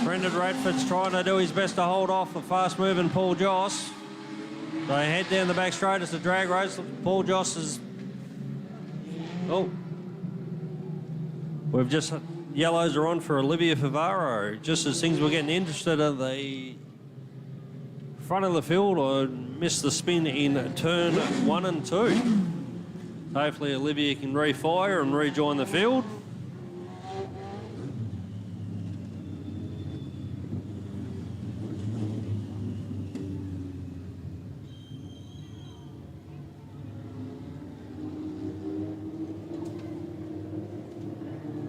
Brendan Bradford's trying to do his best to hold off the fast moving Paul Joss. They head down the back straight as the drag race. Paul Joss is... Oh. We've just... Yellows are on for Olivia Favaro. Just as things were getting interested at the front of the field, I missed the spin in turn 1 and 2. Hopefully Olivia can refire and rejoin the field.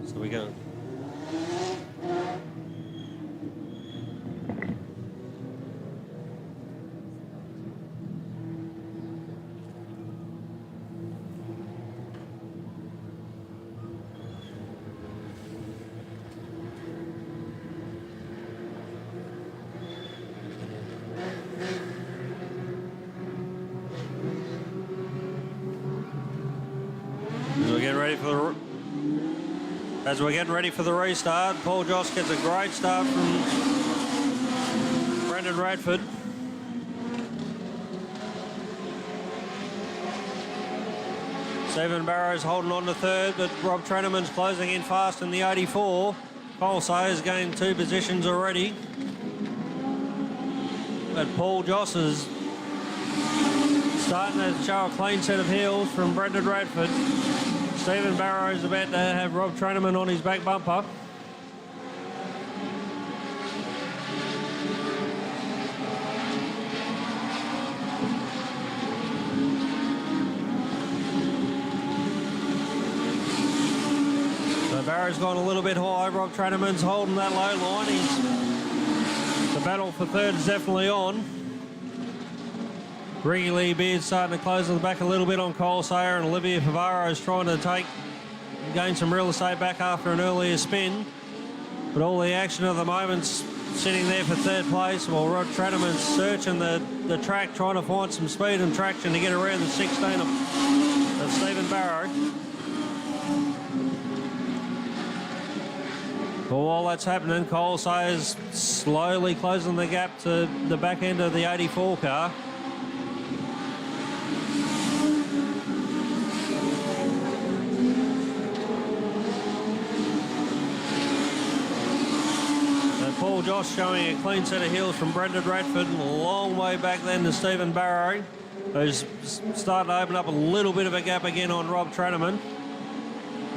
So we go. As we're getting ready for the restart, Paul Joss gets a great start from Brendan Radford. Stephen Barrow's holding on to third, but Rob Treneman's closing in fast in the 84. Cole Sayers gained 2 positions already. But Paul Joss is starting to show a clean set of heels from Brendan Radford. Stephen Barrow is about to have Rob Treneman on his back bumper. So Barrow's gone a little bit high. Rob Treneman's holding that low line. The battle for third is definitely on. Lee Beard starting to close on the back a little bit on Cole Sayer, and Olivia Favaro is trying to gain some real estate back after an earlier spin. But all the action of the moment's sitting there for third place, while Rod Treneman's searching the track, trying to find some speed and traction to get around the 16 of Stephen Barrow. Well, while that's happening, Cole Sayer's slowly closing the gap to the back end of the 84 car. Paul Joss showing a clean set of heels from Brendan Radford, and a long way back then to Stephen Barrow, who's starting to open up a little bit of a gap again on Rob Treneman.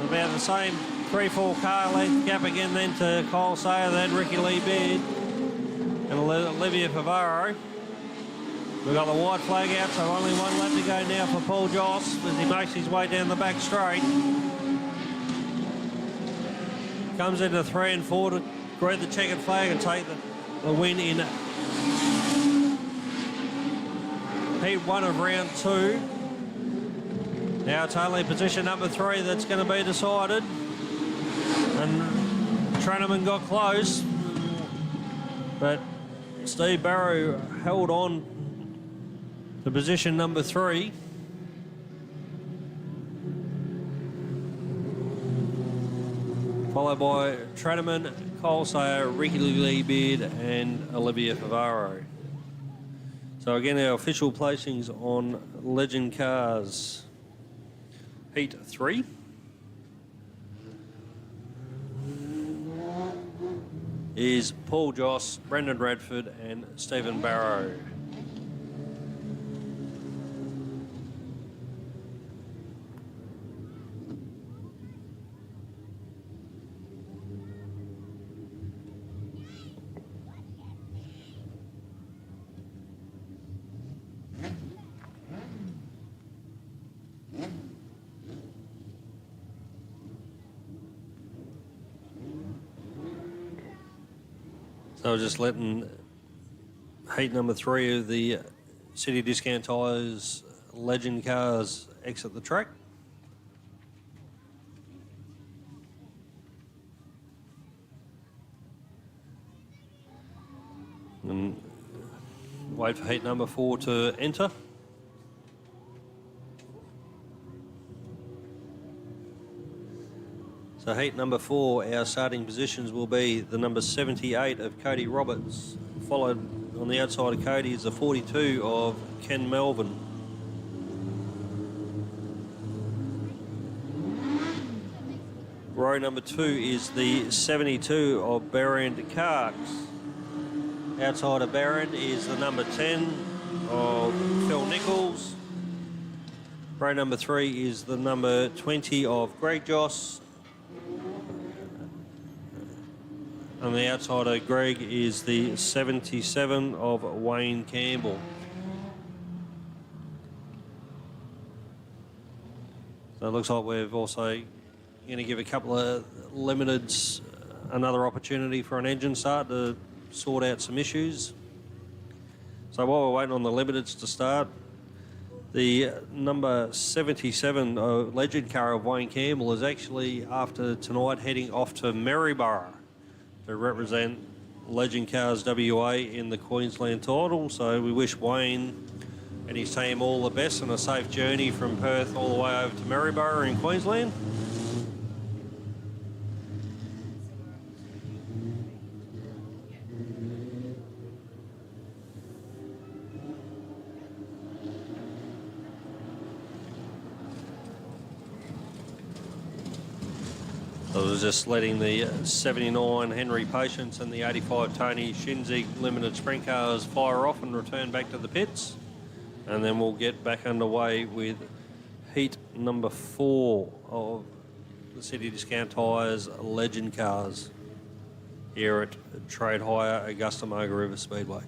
About the same 3-4 car length gap again then to Cole Sayer, then Ricky Lee Beard and Olivia Favaro. We've got the white flag out, so only one lap to go now for Paul Joss as he makes his way down the back straight. Comes into 3 and 4 to greet the checkered flag and take the win in heat 1 of round 2. Now it's only position number 3 that's going to be decided. And Treneman got close, but Steve Barrow held on to position number 3. Followed by Treneman, Cole Sayer, Ricky Lee Beard and Olivia Favaro. So again, our official placings on Legend Cars. Heat 3. Is Paul Joss, Brendan Radford and Stephen Barrow. So just letting heat number 3 of the City Discount Tyres Legend cars exit the track. And wait for heat number 4 to enter. So heat number 4, our starting positions will be the number 78 of Cody Roberts, followed on the outside of Cody is the 42 of Ken Melvin. Row number 2 is the 72 of Berrien Carks. Outside of Berrien is the number 10 of Phil Nichols. Row number 3 is the number 20 of Greg Joss. On the outside of Greg is the 77 of Wayne Campbell. So it looks like we've also going to give a couple of limiteds another opportunity for an engine start to sort out some issues. So while we're waiting on the limiteds to start, the number 77 Legend car of Wayne Campbell is actually, after tonight, heading off to Maryborough to represent Legend Cars WA in the Queensland title. So we wish Wayne and his team all the best and a safe journey from Perth all the way over to Maryborough in Queensland. I was just letting the 79 Henry Patience and the 85 Tony Shinzig limited sprint cars fire off and return back to the pits. And then we'll get back underway with heat number 4 of the City Discount Tyres Legend cars here at Trade Hire Augusta Margaret River Speedway.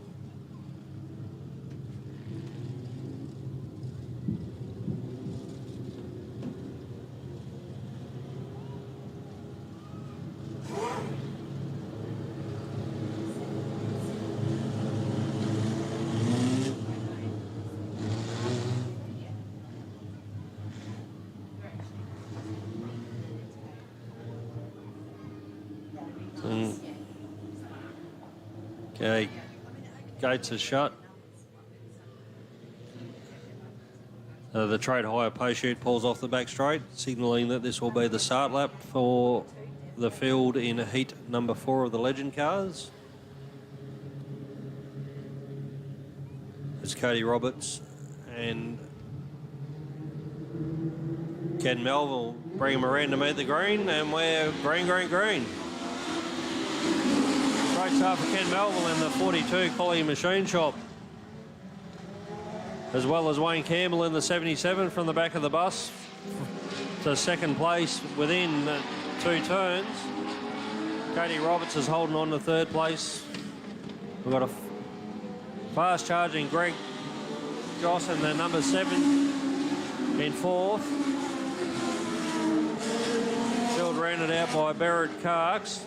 Okay, gates are shut. The Trade Hire post chute pulls off the back straight, signalling that this will be the start lap for the field in heat number 4 of the Legend cars. It's Cody Roberts and Ken Melville bring him around to meet the green, and we're green, green, green. Great start for Ken Melville in the 42 Collie machine shop, as well as Wayne Campbell in the 77 from the back of the bus to second place within 2 turns. Cody Roberts is holding on to 3rd place. We've got a fast charging Greg Joss in the number 7 in 4th. Field rounded out by Barrett Carks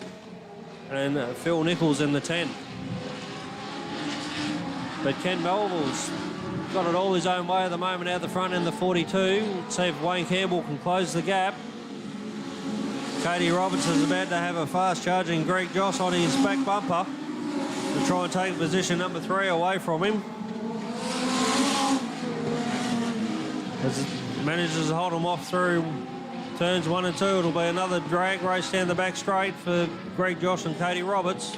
and Phil Nichols in the 10. But Ken Melville's got it all his own way at the moment out the front in the 42. Let's see if Wayne Campbell can close the gap. Cody Roberts is about to have a fast charging Greg Joss on his back bumper to try and take position number 3 away from him. As he manages to hold him off through turns 1 and 2, it'll be another drag race down the back straight for Greg Joss and Cody Roberts.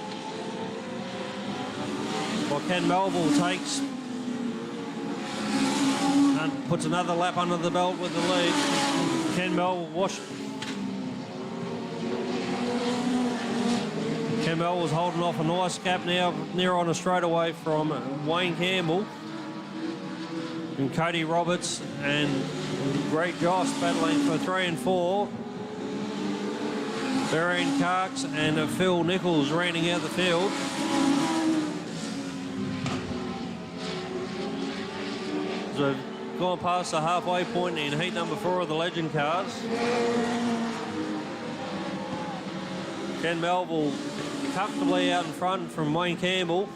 While Ken Melville takes and puts another lap under the belt with the lead. Ken Melville was holding off a nice gap now, near on a straightaway from Wayne Campbell. And Cody Roberts and Greg Joss battling for 3 and 4. Barry Carks and Phil Nichols rounding out the field. So we've gone past the halfway point in heat number 4 of the Legend cars. Ken Melville comfortably out in front from Wayne Campbell.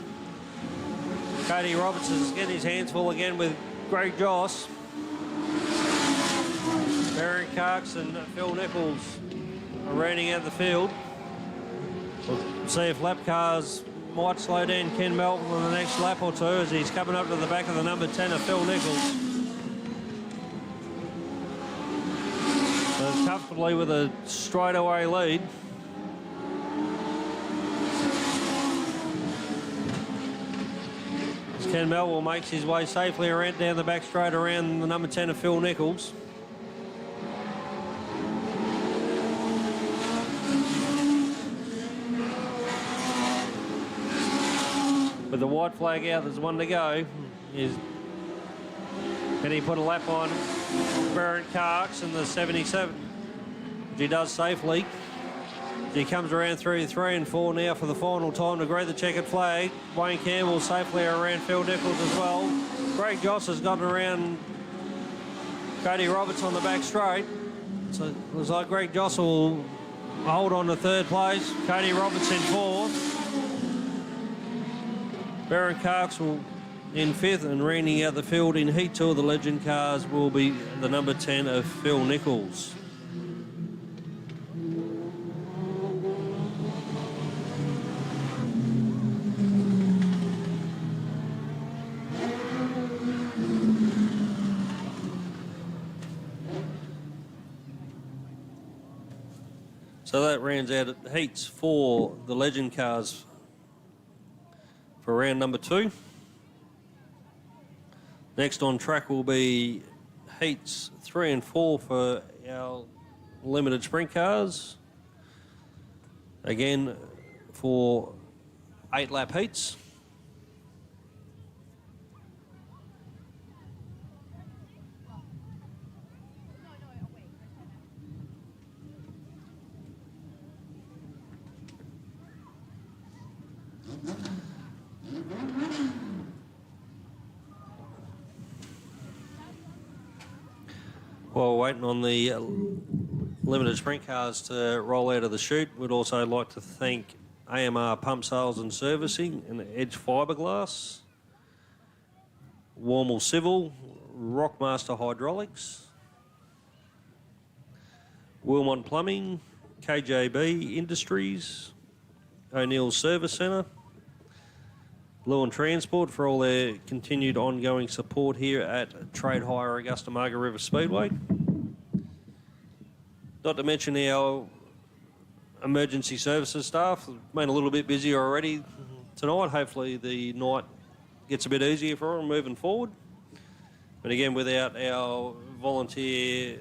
Cody Roberts is getting his hands full again with Greg Joss. Barry Carks and Phil Nichols are rounding out the field. We'll see if lap cars might slow down Ken Melville in the next lap or two as he's coming up to the back of the number 10 of Phil Nichols. So comfortably with a straightaway lead. Ken Melville makes his way safely around down the back straight around the number 10 of Phil Nichols. With the white flag out, there's one to go. Can he put a lap on Barrett Carks in the 77? Which he does safely. He comes around through 3 and 4 now for the final time to grab the checkered flag. Wayne Campbell safely around Phil Nichols as well. Greg Joss has gotten around Cody Roberts on the back straight. So it looks like Greg Joss will hold on to 3rd place. Cody Roberts in 4th. Barron Carks will in 5th, and rounding out the field in Heat 2 of the Legend cars will be the number 10 of Phil Nichols. So that rounds out heats for the Legend cars for round number 2. Next on track will be heats 3 and 4 for our limited sprint cars. Again, for 8-lap heats. While waiting on the limited sprint cars to roll out of the chute, we'd also like to thank AMR Pump Sales and Servicing and Edge Fiberglass, Warmel Civil, Rockmaster Hydraulics, Wilmont Plumbing, KJB Industries, O'Neill Service Centre, Lewin Transport for all their continued ongoing support here at Trade Hire Augusta Margaret River Speedway. Not to mention our emergency services staff. Been a little bit busier already tonight. Hopefully the night gets a bit easier for them moving forward. But again, without our volunteer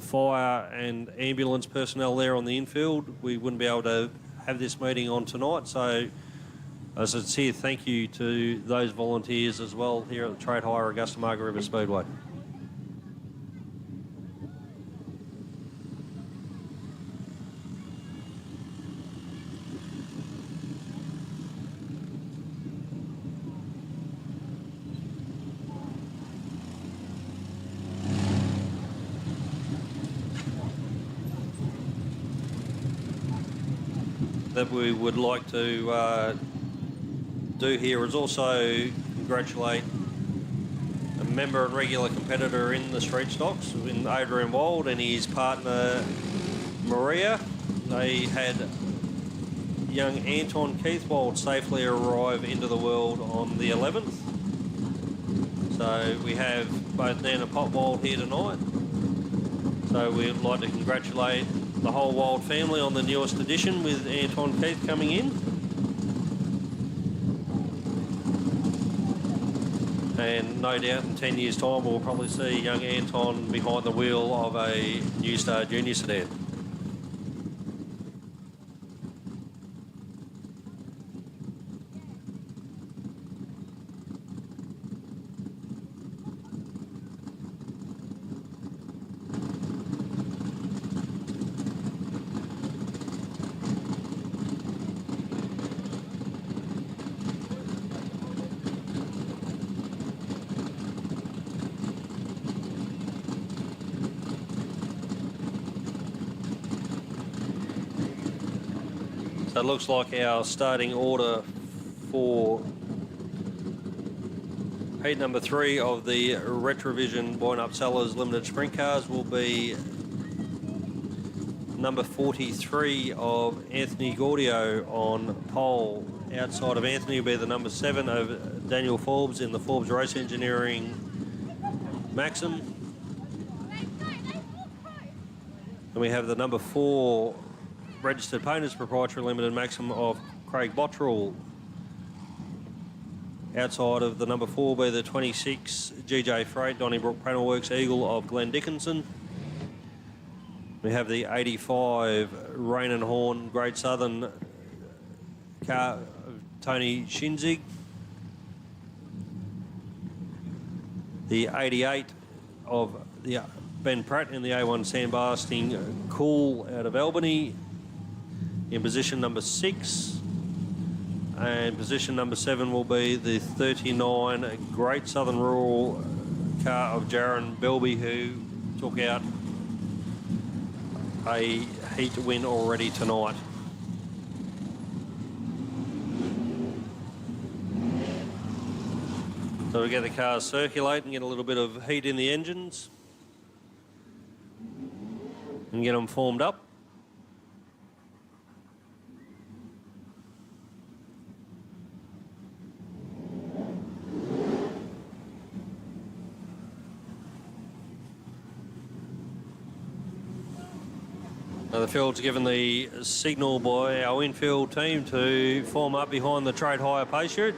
fire and ambulance personnel there on the infield, we wouldn't be able to have this meeting on tonight. So a sincere thank you to those volunteers as well here at the Trade Hire Augusta Margaret River Speedway. That we would like to do here is also congratulate a member and regular competitor in the street stocks, in Adrian Wald and his partner Maria. They had young Anton Keithwald safely arrive into the world on the 11th. So we have both Dan and Potwald here tonight. So we'd like to congratulate the whole Wild family on the newest edition with Anton Keith coming in. And no doubt in 10 years' time, we'll probably see young Anton behind the wheel of a New Star Junior sedan. So it looks like our starting order for heat number 3 of the Retrovision Boyne Sellers Limited Sprint Cars will be number 43 of Anthony Gaudio on pole. Outside of Anthony will be the number 7 of Daniel Forbes in the Forbes Race Engineering Maxim. And we have the number 4 Registered Painters Proprietary Limited Maxim of Craig Bottrell. Outside of the number 4 will be the 26 GJ Freight Donnybrook Panelworks Eagle of Glenn Dickinson. We have the 85 Rain and Horn Great Southern car of Tony Shinzig. The 88 of the Ben Pratt in the A1 Sandblasting Cool out of Albany in position number 6. And position number 7 will be the 39 Great Southern Rural car of Jaron Belby, who took out a heat win already tonight. So we get the cars circulate and get a little bit of heat in the engines and get them formed up. Now the field's given the signal by our infield team to form up behind the trade hire pay chute.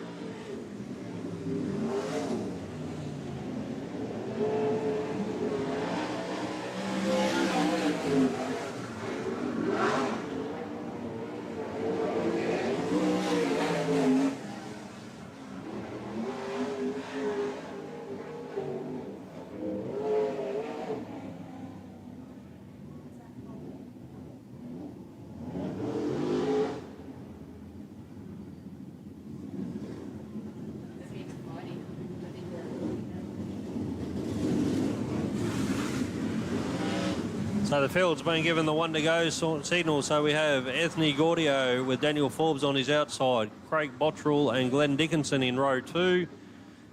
So the field's been given the one to go signal. So we have Anthony Gaudio with Daniel Forbes on his outside, Craig Bottrell and Glenn Dickinson in row 2,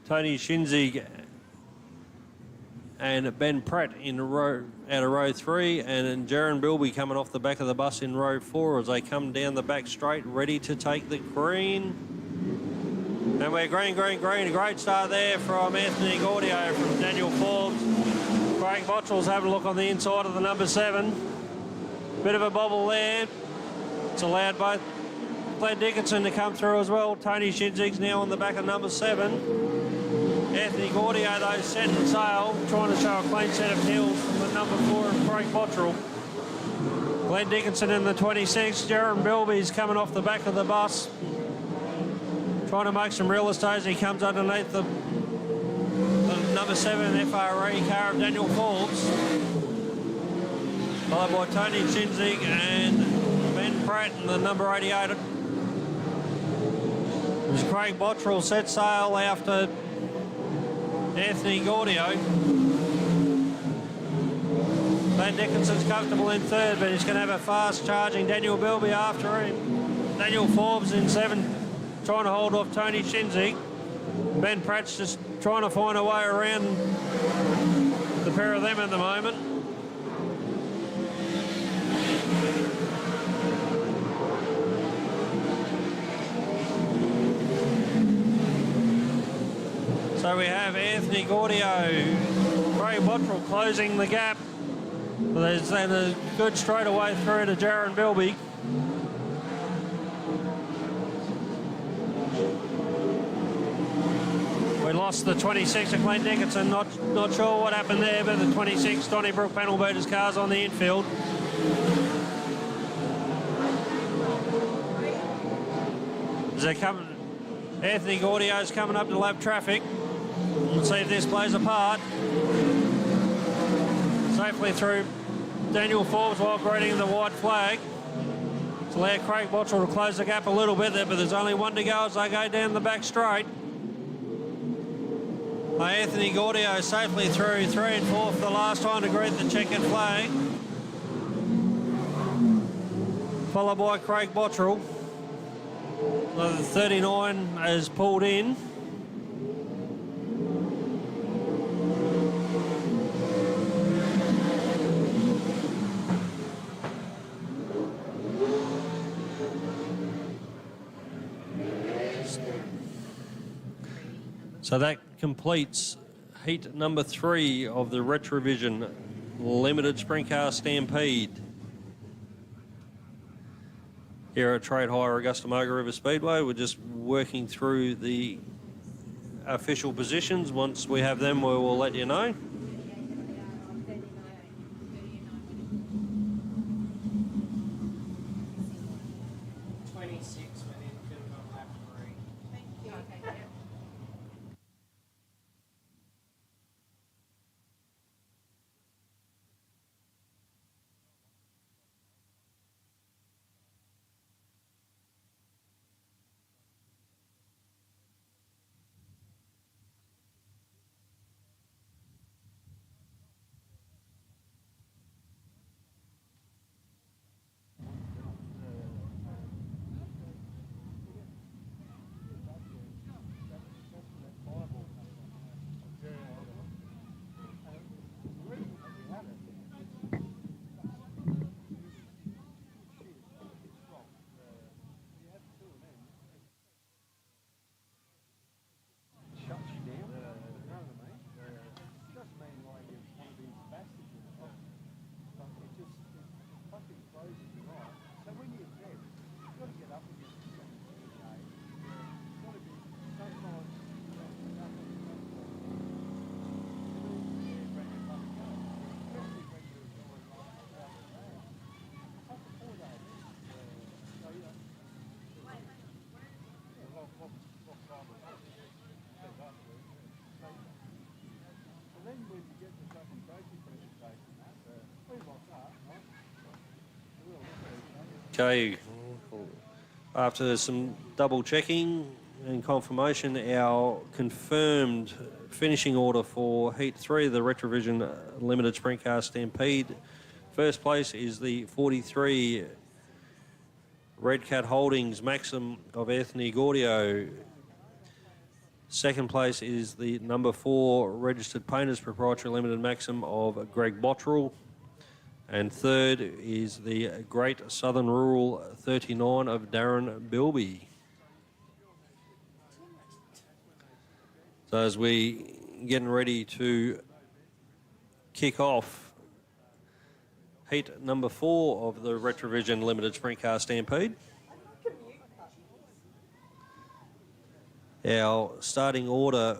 Tony Shinzig and Ben Pratt in out of row 3, and then Jaron Bilby coming off the back of the bus in row 4 as they come down the back straight, ready to take the green. And we're green, green, green. A great start there from Anthony Gaudio from Daniel Forbes. Craig Bottrell's having a look on the inside of the number 7. Bit of a bobble there. It's allowed both Glenn Dickinson to come through as well. Tony Shinzig's now on the back of number 7. Anthony Gaudio, though, set and sail, trying to show a clean set of heels from the number 4 of Craig Bottrell. Glenn Dickinson in the 26. Jaron Bilby's coming off the back of the bus, trying to make some real estate as he comes underneath the number 7 FRE car of Daniel Forbes, followed by Tony Shinzig and Ben Pratt in the number 88. As Craig Bottrell set sail after Anthony Gaudio. Ben Dickinson's comfortable in 3rd, but he's going to have a fast charging Daniel Bilby after him. Daniel Forbes in 7, trying to hold off Tony Shinzig. Ben Pratt's just trying to find a way around the pair of them at the moment. So we have Anthony Gaudio, Craig Bottrell closing the gap. There's then a good straightaway through to Jaron Bilby. We're lost the 26 of Glenn Dickinson. Not sure what happened there, but the 26 Donnybrook panel beaters car's on the infield. As they come, Anthony Gaudio's coming up to lap traffic. Let's see if this plays a part. Safely through Daniel Forbes while greeting the white flag. To allow Craig Bottrell to close the gap a little bit there, but there's only one to go as they go down the back straight. Anthony Gaudio safely through 3 and 4 for the last time to greet the checkered flag. Followed by Craig Bottrell. The 39 has pulled in. So that completes heat number 3 of the Retrovision Limited Sprint Car Stampede here at Trade Hire Augusta Margaret River Speedway. We're just working through the official positions. Once we have them, we will let you know. Okay, after some double checking and confirmation, our confirmed finishing order for Heat 3 of the Retrovision Limited Sprint Car Stampede. First place is the 43 Red Cat Holdings Maxim of Anthony Gaudio. Second place is the number 4 Registered Painters Proprietary Limited Maxim of Greg Bottrell. And third is the Great Southern Rural 39 of Darren Bilby. So as we getting ready to kick off heat number 4 of the Retrovision Limited Sprint Car Stampede. Our starting order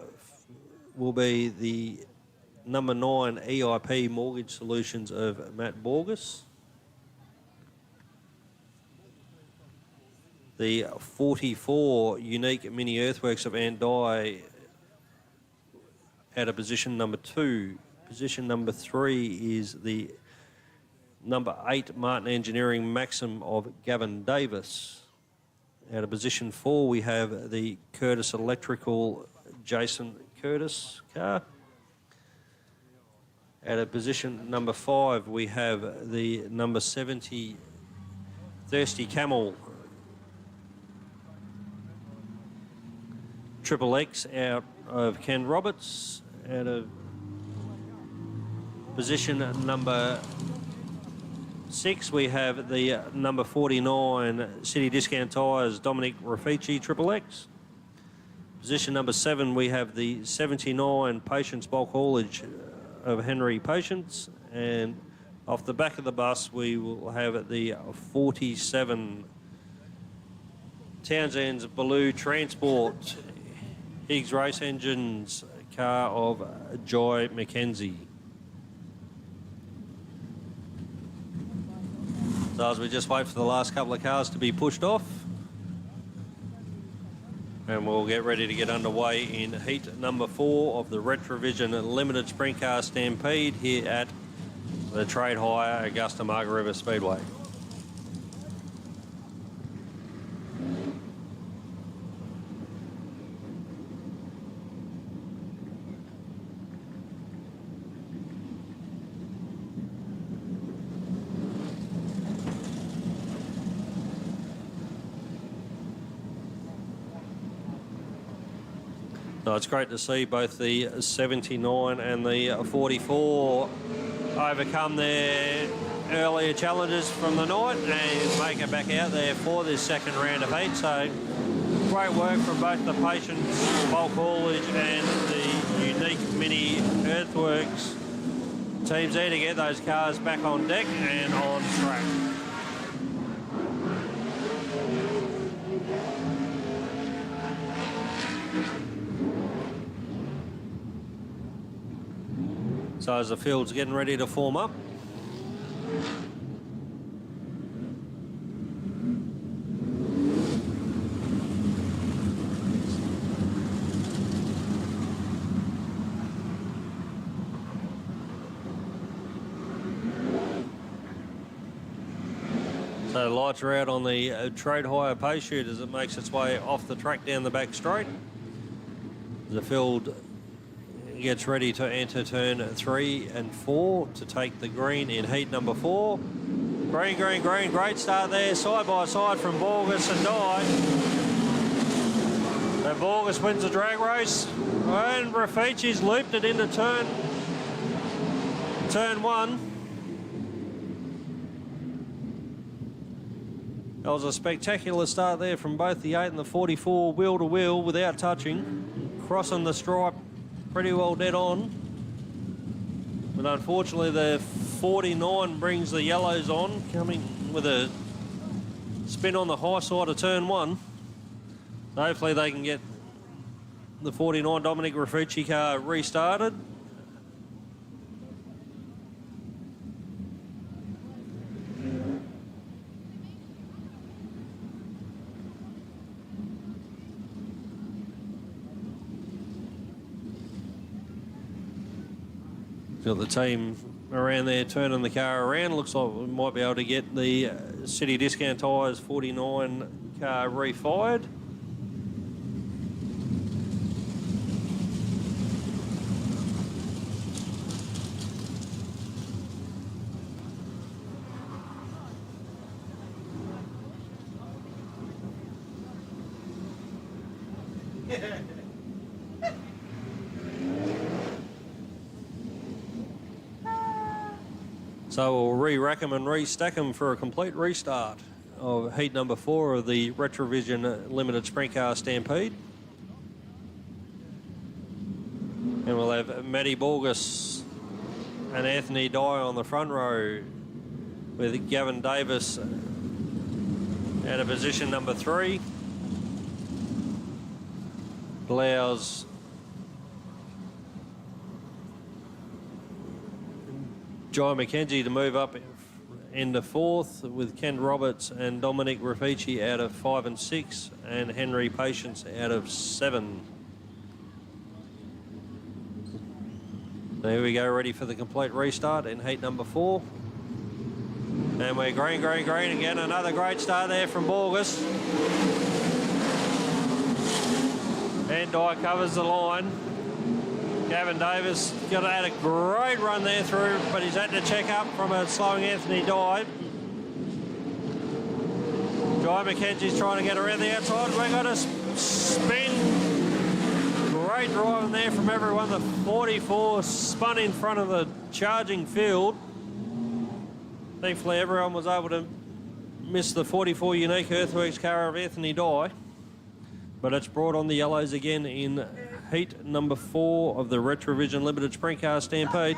will be the number 9 EIP Mortgage Solutions of Matt Borges. The 44 Unique Mini Earthworks of Andai at a position number 2. Position number 3 is the number 8 Martin Engineering Maxim of Gavin Davis. At a position 4 we have the Curtis Electrical Jason Curtis car. At a position number 5, we have the number 70 Thirsty Camel Triple X out of Ken Roberts. At a position number 6, we have the number 49 City Discount Tyres Dominic Raffici Triple X. Position number 7, we have the 79 Patience Bulk Haulage of Henry Patience, and off the back of the bus we will have the 47 Townsend's Baloo Transport Higgs Race Engines car of Joy Mackenzie. So as we just wait for the last couple of cars to be pushed off, and we'll get ready to get underway in heat number 4 of the Retrovision Limited Sprint Car Stampede here at the Trade Hire Augusta Margaret River Speedway. So it's great to see both the 79 and the 44 overcome their earlier challenges from the night and make it back out there for this second round of heat. So great work from both the Patience bulk haulage and the Unique Mini Earthworks teams there to get those cars back on deck and on track. So as the field's getting ready to form up. So the lights are out on the Trade Hire pay chute as it makes its way off the track down the back straight. The field gets ready to enter turn 3 and 4 to take the green in heat number 4. Green, green, green, great start there, side by side from Borges and Dye. So Borges wins the drag race, and Rafici's looped it into turn 1. That was a spectacular start there from both the 8 and the 44, wheel to wheel without touching, crossing the stripe pretty well dead on, but unfortunately the 49 brings the yellows on, coming with a spin on the high side of turn 1. So hopefully they can get the 49 Dominic Rafici car restarted. Got the team around there turning the car around. Looks like we might be able to get the City Discount Tyres 49 car refired. So we'll re-rack them and re-stack them for a complete restart of heat number 4 of the Retrovision Limited Sprint Car Stampede. And we'll have Matty Borges and Anthony Dye on the front row with Gavin Davis out of position number 3. Allows Joy Mackenzie to move up into 4th with Ken Roberts and Dominic Rafici out of 5 and 6 and Henry Patience out of 7. So here we go, ready for the complete restart in heat number 4. And we're green, green, green again. Another great start there from Borges. And Dye covers the line. Gavin Davis had a great run there through, but he's had to check up from a slowing Anthony Dye. Joy Mackenzie's trying to get around the outside. We've got a spin. Great driving there from everyone. The 44 spun in front of the charging field. Thankfully, everyone was able to miss the 44 Unique Earthworks car of Anthony Dye. But it's brought on the yellows again in heat number 4 of the Retrovision Limited Sprint Car Stampede.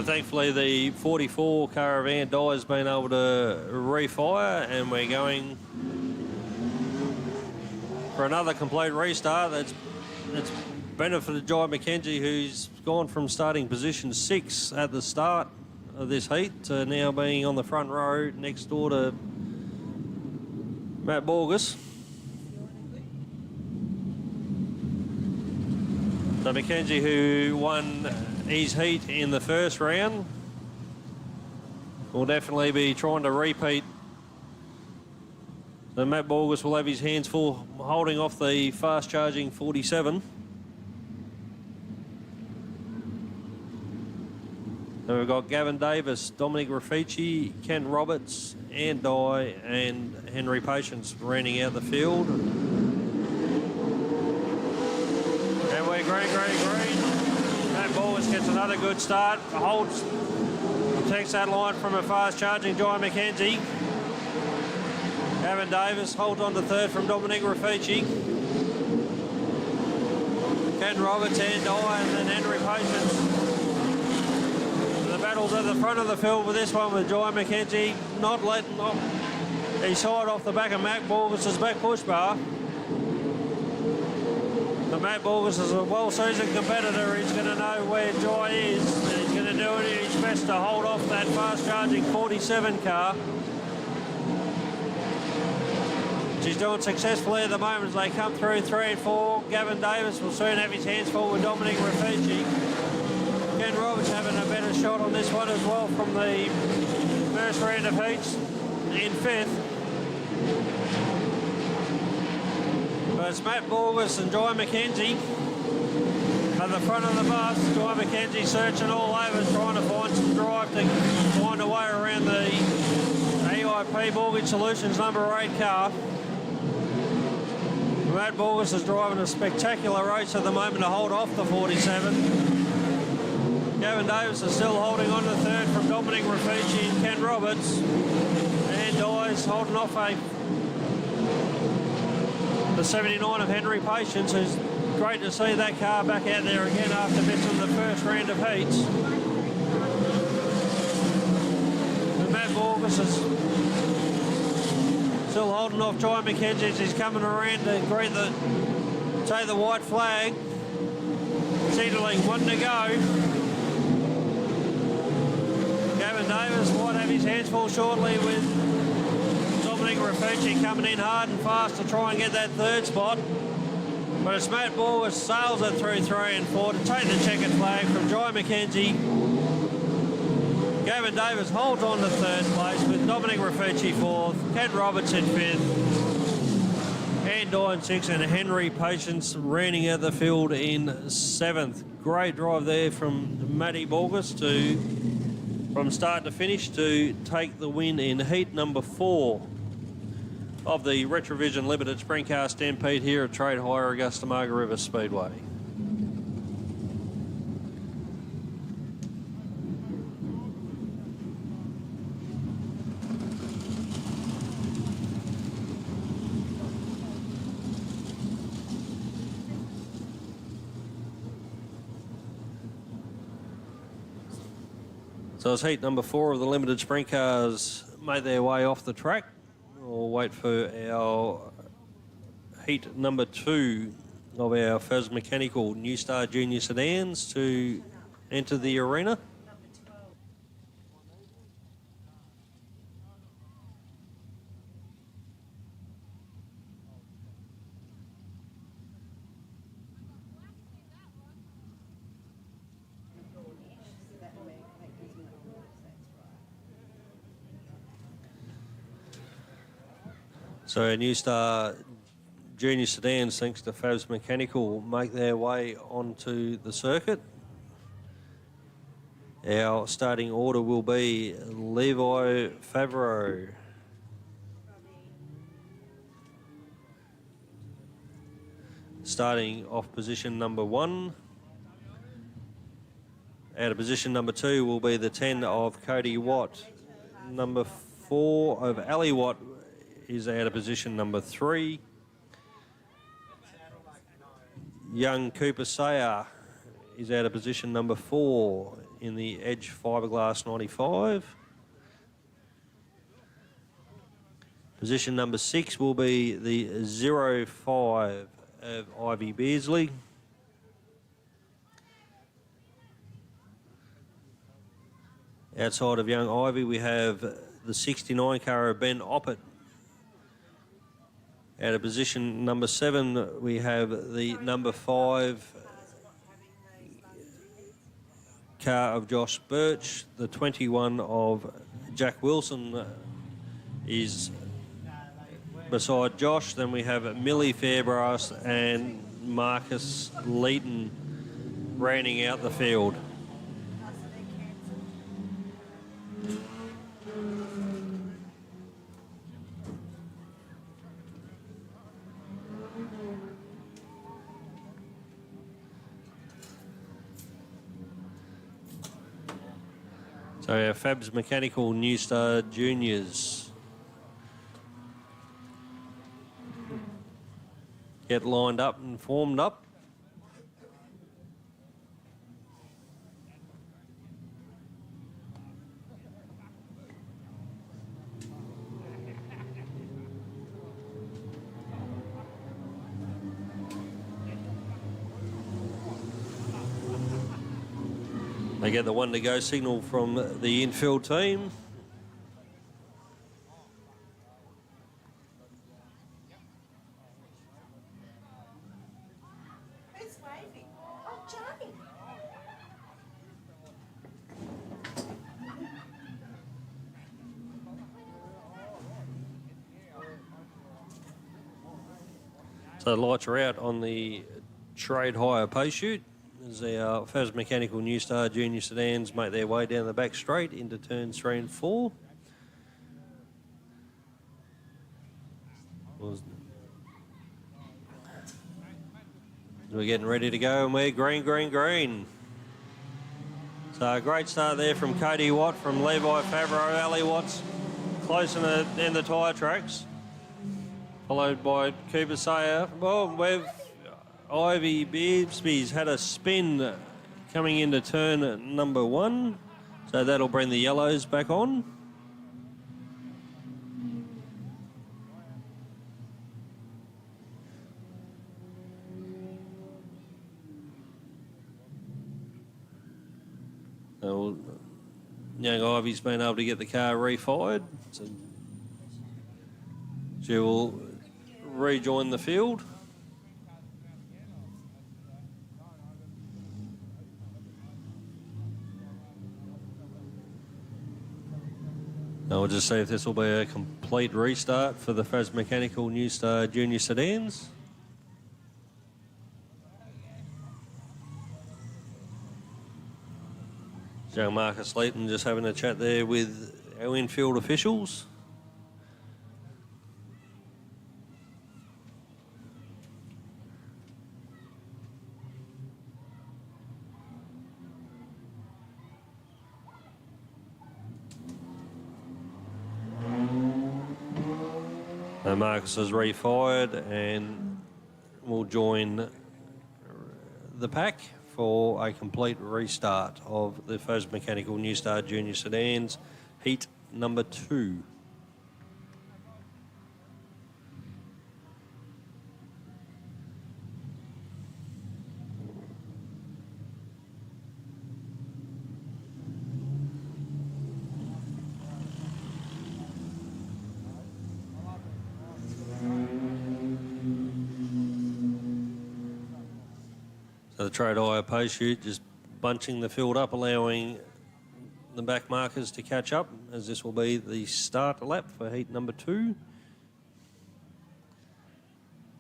So thankfully the 44 Caravan Die has been able to refire, and we're going for another complete restart. That's benefited Jai McKenzie, who's gone from starting position 6 at the start of this heat to now being on the front row next door to Matt Borges. So McKenzie, who won his heat in the first round, will definitely be trying to repeat. So Matt Borges will have his hands full holding off the fast-charging 47. So we've got Gavin Davis, Dominic Raffici, Ken Roberts, Ann Dye and Henry Patience rounding out the field. And we're green. Matt Borges gets another good start, holds, protects that line from a fast-charging Jai McKenzie. Gavin Davis holds on to third from Dominic Raffici. Ken Roberts, Ann Dye and then Henry Patience. The battle's at the front of the field with this one with Jai McKenzie not letting off his side off the back of Matt Borges' back push bar. But Matt Borges is a well-seasoned competitor. He's going to know where Jai is. He's going to do his best to hold off that fast-charging 47 car. She's doing successfully at the moment as they come through 3 and 4. Gavin Davis will soon have his hands full with Dominic Raffici. Ken Roberts having a better shot on this one as well from the first round of heats in 5th. But it's Matt Borges and Jai McKenzie at the front of the bus. Jai McKenzie searching all over, trying to find some drive to find a way around the AIP Mortgage Solutions number 8 car. Matt Borges is driving a spectacular race at the moment to hold off the 47. Gavin Davis is still holding on to third from Dominic Raffici and Ken Roberts. And Dye's holding off the 79 of Henry Patience, who's great to see that car back out there again after missing the first round of heats. And Matt Borges is still holding off Jai McKenzie as he's coming around to greet take the white flag. Signaling 1 to go. Gavin Davis might have his hands full shortly with Dominic Raffici coming in hard and fast to try and get that third spot. But it's Matt Borges sails it through 3 and 4 to take the checkered flag from Jai McKenzie. Gavin Davis holds on to third place with Dominic Raffici 4th, Ken Roberts in 5th, Ann Dye in 6th, and Henry Patience rounding out the field in 7th. Great drive there from Matty Borges from start to finish to take the win in heat number 4 of the Retrovision Limited Sprint Car Stampede here at Trade Hire Augusta Margaret River Speedway. So as heat number 4 of the limited sprint cars made their way off the track, we'll wait for our heat number 2 of our FAS Mechanical New Star Junior Sedans to enter the arena. So our New Star Junior Sedans, thanks to FAS Mechanical, make their way onto the circuit. Our starting order will be Levi Favreau, starting off position number 1. Out of position number 2 will be the 10 of Cody Watt. Number 4 of Ali Watt is out of position number 3. Young Cooper Sayer is out of position number 4. in the Edge Fiberglass 95. Position number 6 will be the 05 of Ivy Beardsley. Outside of young Ivy, we have the 69 car of Ben Oppett. Out of position number 7, we have the number 5 car of Josh Birch. The 21 of Jack Wilson is beside Josh. Then we have Millie Fairbrass and Marcus Leeton rounding out the field. So our Fabs Mechanical New Star Juniors get lined up and formed up. They get the 1 to go signal from the infield team. Who's waving? Oh, Johnny. So the lights are out on the trade hire pay chute as our Fabs Mechanical New Star Junior sedans make their way down the back straight into turns 3 and 4. We're getting ready to go and we're green, green, green. So a great start there from Cody Watt, from Levi Favreau, Ali Watts, close in the tyre tracks. Followed by Cooper Sayer. Well, Ivy Beardsley's had a spin coming into turn number 1. So that'll bring the yellows back on. So, young Ivy's been able to get the car refired. So she will rejoin the field. Now we'll just see if this will be a complete restart for the Fabs Mechanical New Star Junior sedans. Young Marcus Leeton just having a chat there with our infield officials. So Marcus is refired and will join the pack for a complete restart of the Fabs Mechanical New Star Junior sedans, heat number 2. So the trade hire pay chute just bunching the field up, allowing the back markers to catch up, as this will be the start lap for heat number 2.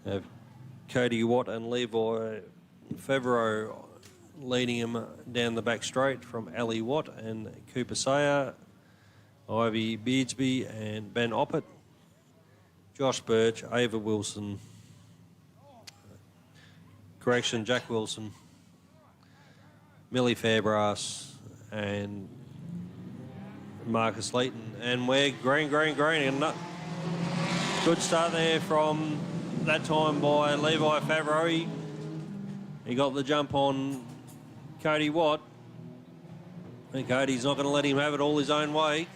Have Cody Watt and Levi Favreau leading him down the back straight from Ali Watt and Cooper Sayer, Ivy Beardsby and Ben Oppett, Josh Birch, Ava Wilson, Jack Wilson, Millie Fairbrass and Marcus Leeton. And we're green, green, green. And good start there from that time by Levi Favreau. He got the jump on Cody Watt. And Cody's not going to let him have it all his own way.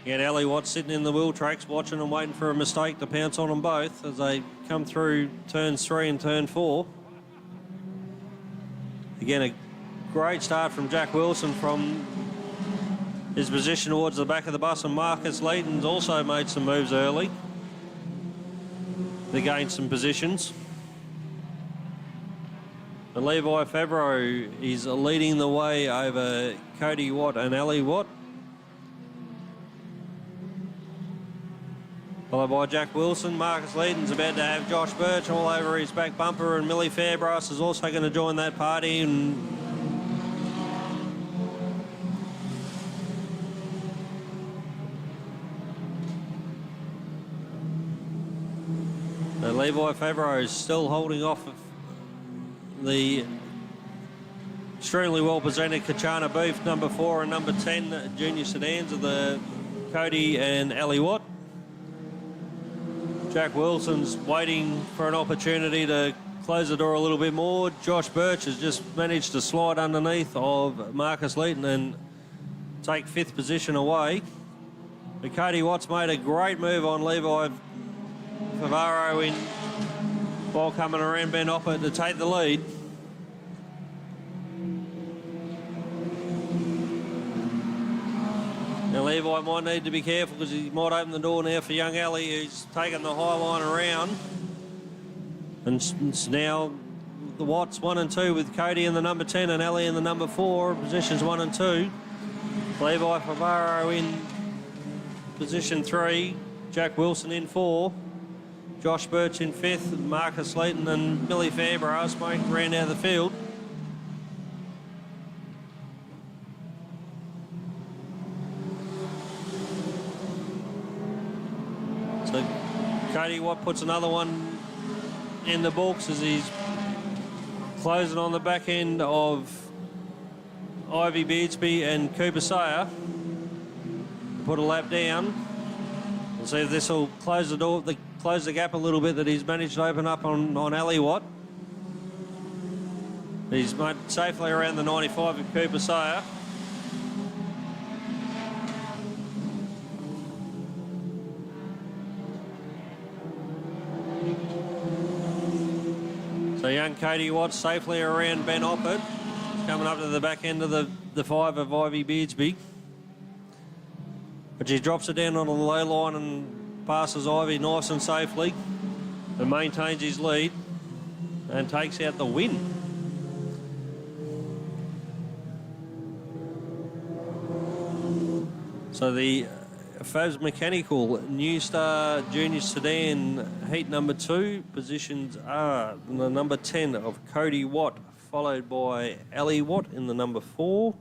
Again, Ellie Watts sitting in the wheel tracks, watching and waiting for a mistake to pounce on them both as they come through turns 3 and turn 4. Again, a great start from Jack Wilson from his position towards the back of the bus, and Marcus Leighton's also made some moves early. They gained some positions. And Levi Favreau is leading the way over Cody Watt and Ellie Watt. Followed by Jack Wilson. Marcus Leighton's about to have Josh Birch all over his back bumper, and Millie Fairbrass is also going to join that party. And Levi Favreau is still holding off of the extremely well presented Kachana Beef number 4 and number 10 junior sedans of the Cody and Ellie Watt. Jack Wilson's waiting for an opportunity to close the door a little bit more. Josh Birch has just managed to slide underneath of Marcus Leighton and take 5th position away. But Cody Watt's made a great move on Levi Favaro in while coming around Ben Opper to take the lead. Now Levi might need to be careful because he might open the door now for young Ellie, who's taken the high line around. And it's now the Watts 1 and 2 with Cody in the number 10 and Ellie in the number 4, positions 1 and 2. Levi Favaro in position 3, Jack Wilson in 4. Josh Birch in 5th, Marcus Leighton and Millie Fairbrass making round out of the field. So Cody Watt puts another one in the books as he's closing on the back end of Ivy Beardsby and Cooper Sayer. Put a lap down. We'll see if this will close the door, close the gap a little bit that he's managed to open up on Ellie Watt. He's made safely around the 95 of Cooper Sayer. So young Cody Watt safely around Ben Oppert, coming up to the back end of the 5 of Ivy Beardsby. But he drops it down on the low line and passes Ivy nice and safely and maintains his lead and takes out the win. So the Fabs Mechanical New Star Junior Sedan heat number 2 positions are the number 10 of Cody Watt, followed by Ellie Watt in the number 4.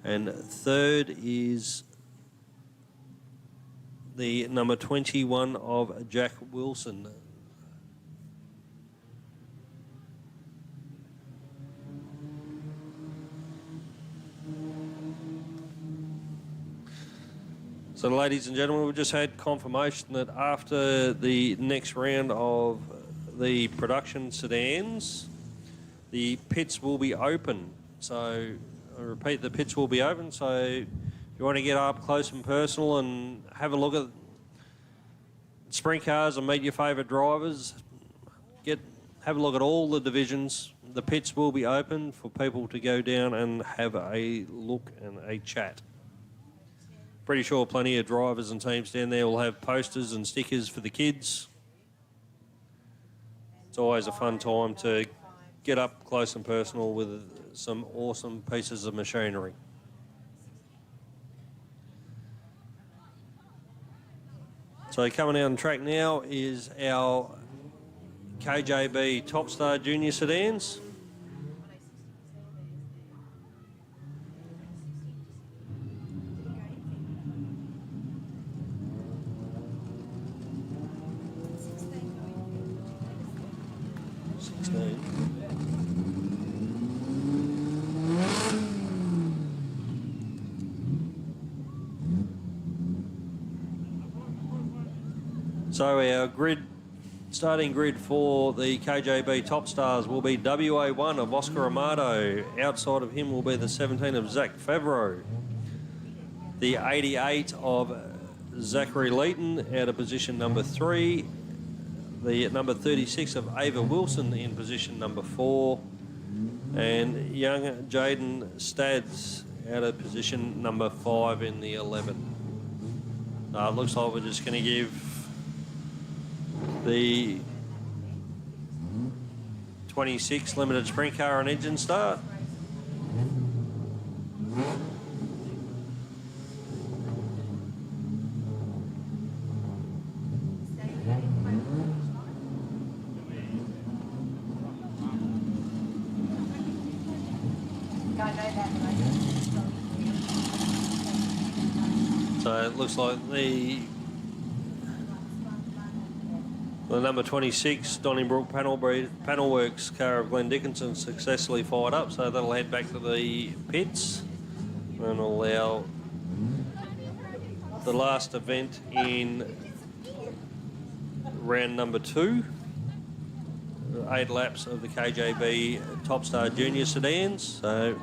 And 3rd is the number 21 of Jack Wilson. So ladies and gentlemen, we've just had confirmation that after the next round of the production sedans, the pits will be open. So I repeat, the pits will be open, so if you want to get up close and personal and have a look at sprint cars and meet your favourite drivers, have a look at all the divisions. The pits will be open for people to go down and have a look and a chat. Pretty sure plenty of drivers and teams down there will have posters and stickers for the kids. It's always a fun time to get up close and personal with some awesome pieces of machinery. So coming out on track now is our KJB Top Star Junior Sedans. So our grid starting grid for the KJB Top Stars will be WA1 of Oscar Amato. Outside of him will be the 17 of Zach Favreau. The 88 of Zachary Leeton out of position number 3. The number 36 of Ava Wilson in position number 4. And young Jaden Stads out of position number 5 in the 11. It looks like we're just going to give the 26 limited sprint car an engine start. So it looks like the number 26 Donnybrook Panel Works car of Glenn Dickinson successfully fired up, so that'll head back to the pits and allow the last event in round number 2. 8 laps of the KJB Top Star Junior sedans. So,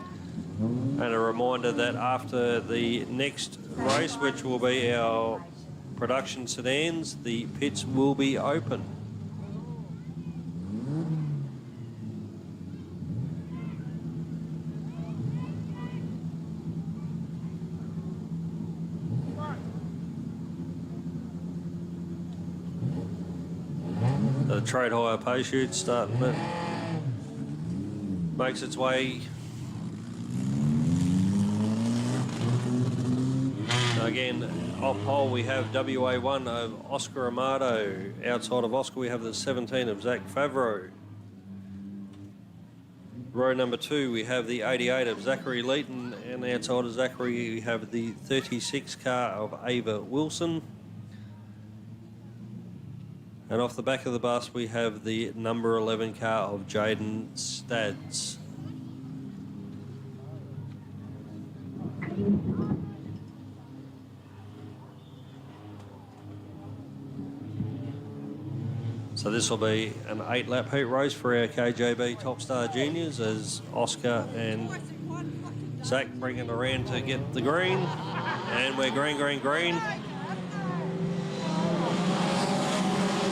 and a reminder that after the next race, which will be our production sedans, the pits will be open. The trade hire pay chute starting to makes its way. Again, off pole we have WA1 of Oscar Amato. Outside of Oscar we have the 17 of Zach Favreau. Row number 2 we have the 88 of Zachary Leeton, and outside of Zachary we have the 36 car of Ava Wilson. And off the back of the bus we have the number 11 car of Jaden Stads. So this will be an 8-lap heat race for our KJB Top Star Juniors as Oscar and Zach bring it around to get the green. And we're green, green, green.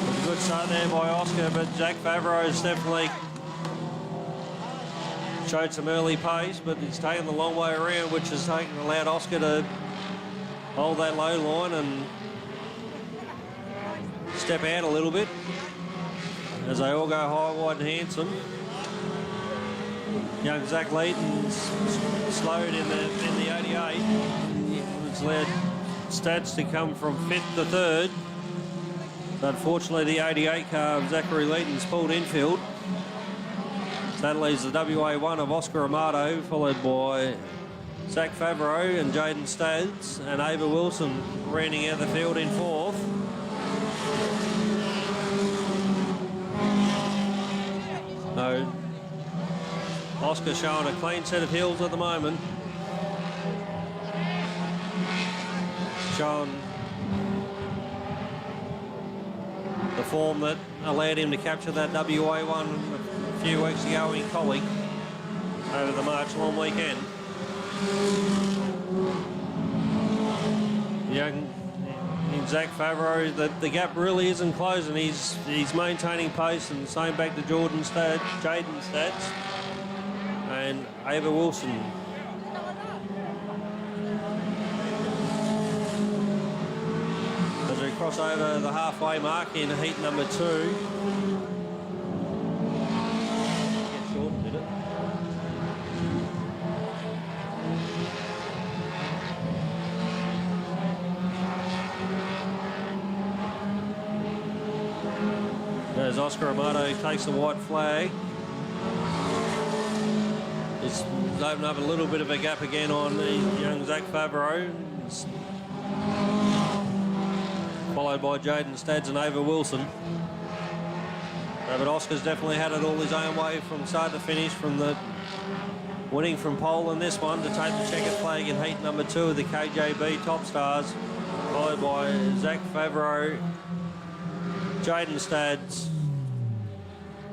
It's a good start there by Oscar, but Zach Favreau has definitely showed some early pace, but he's taken the long way around, which has allowed Oscar to hold that low line and step out a little bit as they all go high, wide and handsome. Young Zach Leeton's slowed in the 88. It's allowed Stats to come from 5th to 3rd. Unfortunately, the 88 car of Zachary Leeton's pulled infield. So that leaves the WA1 of Oscar Amato, followed by Zach Favreau and Jaden Stads, and Ava Wilson rounding out the field in 4th. So Oscar showing a clean set of heels at the moment. Showing the form that allowed him to capture that WA1 a few weeks ago in Collie over the March long weekend. Young Zach Favreau, the gap really isn't closing. He's maintaining pace, and same back to Jaden Stads and Ava Wilson. As we cross over the halfway mark in heat number 2. Get short, did it? As Oscar Amato takes the white flag. It's opened up a little bit of a gap again on the young Zach Favreau. Followed by Jaden Stads and Ava Wilson. But Oscar's definitely had it all his own way from start to finish, from the winning from pole in this one to take the checkered flag in heat number 2 of the KJB Top Stars. Followed by Zach Favreau, Jaden Stads.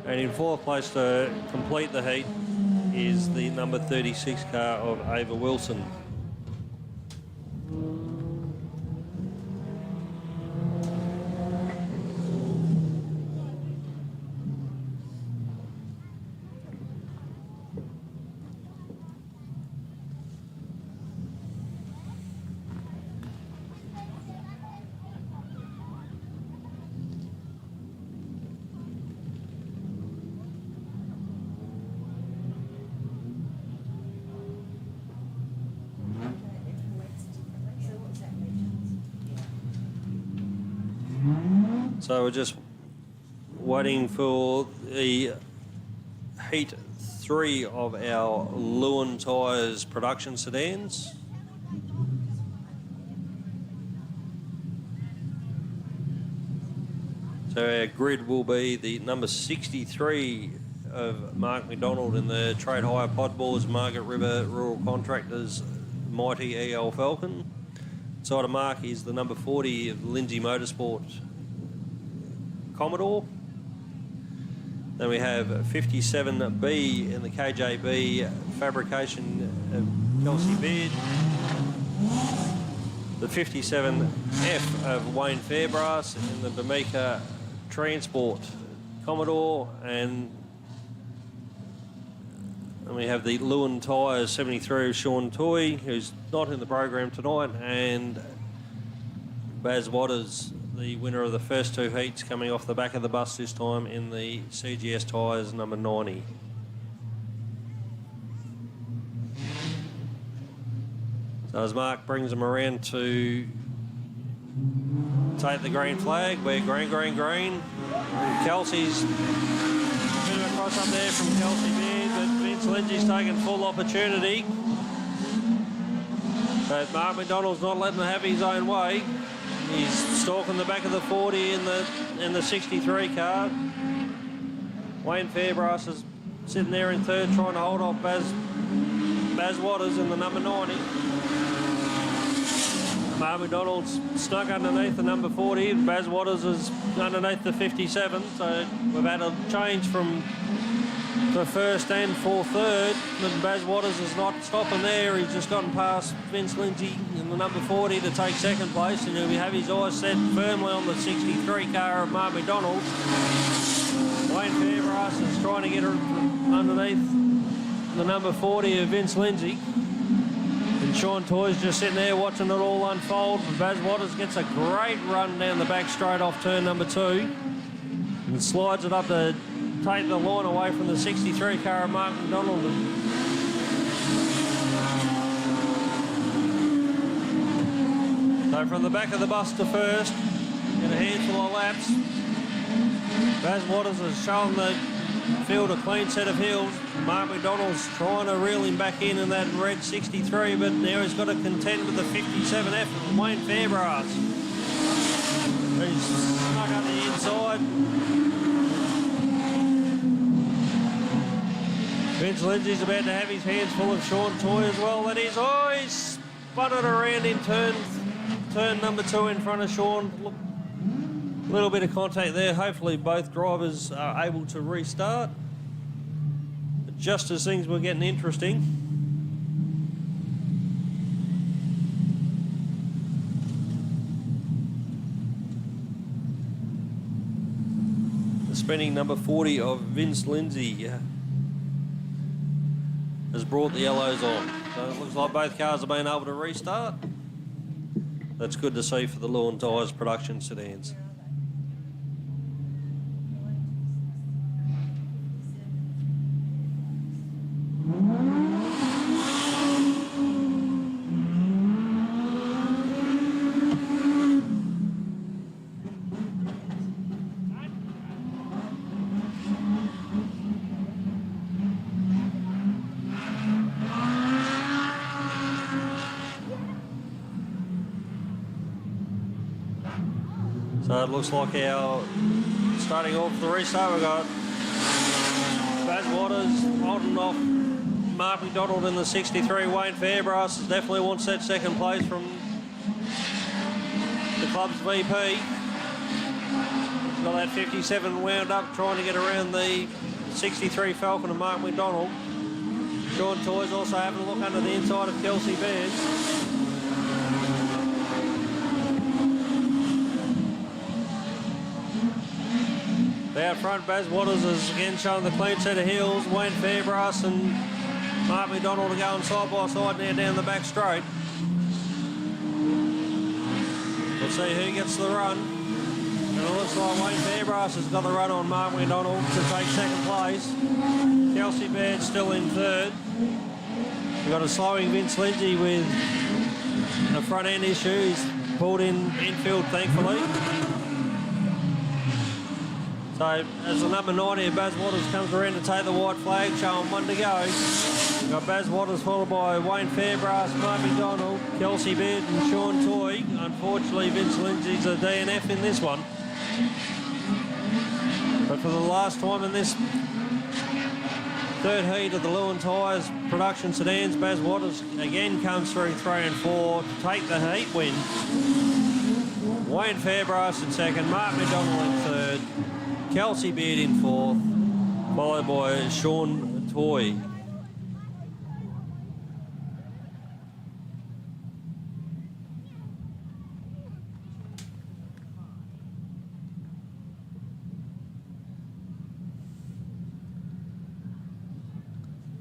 And in fourth place to complete the heat is the number 36 car of Ava Wilson. So we're just waiting for the heat 3 of our Lewin Tyres production sedans. So our grid will be the number 63 of Mark McDonald in the Trade Hire Podballs, Margaret River Rural Contractors Mighty EL Falcon. Side of Mark is the number 40 of Lindsay Motorsport Commodore. Then we have 57B in the KJB Fabrication of Kelsey Beard. The 57F of Wayne Fairbrass in the Bemeka Transport Commodore. And we have the Lewin Tyres 73 of Sean Toy, who's not in the program tonight, and Baz Waters, the winner of the first 2 heats, coming off the back of the bus this time in the CGS Tyres number 90. So as Mark brings them around to take the green flag, we're green, green, green. Kelsey's been across up there from Kelsey Beard, but Vince Lindsay's taken full opportunity. But Mark McDonald's not letting him have his own way. He's stalking the back of the 40 in the 63 car. Wayne Fairbrass is sitting there in third, trying to hold off Baz Waters in the number 90. Mark McDonald's snuck underneath the number 40. Baz Waters is underneath the 57. So we've had a change from the first and for third. But Baz Waters is not stopping there. He's just gotten past Vince Lindsay in the number 40 to take second place, and he'll have his eyes set firmly on the 63 car of Mark McDonald. Wayne Fairbrass is trying to get her underneath the number 40 of Vince Lindsay. And Sean Toy's just sitting there watching it all unfold. Baz Waters gets a great run down the back straight off turn number 2 and slides it up to take the line away from the 63 car of Mark McDonald. So from the back of the bus to first, in a handful of laps, Baz Waters has shown the field a clean set of hills. Mark McDonald's trying to reel him back in that red 63, but now he's got to contend with the 57F of Wayne Fairbrass. He's snuck up the inside. Vince Lindsay's about to have his hands full of Sean Toy as well. That is, he's spun it around in turn number 2 in front of Sean. Look, a little bit of contact there. Hopefully both drivers are able to restart. But just as things were getting interesting, the spinning number 40 of Vince Lindsay has brought the yellows on. So it looks like both cars have been able to restart. That's good to see for the Lewin Tyres production sedans. So it looks like our starting off the restart, we've got Baz Waters holding off Mark McDonald in the 63. Wayne Fairbrass definitely wants that second place from the club's VP. got that 57 wound up, trying to get around the 63 Falcon of Mark McDonald. Sean Toy's also having a look under the inside of Kelsey Bears. Out front, Baz Waters is again showing the clean set of heels. Wayne Fairbrass and Mark McDonald are going side by side now down the back straight. We'll see who gets the run. And it looks like Wayne Fairbrass has got the run on Mark McDonald to take second place. Kelsey Baird still in third. We've got a slowing Vince Lindsay with a front end issue. He's pulled in infield, thankfully. So as the number 90 of Baz Waters comes around to take the white flag, showing one to go. We've got Baz Waters followed by Wayne Fairbrass, Mark McDonald, Kelsey Beard and Sean Toy. Unfortunately, Vince Lindsay's a DNF in this one. But for the last time in this third heat of the Lewin Tyres production sedans, Baz Waters again comes through 3 and 4 to take the heat win. Wayne Fairbrass in second, Mark McDonald in third, Kelsey Beard in fourth, followed by Sean Toy.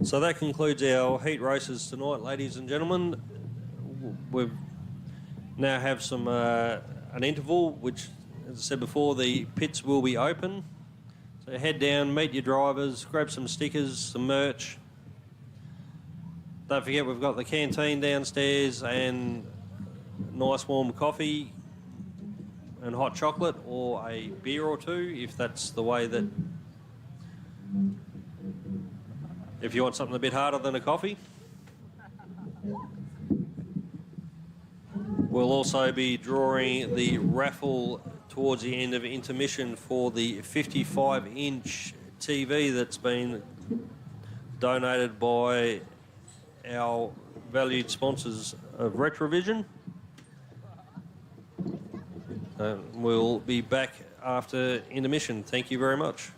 So that concludes our heat races tonight, ladies and gentlemen. We now have some an interval, which, as I said before, the pits will be open. So head down, meet your drivers, grab some stickers, some merch. Don't forget we've got the canteen downstairs and nice warm coffee and hot chocolate, or a beer or two, if that's the way that... If you want something a bit harder than a coffee. We'll also be drawing the raffle towards the end of intermission for the 55-inch TV that's been donated by our valued sponsors of Retrovision. We'll be back after intermission. Thank you very much.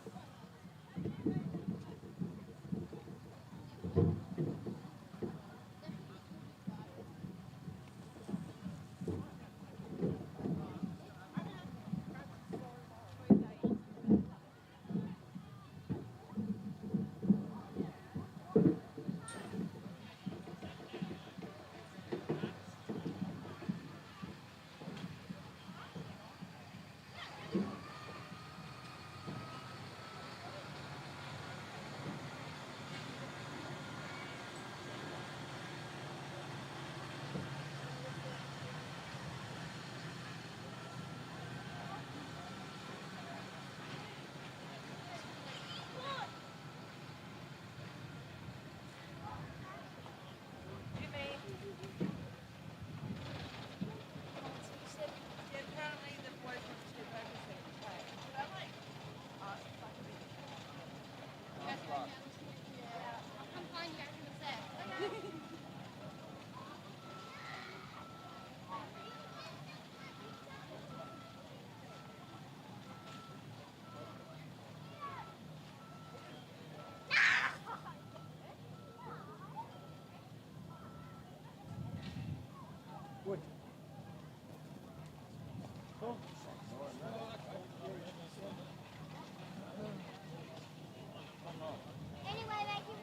Anyway, like you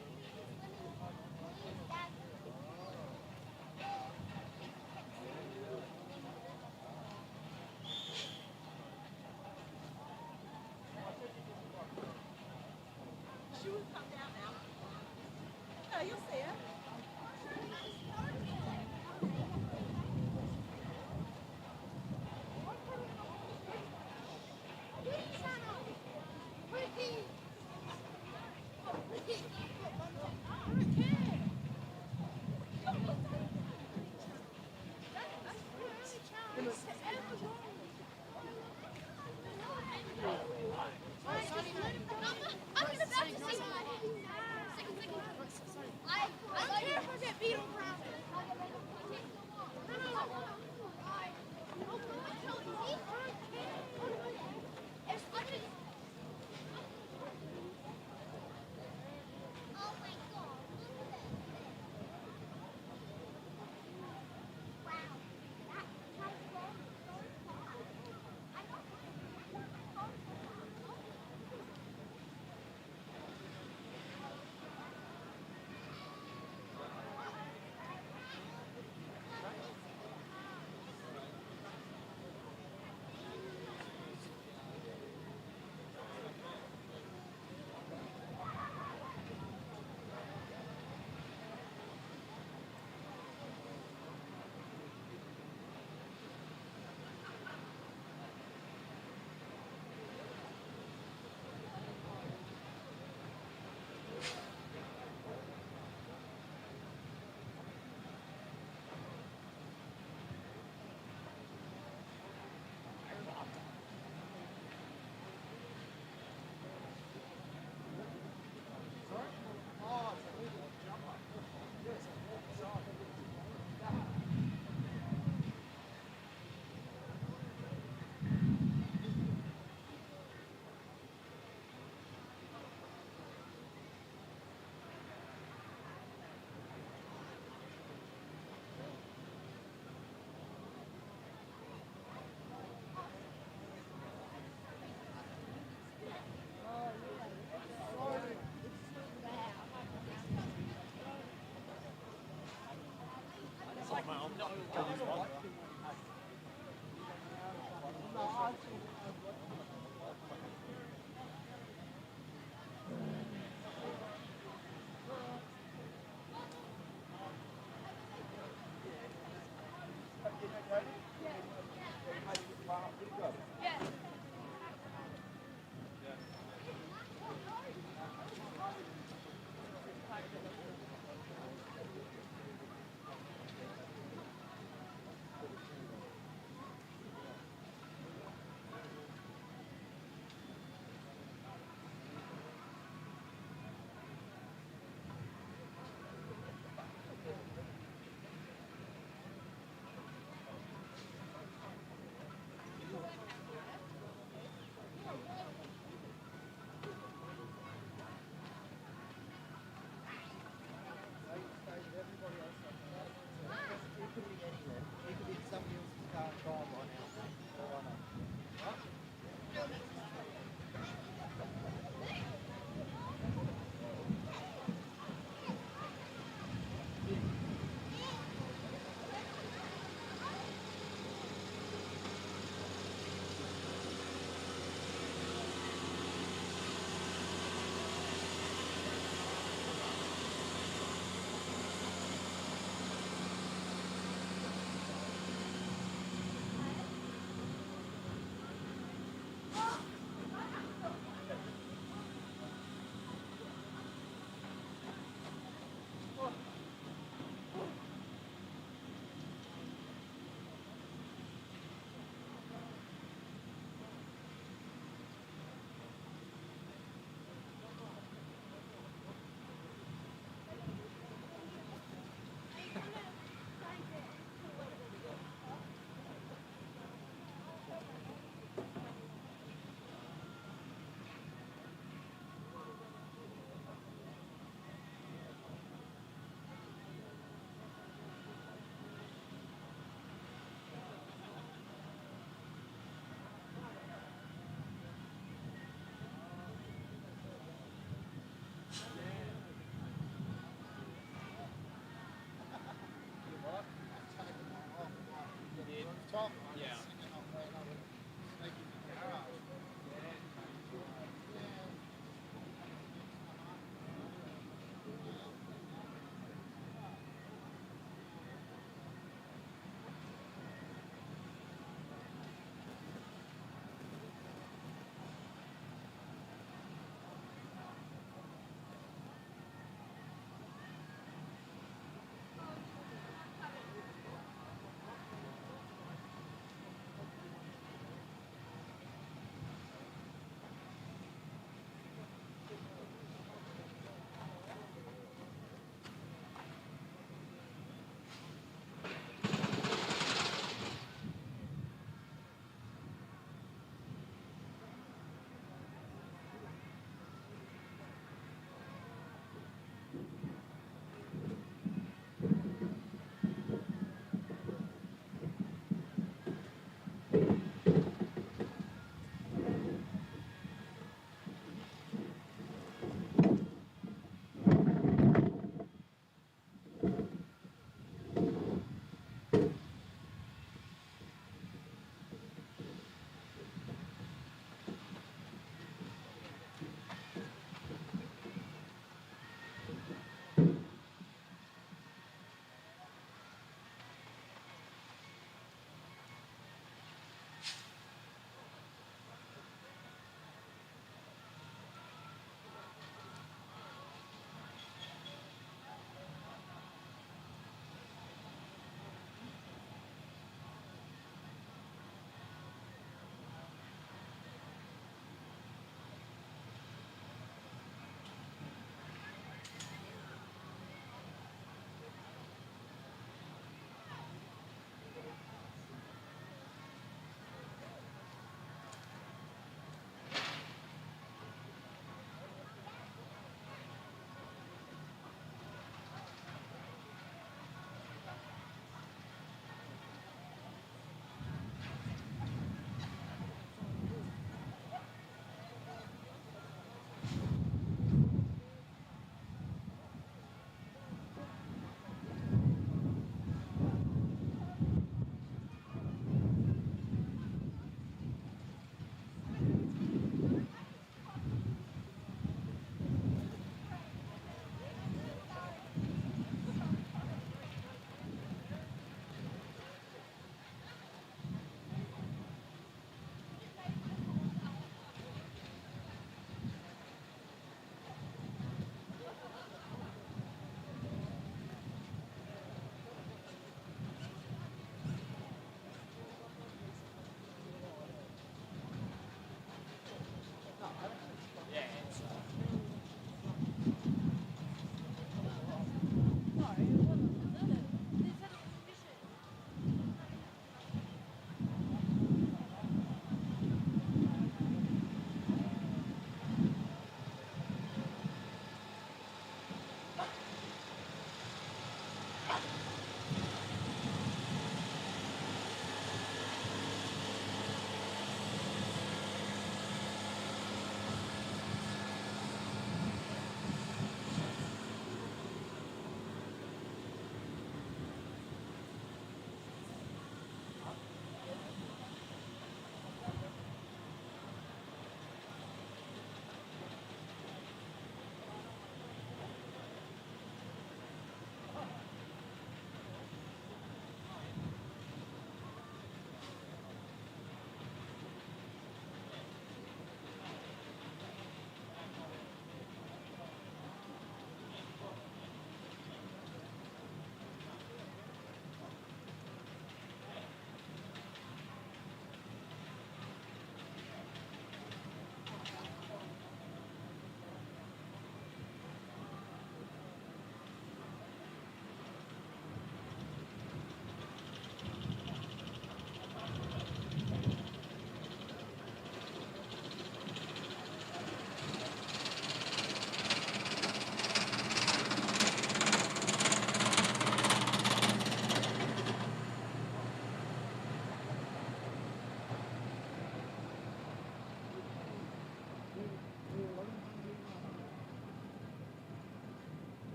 She will come down now. No, you'll see her. I'm about to see my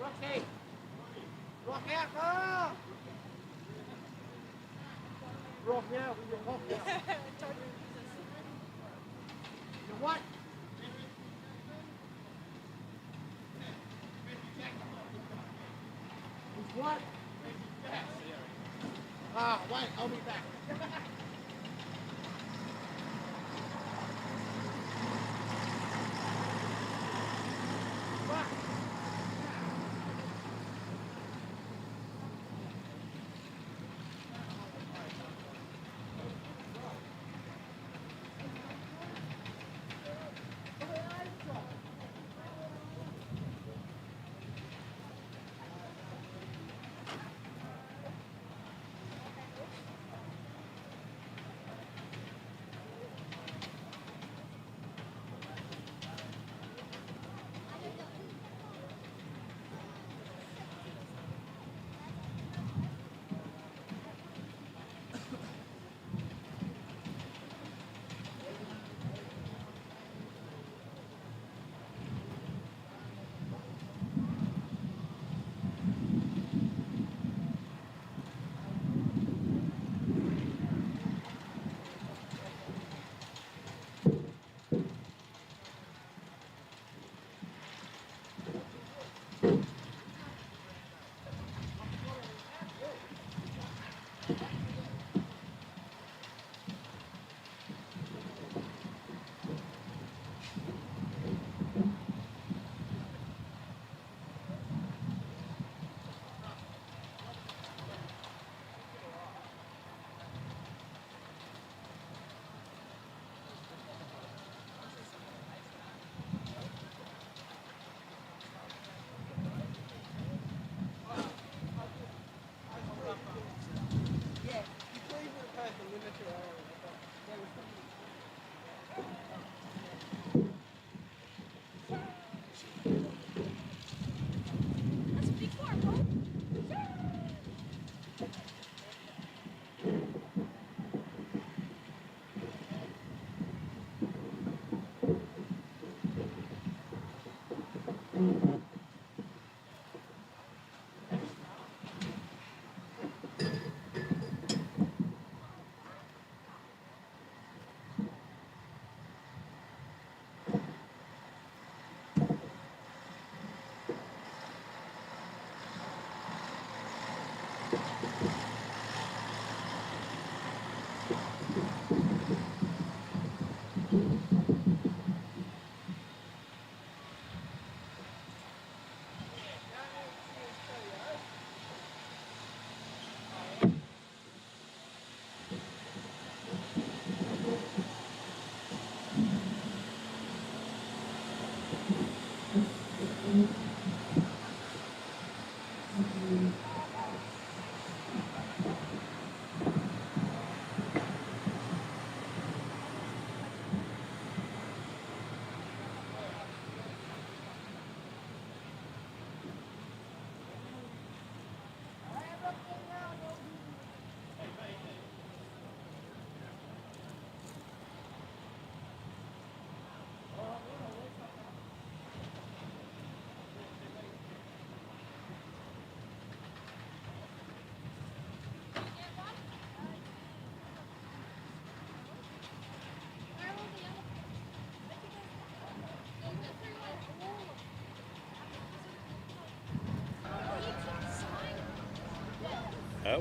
Rocky! Rock out, oh! Rock out with your rock out. You what? It's what? Ah, wait, I'll be back.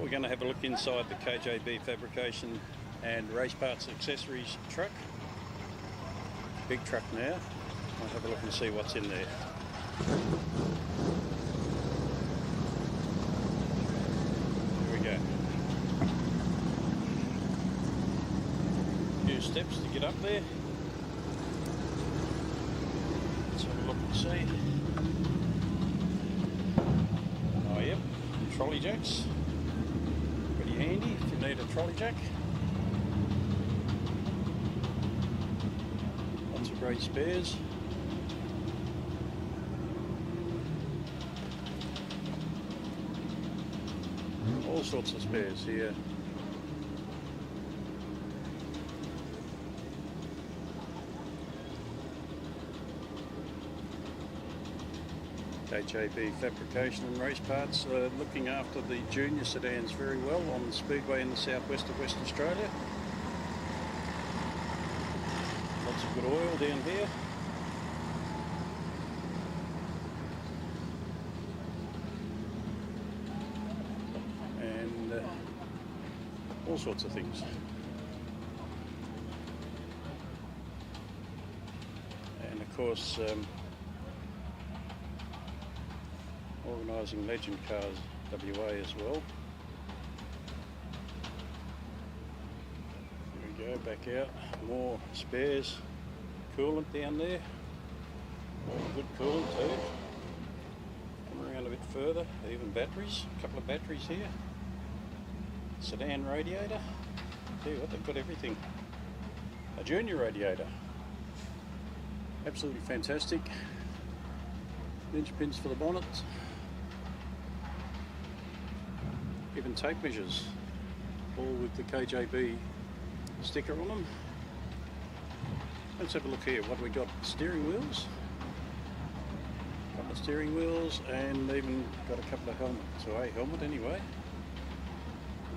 We're going to have a look inside the KJB fabrication and race parts accessories truck. Big truck now. I'll have a look and see what's in there. Here we go. A few steps to get up there. Let's have a look and see. Oh yep, trolley jacks. Handy if you need a trolley jack. Lots of great spares. All sorts of spares here. KJB fabrication and race parts, looking after the junior sedans very well on the Speedway in the southwest of Western Australia. Lots of good oil down here. And all sorts of things. And of course, organising Legend Cars WA as well. Here we go, back out. More spares. Coolant down there. Good coolant too. Come around a bit further. Even batteries. A couple of batteries here. Sedan radiator. Tell you what, they've got everything. A junior radiator. Absolutely fantastic. Linchpins for the bonnet. Even tape measures, all with the KJB sticker on them. Let's have a look here. What have we got? Steering wheels. A couple of steering wheels, and even got a couple of helmets, or a helmet anyway.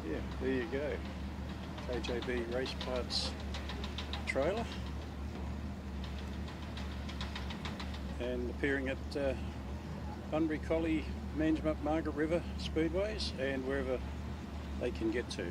Yeah, there you go. KJB race parts trailer. And appearing at Bunbury, Collie, Manjimup, Margaret River Speedways and wherever they can get to.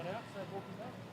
got out, so walking back.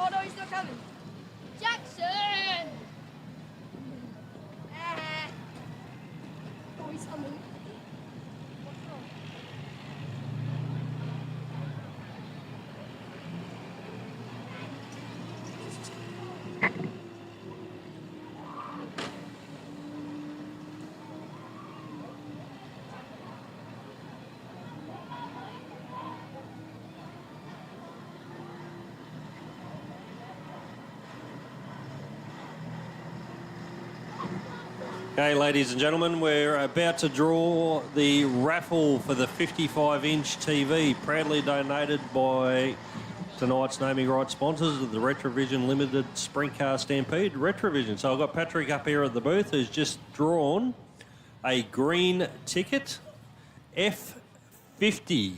Oh no, he's not coming. Jackson! Oh, he's coming. Okay, ladies and gentlemen, we're about to draw the raffle for the 55-inch TV, proudly donated by tonight's naming rights sponsors of the Retrovision Limited Sprint Car Stampede, Retrovision. So I've got Patrick up here at the booth who's just drawn a green ticket, F50,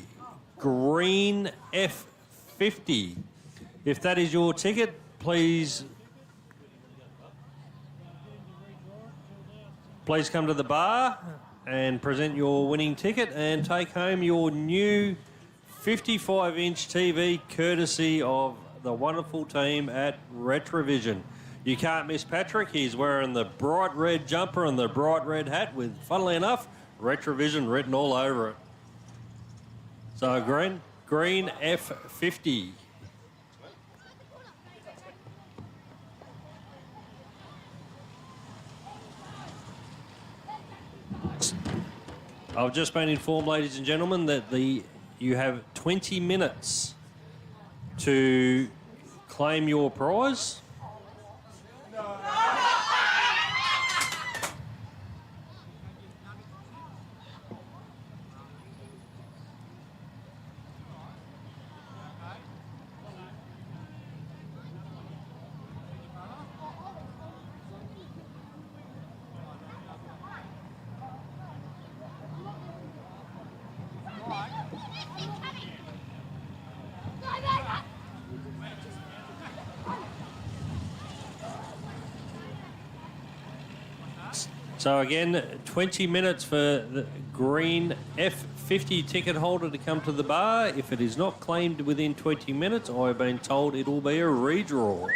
green F50. If that is your ticket, please come to the bar and present your winning ticket and take home your new 55-inch TV courtesy of the wonderful team at Retrovision. You can't miss Patrick. He's wearing the bright red jumper and the bright red hat with, funnily enough, Retrovision written all over it. So green F50. I've just been informed, ladies and gentlemen, that you have 20 minutes to claim your prize. So again, 20 minutes for the green F50 ticket holder to come to the bar. If it is not claimed within 20 minutes, I've been told it will be a redraw.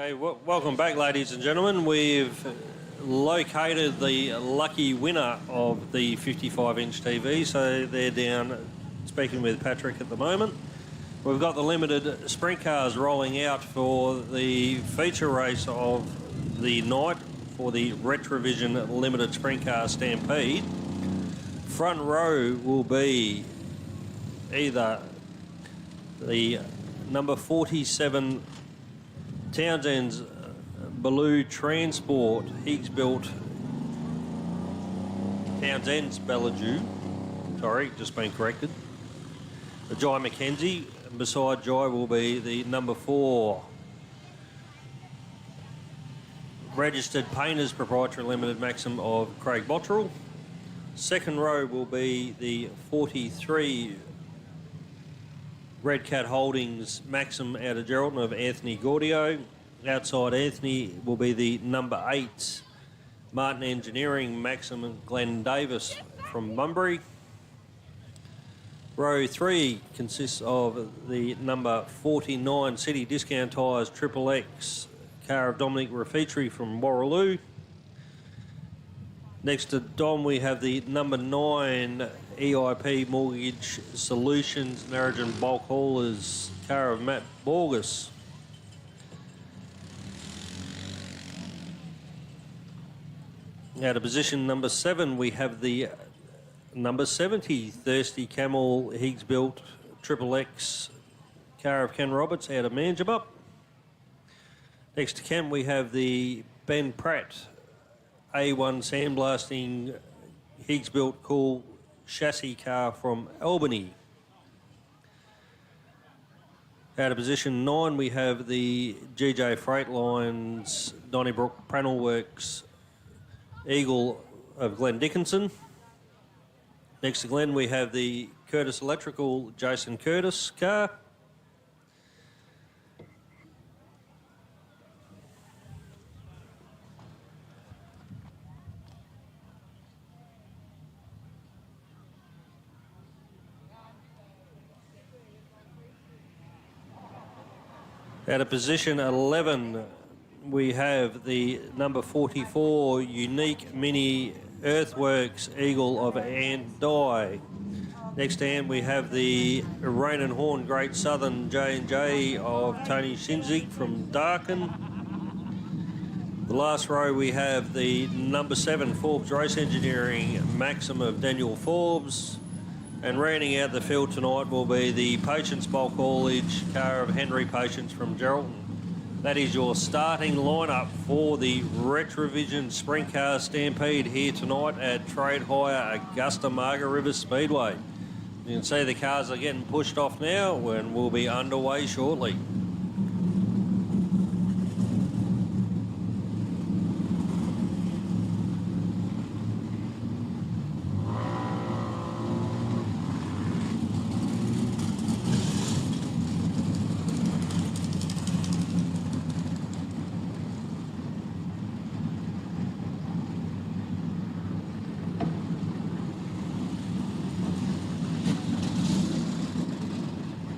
Okay, welcome back, ladies and gentlemen. We've located the lucky winner of the 55-inch TV, so they're down speaking with Patrick at the moment. We've got the limited sprint cars rolling out for the feature race of the night for the Retrovision Limited Sprint Car Stampede. Front row will be either the number 47 Townsend's Baloo Transport, Higgs built Townsend's Bellague, sorry, just been corrected. The Jai McKenzie, and beside Jai will be the number 4 Registered Painters Proprietary Limited Maxim of Craig Bottrell. Second row will be the 43 Red Cat Holdings Maxim out of Geraldton of Anthony Gaudio. Outside Anthony will be the number 8 Martin Engineering Maxim and Glenn Davis from Bunbury. Row 3 consists of the number 49 City Discount Tyres Triple X car of Dominic Rafitri from Warraloo. Next to Dom we have the number 9 EIP Mortgage Solutions Narrogin Bulk Haulers car of Matt Borges. Out of position number 7 we have the number 70 Thirsty Camel Higgs built Triple X car of Ken Roberts out of Manjimup. Next to Ken we have the Ben Pratt A1 sandblasting Higgs built cool chassis car from Albany. Out of position 9 we have the GJ Freightlines Donnybrook Pranell Works Eagle of Glenn Dickinson. Next to Glenn we have the Curtis Electrical Jason Curtis car. Out of position 11, we have the number 44 Unique Mini Earthworks Eagle of Ann Dye. Next to Ann, we have the Rain and Horn Great Southern J&J of Tony Shinzig from Darkin. The last row, we have the number 7 Forbes Race Engineering Maxim of Daniel Forbes. And rounding out the field tonight will be the Patience Bulk Haulage car of Henry Patience from Geraldton. That is your starting lineup for the Retrovision Sprint Car Stampede here tonight at Trade Hire Augusta Margaret River Speedway. You can see the cars are getting pushed off now and will be underway shortly.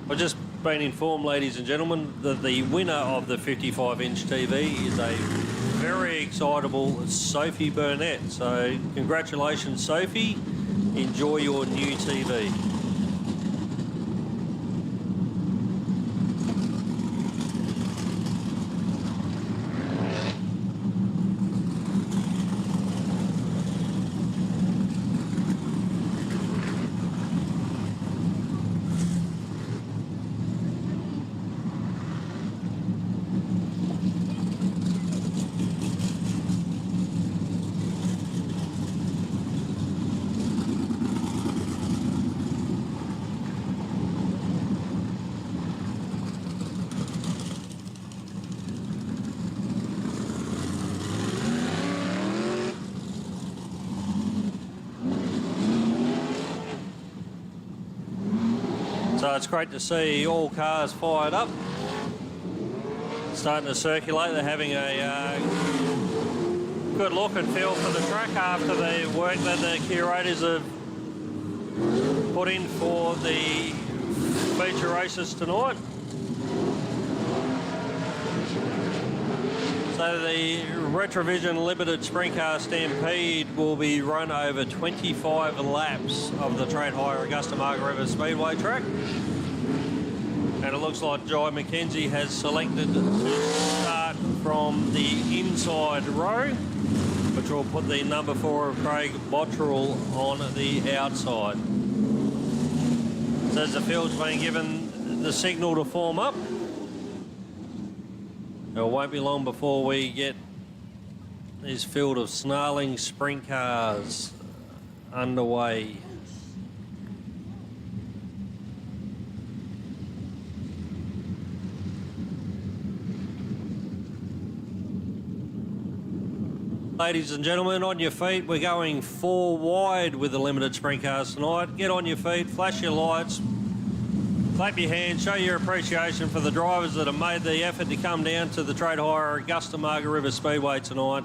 I've just been informed, ladies and gentlemen, that the winner of the 55-inch TV is a very excitable Sophie Burnett. So congratulations, Sophie. Enjoy your new TV. So it's great to see all cars fired up, starting to circulate. They're having a good look and feel for the track after the work that the curators have put in for the feature races tonight. So the Retrovision Limited Sprint Car Stampede will be run over 25 laps of the Trade Hire Augusta Margaret River Speedway track. And it looks like Jai McKenzie has selected to start from the inside row, which will put the number 4 of Craig Bottrell on the outside. So as the field's been given the signal to form up, it won't be long before we get this field of snarling sprint cars underway. Ladies and gentlemen, on your feet. We're going 4 wide with the limited sprint cars tonight. Get on your feet, flash your lights, clap your hands, show your appreciation for the drivers that have made the effort to come down to the Trade Hire Augusta Margaret River Speedway tonight.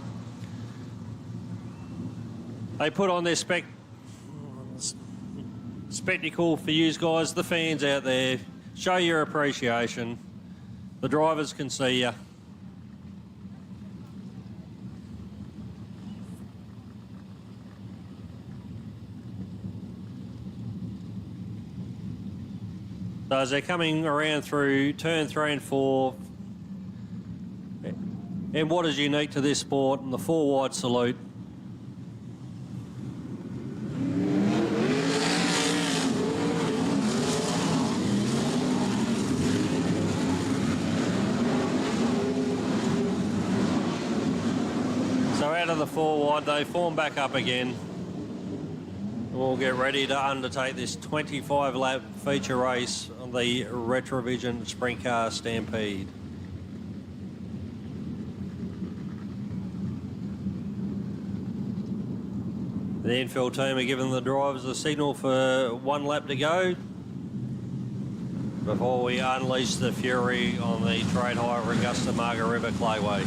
They put on their spectacle for you guys, the fans out there. Show your appreciation. The drivers can see you. So as they're coming around through turn 3 and 4, and what is unique to this sport, and the 4 wide salute. So out of the 4 wide, they form back up again. We'll get ready to undertake this 25-lap feature race on the Retrovision Sprint Car Stampede. The infield team are giving the drivers a signal for 1 lap to go before we unleash the fury on the Trade Hire Augusta Margaret River Clayway.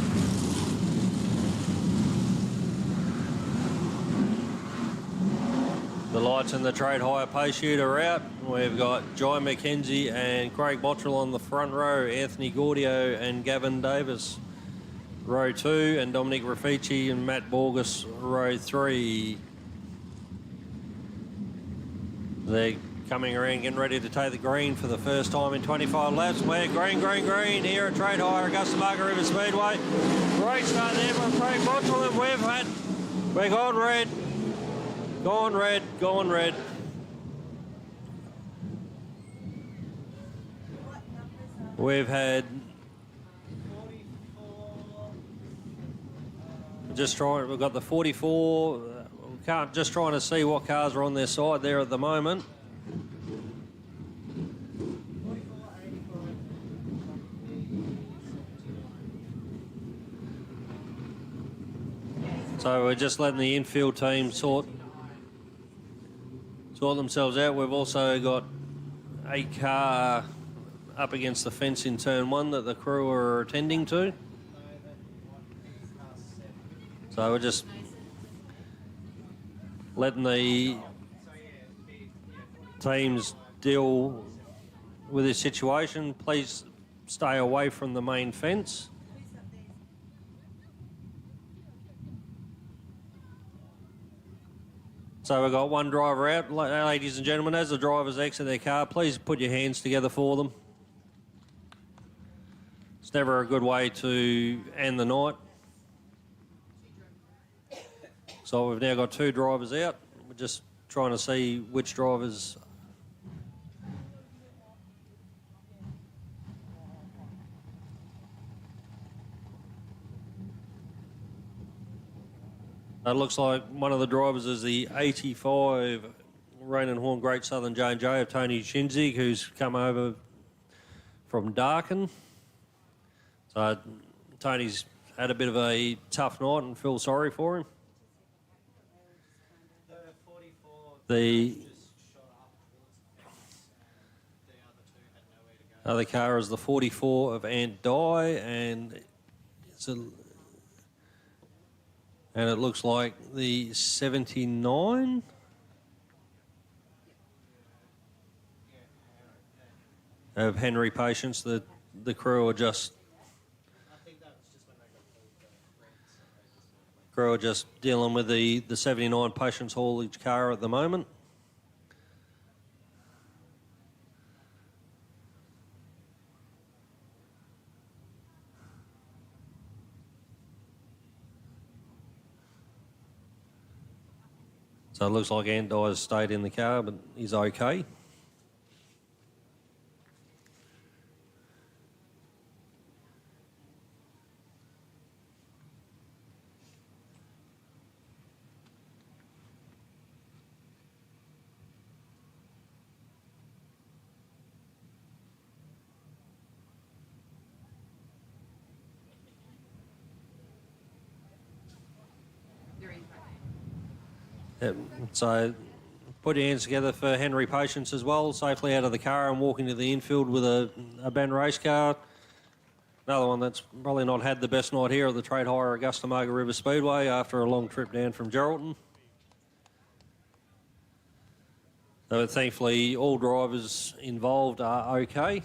The lights in the Trade Hire pace chute are out. We've got Jai McKenzie and Craig Bottrell on the front row, Anthony Gaudio and Gavin Davis, row 2, and Dominic Raffici and Matt Borges, row 3. They're coming around, getting ready to take the green for the first time in 25 laps. We're green, green, green here at Trade Hire Augusta Margaret River Speedway. Great start there by Craig Bottrell, and we're gone red. Gone red, gone red. We've had we've got the 44. Just trying to see what cars are on their side there at the moment. So we're just letting the infield team sort themselves out. We've also got a car up against the fence in turn 1 that the crew are attending to. So we're just letting the teams deal with this situation. Please stay away from the main fence. So we've got 1 driver out. Ladies and gentlemen, as the drivers exit their car, please put your hands together for them. It's never a good way to end the night. So we've now got 2 drivers out. We're just trying to see which drivers. It looks like one of the drivers is the 85 Rain and Horn Great Southern J&J of Tony Shinzig, who's come over from Darkin. So Tony's had a bit of a tough night and feel sorry for him. The other car is the 44 of Ant Dye, and it looks like the 79 of Henry Patience. The crew are just Crew are just dealing with the 79 patients haulage car at the moment. So it looks like Andy's stayed in the car, but he's okay. Yep. So put your hands together for Henry Patience as well, safely out of the car and walking to the infield with a Ben race car. Another one that's probably not had the best night here at the Trade Hire Augusta Margaret River Speedway after a long trip down from Geraldton. So thankfully all drivers involved are okay.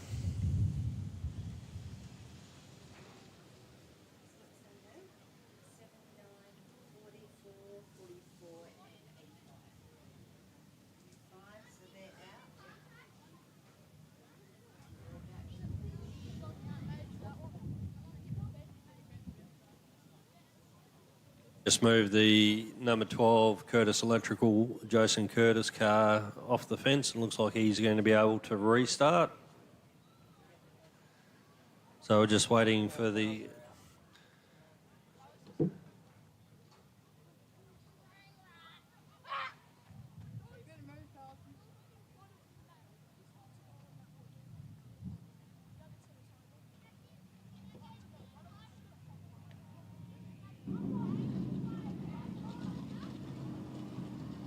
Just moved the number 12 Curtis Electrical Jason Curtis car off the fence. It looks like he's going to be able to restart. So we're just waiting for the...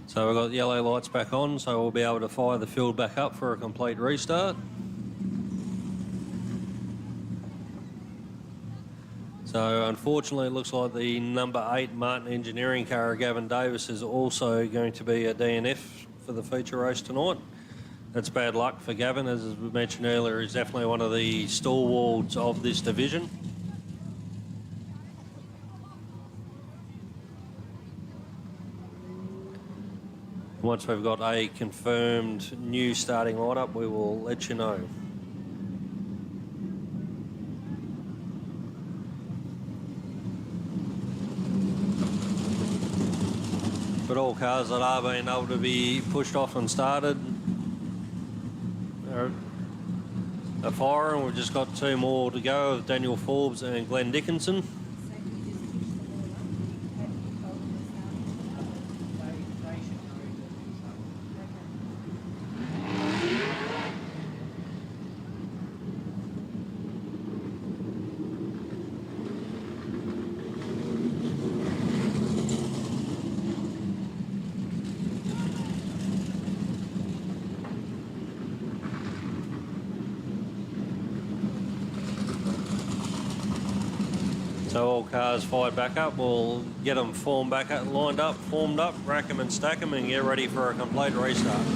So we've got yellow lights back on, so we'll be able to fire the field back up for a complete restart. So unfortunately it looks like the number 8 Martin Engineering car, Gavin Davis, is also going to be a DNF for the feature race tonight. That's bad luck for Gavin, as we mentioned earlier. He's definitely one of the stalwarts of this division. Once we've got a confirmed new starting lineup, we will let you know. But all cars that are being able to be pushed off and started are firing. We've just got 2 more to go with Daniel Forbes and Glenn Dickinson. So all cars fired back up. We'll get them formed up, rack them and stack them and get ready for a complete restart.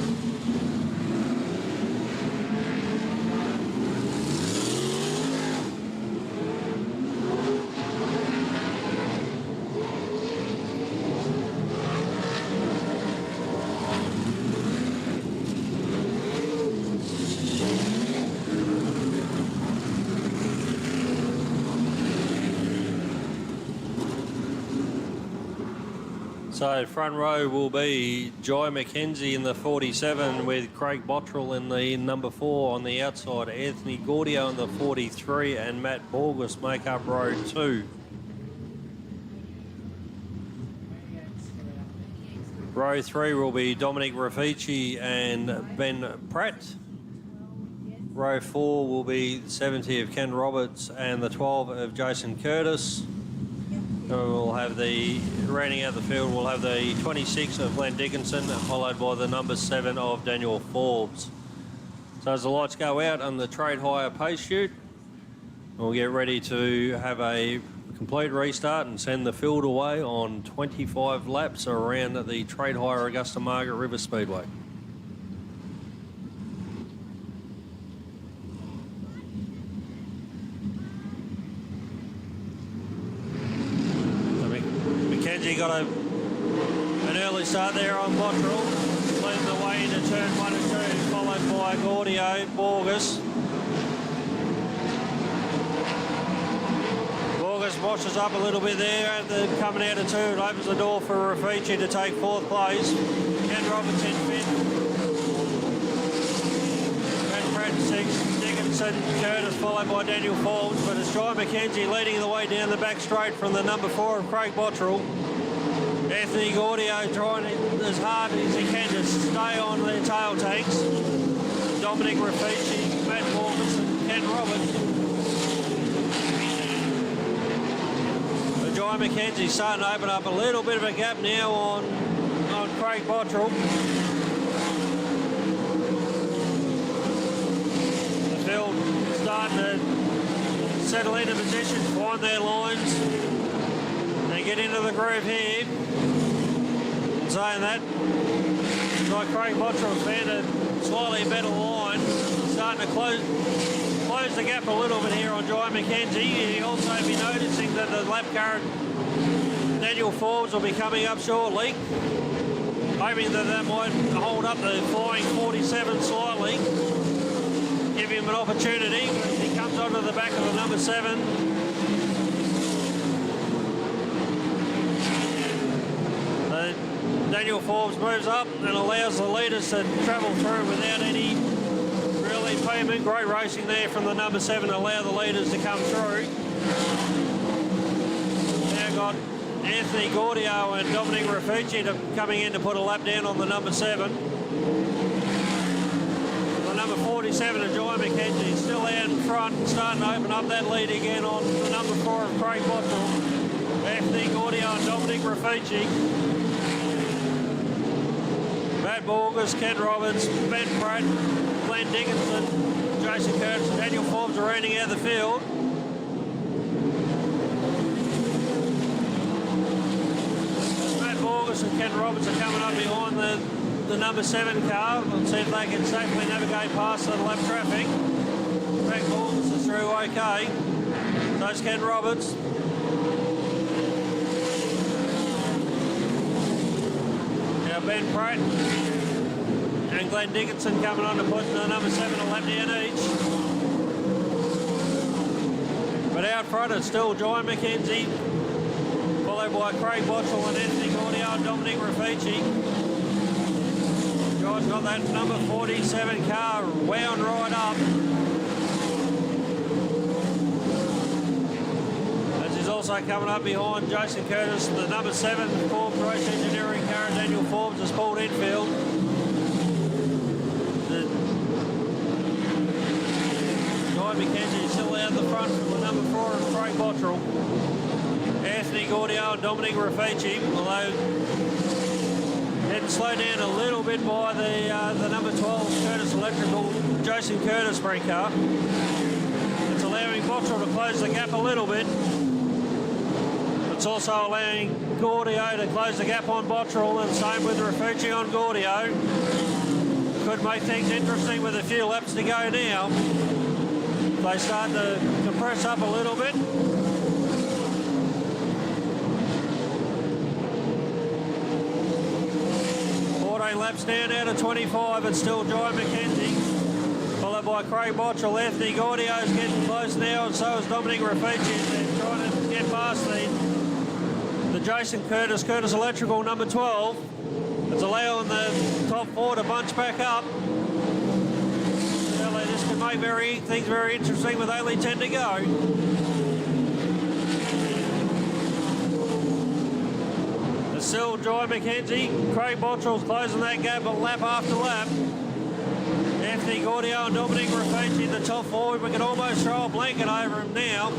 So front row will be Jai McKenzie in the 47 with Craig Bottrell in the number 4 on the outside. Anthony Gaudio in the 43 and Matt Borges make up row 2. Row 3 will be Dominic Raffici and Ben Pratt. Row 4 will be 70 of Ken Roberts and the 12 of Jason Curtis. We'll have the, rounding out the field, we'll have the 26 of Glenn Dickinson, followed by the number 7 of Daniel Forbes. So as the lights go out on the trade hire pace chute, we'll get ready to have a complete restart and send the field away on 25 laps around the trade hire Augusta Margaret River Speedway. early start there on Bottrell, leading the way into turn 1 and 2, followed by Gaudio, Borges. Borges washes up a little bit there, and coming out of 2, it opens the door for Raffici to take 4th place. Ken Roberts in 5th. Brad 6th. Dickinson, Curtis, followed by Daniel Forbes, but it's John McKenzie leading the way down the back straight from the number 4 of Craig Bottrell. Anthony Gaudio trying as hard as he can to stay on their tail tanks. Dominic Raffici, Matt Morgan and Ken Roberts. But John McKenzie starting to open up a little bit of a gap now on Craig Bottrell. The field starting to settle into position, find their lines. They get into the groove here. Saying that, like Craig Bottrell found a slightly better line, starting to close the gap a little bit here on Jai McKenzie. You'll also be noticing that the lap current Daniel Forbes will be coming up shortly, hoping that might hold up the flying 47 slightly, give him an opportunity. He comes onto the back of the number 7. Daniel Forbes moves up and allows the leaders to travel through without any real impediment. Great racing there from the number 7 to allow the leaders to come through. Now got Anthony Gaudio and Dominic Raffici coming in to put a lap down on the number 7. The number 47 of Jai McKenzie still out in front, starting to open up that lead again on the number 4 of Craig Bottrell. Anthony Gaudio and Dominic Raffici. Matt Borges, Ken Roberts, Ben Pratt, Glenn Dickinson, Jason Curtis and Daniel Forbes are rounding out the field. Matt Borges and Ken Roberts are coming up behind the number 7 car. We'll see if they can safely navigate past the lap traffic. Matt Borges is through okay. So's Ken Roberts. Ben Pratt and Glenn Dickinson coming on to put the number 7 a lap down each. But out front it's still Jai McKenzie, followed by Craig Bottrell and Anthony Gaudio and Dominic Raffici. Jai's got that number 47 car wound right up. Also coming up behind Jason Curtis, the number 7 Forbes Race Engineering car, Daniel Forbes has pulled infield. Jai McKenzie is still out the front from the number 4 of Craig Bottrell. Anthony Gaudio and Dominic Raffici, although getting slowed down a little bit by the number 12 Curtis Electrical Jason Curtis sprint car. It's allowing Bottrell to close the gap a little bit. It's also allowing Gaudio to close the gap on Bottrell, and same with Raffici on Gaudio. Could make things interesting with a few laps to go now. They start to compress up a little bit. Laps down out of 25, it's still Jai McKenzie, followed by Craig Bottrell. Anthony Gaudio is getting close now, and so is Dominic Raffici. They're trying to get past the Jason Curtis Electrical number 12. It's allowing the top 4 to bunch back up. Well, they just can make things very interesting with only 10 to go. Still Jai McKenzie. Craig Bottrell's closing that gap lap after lap. Anthony Gaudio and Dominic Raffici, the top 4. We can almost throw a blanket over him now.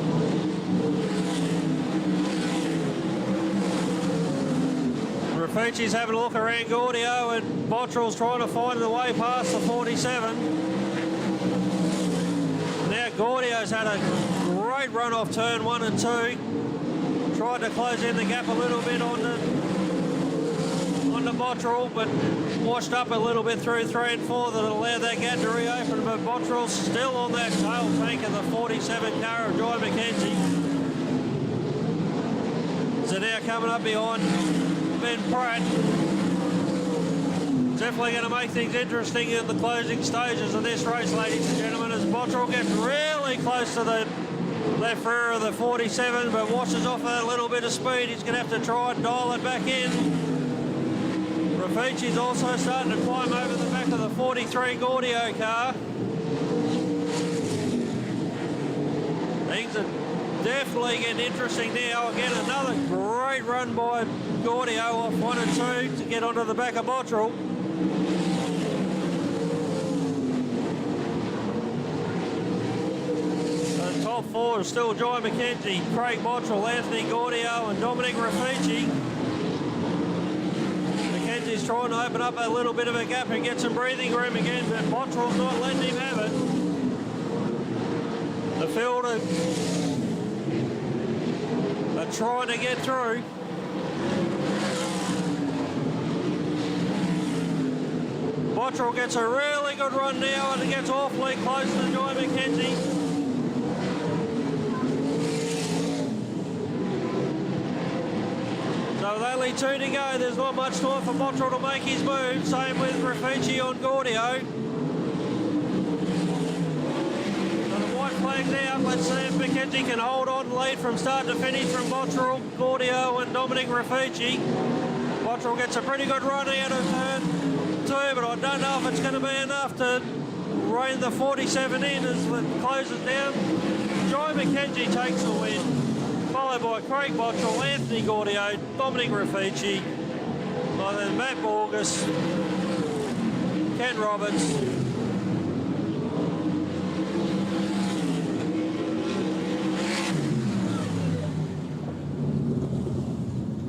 Raffici's having a look around Gaudio, and Bottrell's trying to find the way past the 47. Now Gaudio's had a great run off turn 1 and 2. Tried to close in the gap a little bit on the Bottrell, but washed up a little bit through 3 and 4 that allowed that gap to reopen. But Bottrell's still on that tail tank of the 47 car of Jai McKenzie. So now coming up behind Ben Pratt. Definitely going to make things interesting in the closing stages of this race, ladies and gentlemen, as Bottrell gets really close to the left rear of the 47, but washes off a little bit of speed. He's going to have to try and dial it back in. Rafici's also starting to climb over the back of the 43 Gaudio car. Things are definitely getting interesting now. Again, another great run by Gaudio off 1 and 2 to get onto the back of Bottrell. The top four is still Joy McKenzie, Craig Bottrell, Anthony Gaudio and Dominic Rafici. McKenzie's trying to open up a little bit of a gap and get some breathing room again, but Bottrell's not letting him have it. The field are trying to get through. Bottrell gets a really good run now and it gets awfully close to Joy McKenzie. So with only 2 to go, there's not much time for Bottrell to make his move. Same with Rafici on Gaudio. Flags out. Let's see if McKenzie can hold on and lead from start to finish from Bottrell, Gaudio and Dominic Rafici. Bottrell gets a pretty good run out of turn 2, but I don't know if it's going to be enough to rein the 47 in as it closes down. Joy McKenzie takes the win, followed by Craig Bottrell, Anthony Gaudio, Dominic Rafici, and then Matt Borges, Ken Roberts,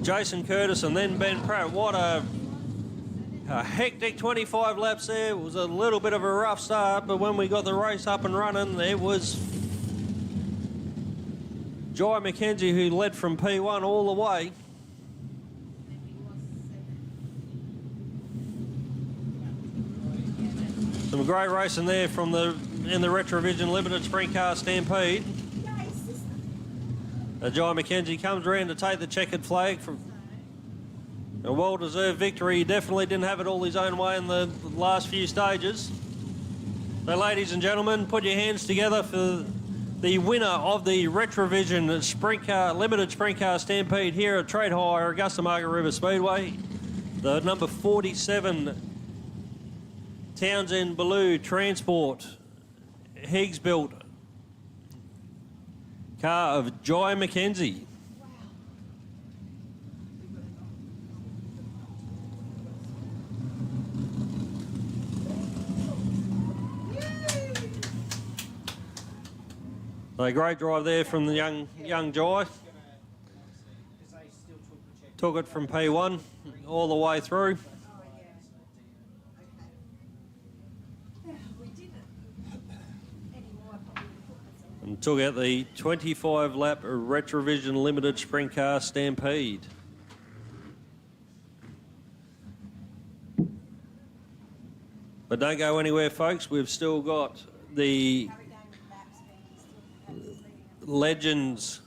Jason Curtis and then Ben Pratt. What a hectic 25 laps there. It was a little bit of a rough start, but when we got the race up and running, there was Joy McKenzie who led from P1 all the way. Some great racing there from in the Retrovision Limited Sprint Car Stampede. Joy McKenzie comes around to take the checkered flag from a well-deserved victory. He definitely didn't have it all his own way in the last few stages. So, ladies and gentlemen, put your hands together for the winner of the Retrovision Sprint Car Limited Sprint Car Stampede here at Trade Hire, Augusta Margaret River Speedway. The number 47 Townsend Ballou Transport Higgs built car of Joy McKenzie. So a great drive there from the young Joy. Took it from P1 all the way through. And took out the 25-lap Retrovision Limited Sprint Car Stampede. But don't go anywhere, folks. We've still got the Legends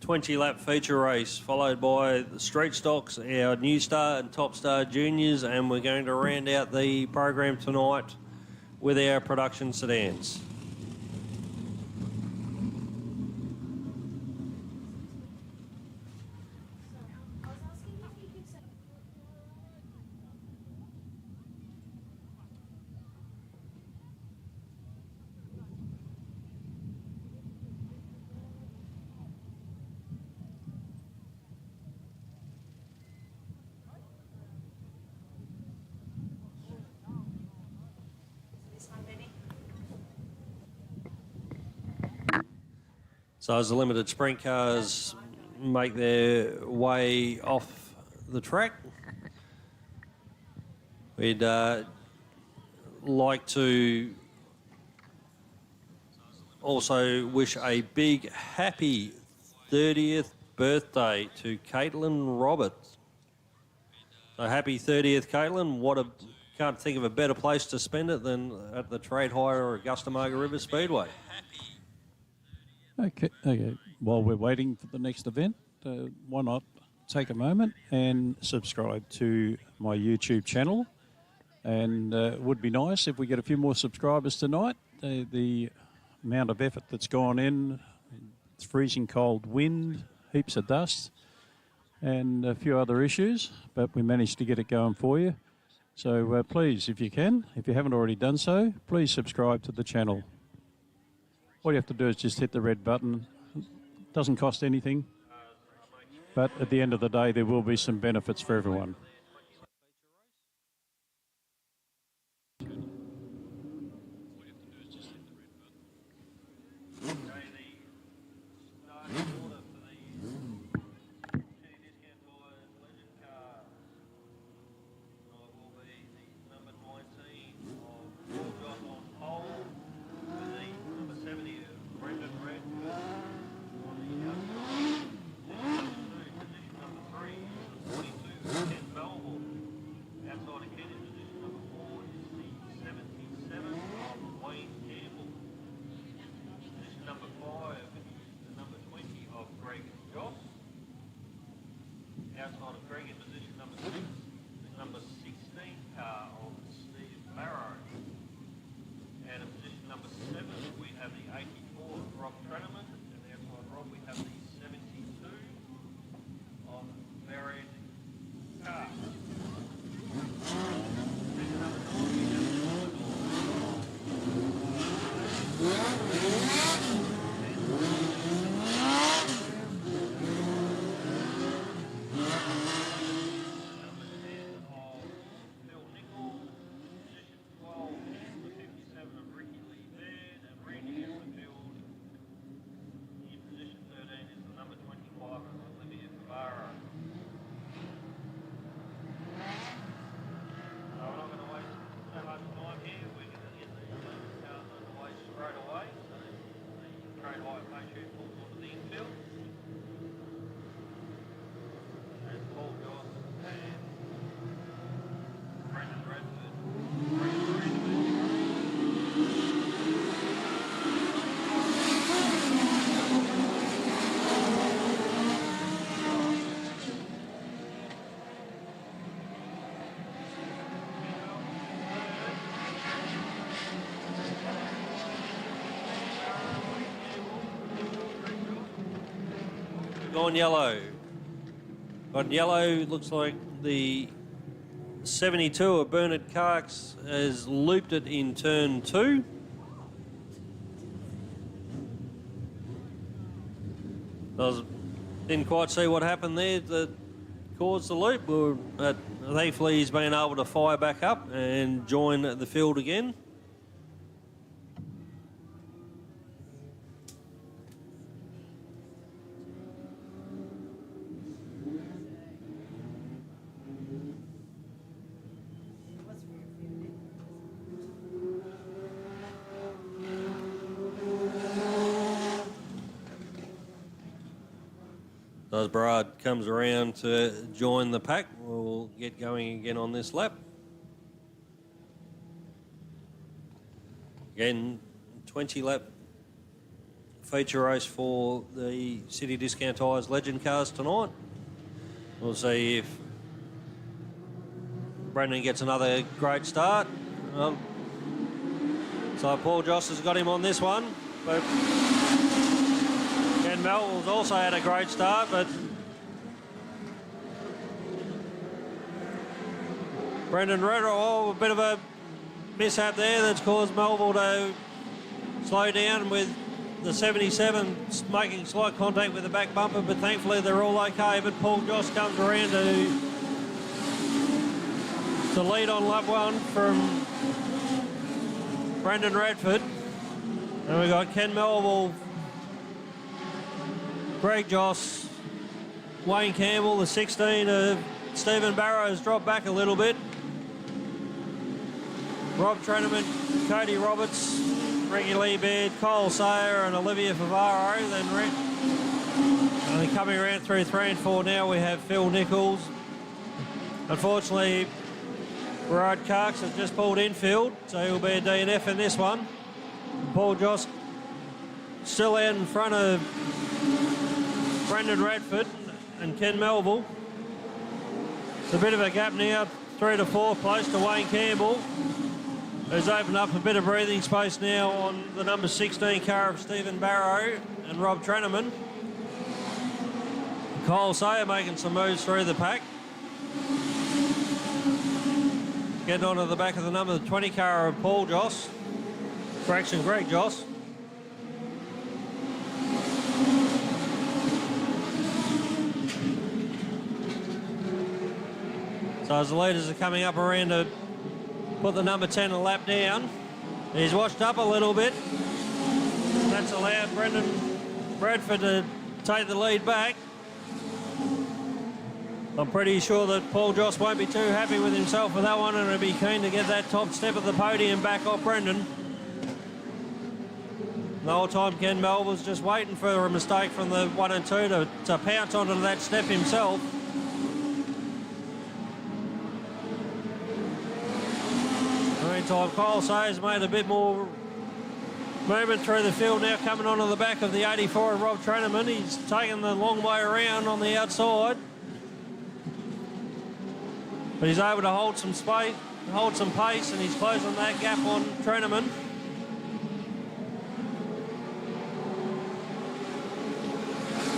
20-lap feature race, followed by the Street Stocks, our New Star and Top Star Juniors, and we're going to round out the program tonight with our production sedans. So as the limited sprint cars make their way off the track, we'd like to also wish a big happy 30th birthday to Caitlin Roberts. So happy 30th, Caitlin. Can't think of a better place to spend it than at the Trade Hire Augusta Margaret River Speedway. Okay. While we're waiting for the next event, why not take a moment and subscribe to my YouTube channel, And it would be nice if we get a few more subscribers tonight. The amount of effort that's gone in, it's freezing cold wind, heaps of dust, and a few other issues, but we managed to get it going for you. So please, if you can, if you haven't already done so, please subscribe to the channel. All you have to do is just hit the red button. It doesn't cost anything, but at the end of the day, there will be some benefits for everyone. Outside of Greg in position number 6, the number 16 car of Steve Barrow. And in position number 7, we have the 84 of Rob Treneman, and outside Rob we have the 72 of Varied Car. Position number 9, we have Gone yellow. Gone yellow, looks like the 72 of Bernard Carks has looped it in turn 2. Didn't quite see what happened there that caused the loop, but thankfully he's been able to fire back up and join the field again. As Barrard comes around to join the pack, we'll get going again on this lap. Again, 20 lap feature race for the City Discount Tyres Legend cars tonight. We'll see if Brendan gets another great start. So Paul Joss has got him on this one. But Ken Melville's also had a great start, but Brendan Redder, a bit of a mishap there that's caused Melville to slow down with the 77 making slight contact with the back bumper, but thankfully they're all okay. But Paul Joss comes around to lead on lap 1 from Brendan Radford. And we've got Ken Melville, Greg Joss, Wayne Campbell, the 16 of Stephen Barrows dropped back a little bit. Rob Treneman, Cody Roberts, Ricky Lee Baird, Cole Sayer and Olivia Favaro. Then coming around through 3 and 4 now we have Phil Nichols. Unfortunately, Barrard Carks has just pulled infield, so he'll be a DNF in this one. Paul Joss still out in front of Brendan Radford and Ken Melville. It's a bit of a gap now 3 to 4 close to Wayne Campbell, who's opened up a bit of breathing space now on the number 16 car of Stephen Barrow and Rob Treneman. Kyle Sayer making some moves through the pack. Getting onto the back of the number 20 car of Paul Joss. Correction, Greg Joss. So as the leaders are coming up around to put the number 10 a lap down, he's washed up a little bit. That's allowed Brendan Bradford to take the lead back. I'm pretty sure that Paul Joss won't be too happy with himself for that one, and he'll be keen to get that top step of the podium back off Brendan. The whole time Ken Mel was just waiting for a mistake from the 1 and 2 to pounce onto that step himself. Meantime, Kyle Sayers made a bit more movement through the field now, coming onto the back of the 84 of Rob Treneman. He's taken the long way around on the outside, but he's able to hold some space, hold some pace, and he's closing that gap on Treneman.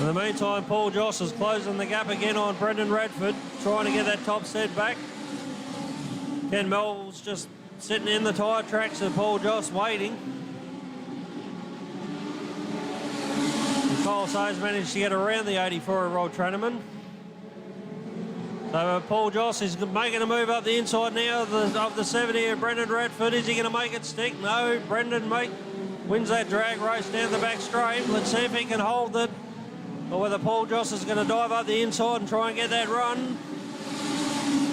In the meantime, Paul Joss is closing the gap again on Brendan Radford, trying to get that top set back. Ken Mel's just sitting in the tyre tracks and Paul Joss waiting. And Kyle Sayers managed to get around the 84 of Rob Treneman. So Paul Joss is making a move up the inside now of the 70 of Brendan Radford. Is he going to make it stick? No. Brendan wins that drag race down the back straight. Let's see if he can hold it, or whether Paul Joss is going to dive up the inside and try and get that run.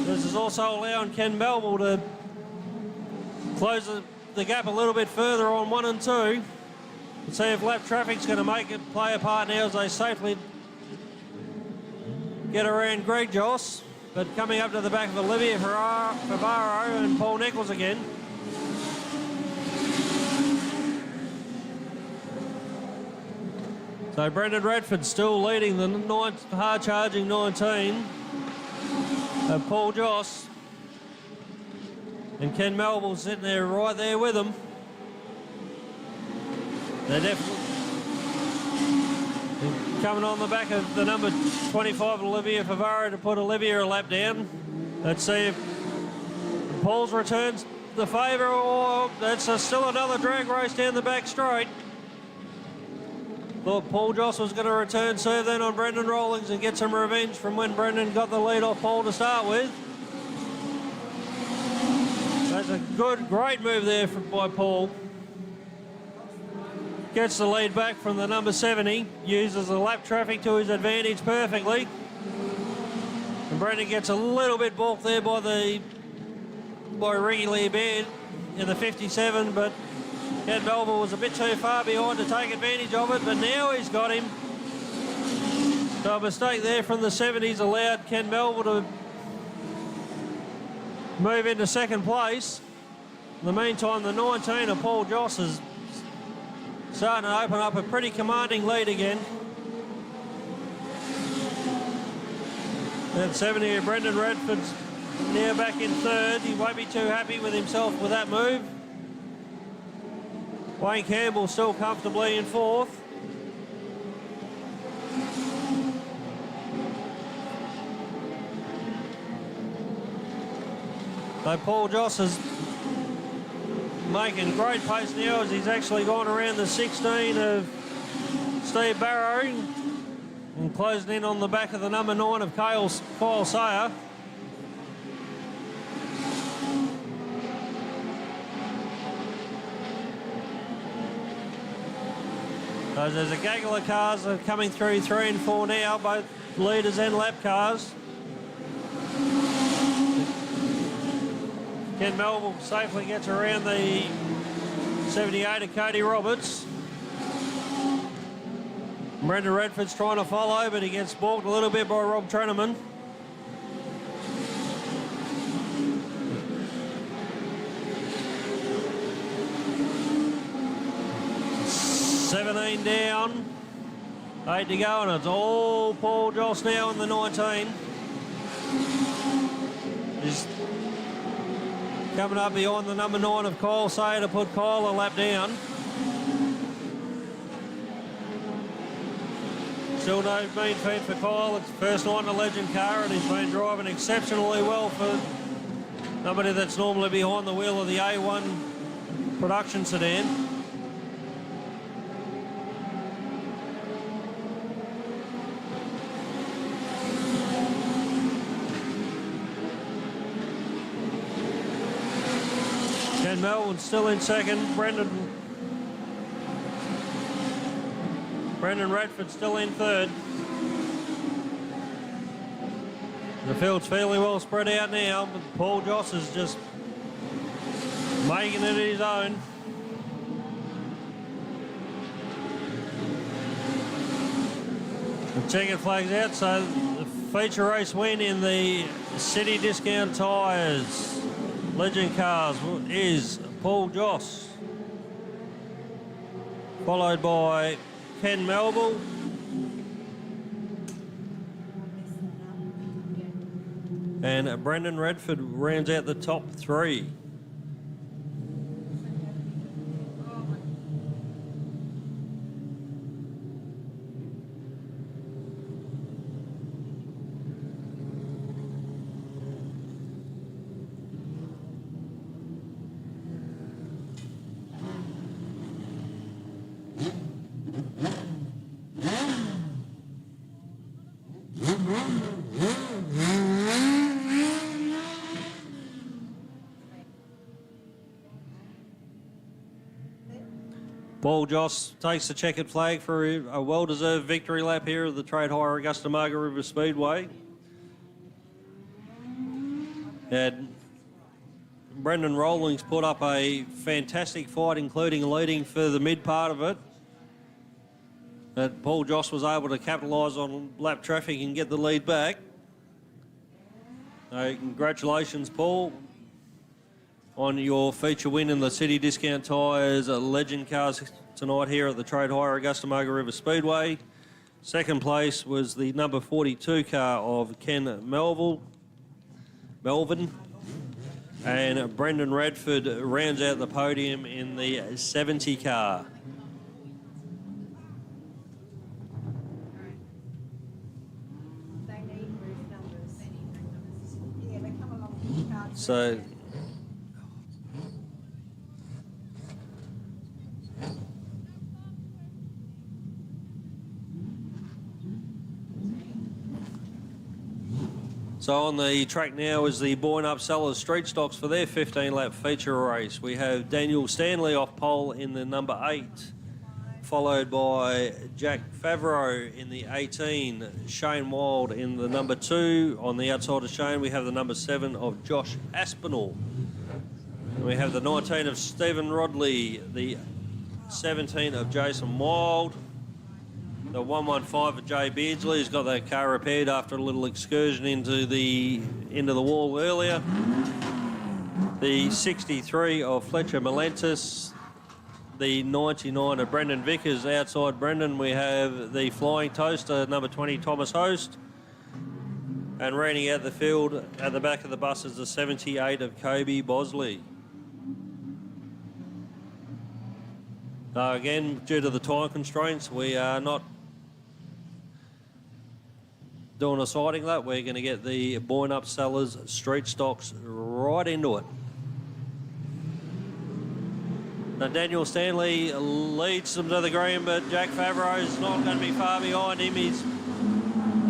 This is also allowing Ken Melville to close the gap a little bit further on 1 and 2. Let's see if lap traffic's going to play a part now as they safely get around Greg Joss. But coming up to the back of Olivia Favaro and Paul Nichols again. So Brendan Radford still leading the hard-charging 19. And Paul Joss and Ken Melville sitting there right there with them. They're definitely coming on the back of the number 25, Olivia Favaro, to put Olivia a lap down. Let's see if Paul's returns the favour, or that's still another drag race down the back straight. Thought Paul Joss was going to return serve then on Brendan Rawlings and get some revenge from when Brendan got the lead off Paul to start with. That's a great move there by Paul. Gets the lead back from the number 70, uses the lap traffic to his advantage perfectly. And Brendan gets a little bit balked there by Ricky Lee Baird in the 57, but Ken Melville was a bit too far behind to take advantage of it, but now he's got him. So a mistake there from the 70s allowed Ken Melville to move into second place. In the meantime, the 19 of Paul Joss is starting to open up a pretty commanding lead again. That 70 of Brendan Radford's now back in third. He won't be too happy with himself with that move. Wayne Campbell still comfortably in fourth. So Paul Joss is making great pace now as he's actually gone around the 16 of Steve Barrow and closing in on the back of the number 9 of Kyle Sayer. So there's a gaggle of cars that are coming through 3 and 4 now, both leaders and lap cars. Ken Melville safely gets around the 78 of Cody Roberts. Brendan Radford's trying to follow, but he gets balked a little bit by Rob Treneman. $17 down, 8 to go, and it's all Paul Joss now in the 19. He's Coming up behind the number 9 of Kyle Sayer to put Kyle a lap down. Still no mean feat for Kyle. It's first line to Legend car, and he's been driving exceptionally well for somebody that's normally behind the wheel of the A1 production sedan. Ken Melbourne still in second. Brendan Radford still in third. The field's fairly well spread out now, but Paul Joss is just making it his own. The checkered flag's out, so the feature race win in the City Discount Tyres Legend Cars is Paul Joss, followed by Ken Melville, and Brendan Redford rounds out the top 3. Paul Joss takes the checkered flag for a well-deserved victory lap here of the Trade Hire Augusta Margaret River Speedway. And Brendan Rawlings put up a fantastic fight, including leading for the mid part of it. But Paul Joss was able to capitalise on lap traffic and get the lead back. So congratulations, Paul, on your feature win in the City Discount Tyres Legend Cars tonight here at the Trade Hire Augusta Margaret River Speedway. Second place was the number 42 car of Ken Melville. And Brendan Radford rounds out the podium in the 70 car. They need roof numbers. Yeah, they come along with the cards. So on the track now is the Boyne Up Sellers Street Stocks for their 15-lap feature race. We have Daniel Stanley off pole in the number 8, followed by Jack Favreau in the 18, Shane Wild in the number 2. On the outside of Shane, we have the number 7 of Josh Aspinall. And we have the 19 of Stephen Rodley, the 17 of Jason Wild, the 115 of Jay Beardsley, who's got that car repaired after a little excursion into the wall earlier. The 63 of Fletcher Melentis, the 99 of Brendan Vickers. Outside Brendan, we have the Flying Toaster, number 20, Thomas Host. And rounding out the field at the back of the bus is the 78 of Kobe Bosley. Again, due to the time constraints, we are not doing a sighting lap. We're going to get the Boyne Up Sellers Street Stocks right into it. Now Daniel Stanley leads them to the green, but Jack Favreau is not going to be far behind him. He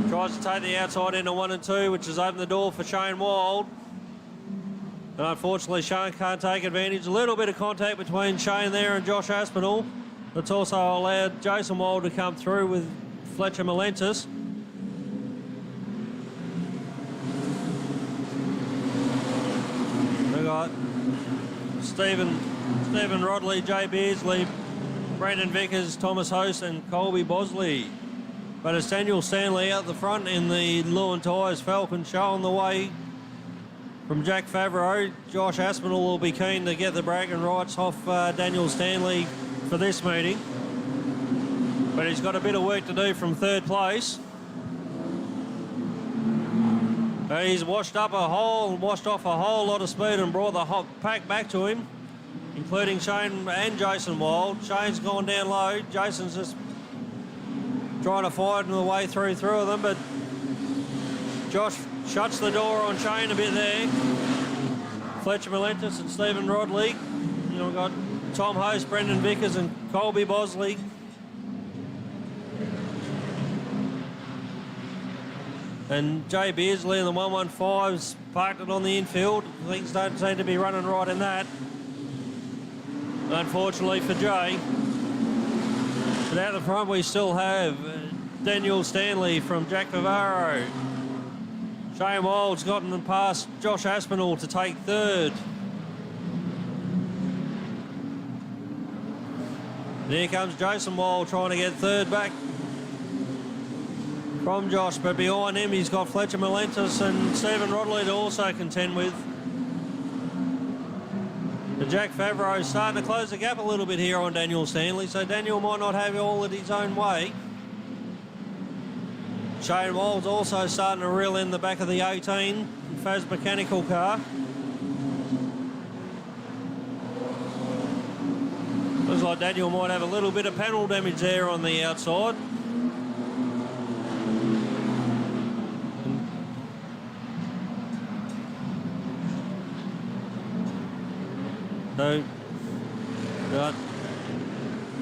tries to take the outside into 1 and 2, which has opened the door for Shane Wild. And unfortunately, Shane can't take advantage. A little bit of contact between Shane there and Josh Aspinall. That's also allowed Jason Wild to come through with Fletcher Melentis. We got Stephen Rodley, Jay Beardsley, Brendan Vickers, Thomas Host and Colby Bosley. But it's Daniel Stanley out the front in the Lewin Tyres Falcon showing the way from Jack Favreau. Josh Aspinall will be keen to get the bragging rights off Daniel Stanley for this meeting. But he's got a bit of work to do from third place. He's washed off a whole lot of speed and brought the pack back to him, including Shane and Jason Wild. Shane's gone down low. Jason's just trying to find the way through of them, but Josh shuts the door on Shane a bit there. Fletcher Malentis and Stephen Rodley. We've got Tom Host, Brendan Vickers and Colby Bosley. And Jay Beardsley and the 115's parked it on the infield. Things don't seem to be running right in that, unfortunately for Jay. But out the front we still have Daniel Stanley from Jack Favaro. Shane Wild's gotten past Josh Aspinall to take third. And here comes Jason Wild trying to get third back from Josh, but behind him he's got Fletcher Malentis and Stephen Rodley to also contend with. The Jack Favreau starting to close the gap a little bit here on Daniel Stanley, so Daniel might not have it all at his own way. Shane Wild's also starting to reel in the back of the 18 Faz Mechanical car. Looks like Daniel might have a little bit of panel damage there on the outside. So,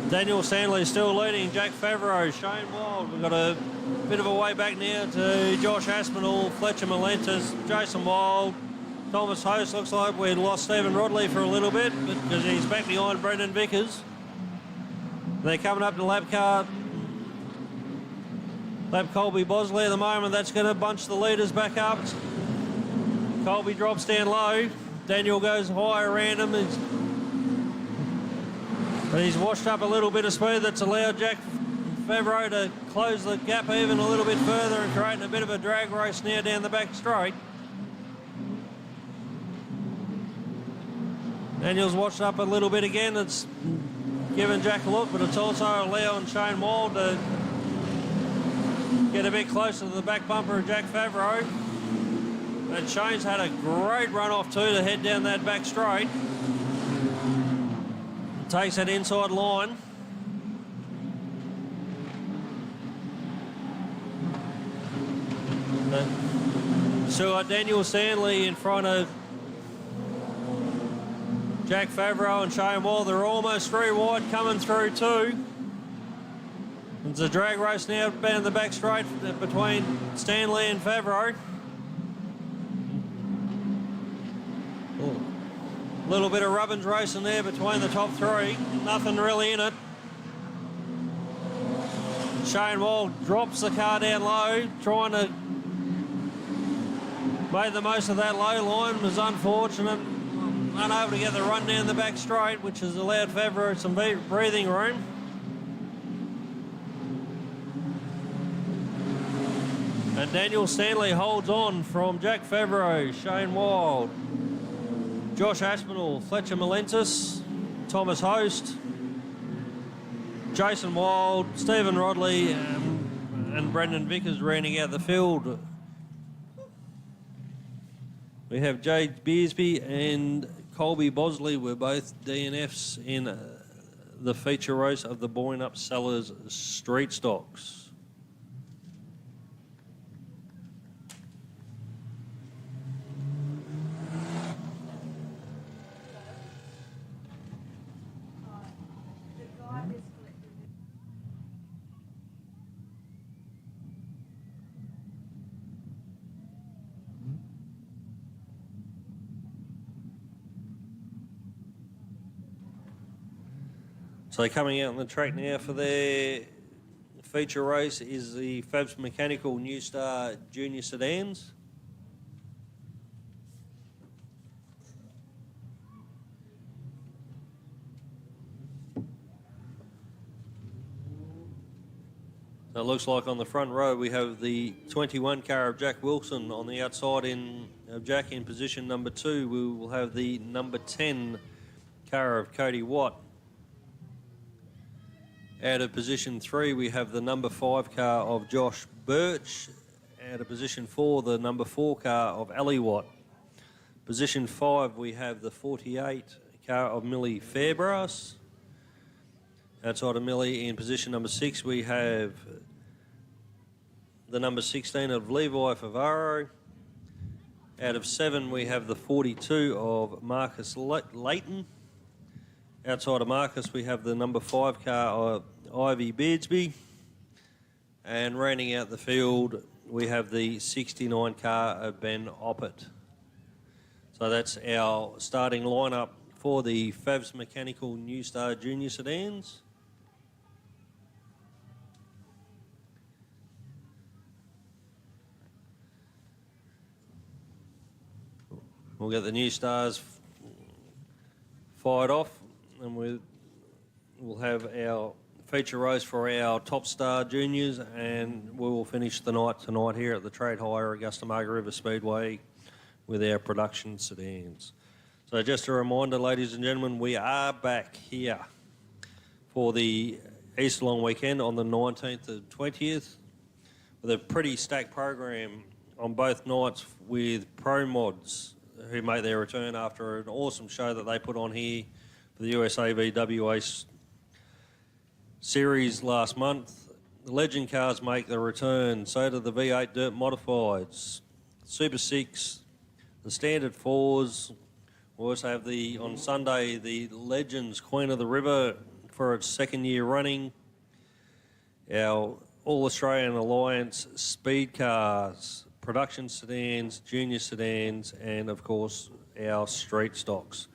Daniel Stanley still leading, Jack Favreau, Shane Wild. We've got a bit of a way back now to Josh Aspinall, Fletcher Malentis, Jason Wild, Thomas Host. Looks like we lost Stephen Rodley for a little bit because he's back behind Brendan Vickers. They're coming up to lap Colby Bosley at the moment. That's going to bunch the leaders back up. Colby drops down low. Daniel goes high around him. But he's washed up a little bit of speed that's allowed Jack Favreau to close the gap even a little bit further and creating a bit of a drag race now down the back straight. Daniel's washed up a little bit again. It's given Jack a look, but it's also allowing Shane Wild to get a bit closer to the back bumper of Jack Favreau. And Shane's had a great run off too to head down that back straight. Takes that inside line. So got Daniel Stanley in front of Jack Favreau and Shane Wild. They're almost three wide coming through too. It's a drag race now down the back straight between Stanley and Favreau. A little bit of rubbins racing there between the top three. Nothing really in it. Shane Wild drops the car down low, trying to make the most of that low line. Was unfortunate, unable to get the run down the back straight, which has allowed Favreau some breathing room. And Daniel Stanley holds on from Jack Favreau, Shane Wild, Josh Aspinall, Fletcher Malentis, Thomas Host, Jason Wild, Stephen Rodley and Brendan Vickers rounding out the field. We have Jade Beersby and Colby Bosley were both DNFs in the feature race of the Boyne Up Sellers Street Stocks. So coming out on the track now for their feature race is the Fabs Mechanical New Star Junior Sedans. So it looks like on the front row we have the 21 car of Jack Wilson. On the outside of Jack in position number 2, we will have the number 10 car of Cody Watt. Out of position 3, we have the number 5 car of Josh Birch. Out of position 4, the number 4 car of Ali Watt. Position 5, we have the 48 car of Millie Fairbrass. Outside of Millie, in position number 6, we have the number 16 of Levi Favaro. Out of 7, we have the 42 of Marcus Layton. Outside of Marcus, we have the number 5 car of Ivy Beardsby. And rounding out the field, we have the 69 car of Ben Oppett. So that's our starting lineup for the Favs Mechanical New Star Junior Sedans. We'll get the New Stars fired off, and we'll have our feature race for our Top Star Juniors, and we will finish the night tonight here at the Trade Hire Augusta Margaret River Speedway with our production sedans. So just a reminder, ladies and gentlemen, we are back here for the Easter long weekend on the 19th and 20th with a pretty stacked program on both nights with Pro Mods who make their return after an awesome show that they put on here for the USAV Series last month. The Legend cars make the return, so do the V8 Dirt Modifieds, Super 6, the Standard 4s. We also have on Sunday, the Legends Queen of the River for its second year running. Our All-Australian Alliance Speed Cars, Production Sedans, Junior Sedans, and of course, our Street Stocks.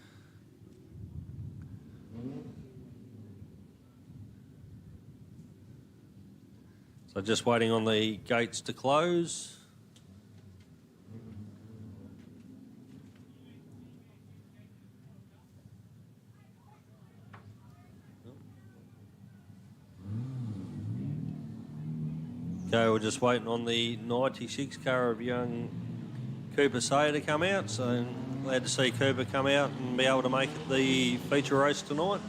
So just waiting on the gates to close. Okay, we're just waiting on the 96 car of young Cooper Sayer to come out. So glad to see Cooper come out and be able to make it the feature race tonight.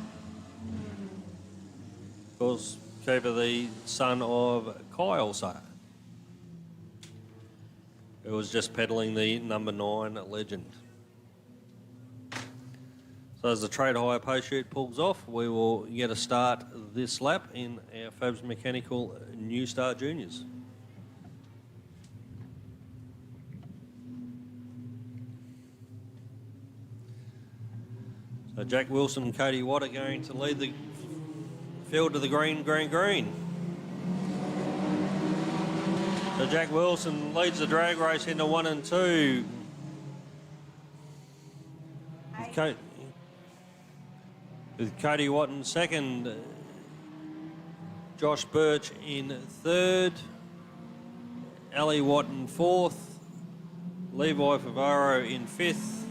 Of course, Cooper, the son of Kyle Sayer, who was just peddling the number 9 Legend. So as the Trade Hire post chute pulls off, we will get a start this lap in our Fabs Mechanical New Star Juniors. So Jack Wilson and Cody Watt are going to lead the field to the green. So Jack Wilson leads the drag race into 1 and 2. With Cody Watt in second, Josh Birch in third, Ali Watt in fourth, Levi Favaro in fifth,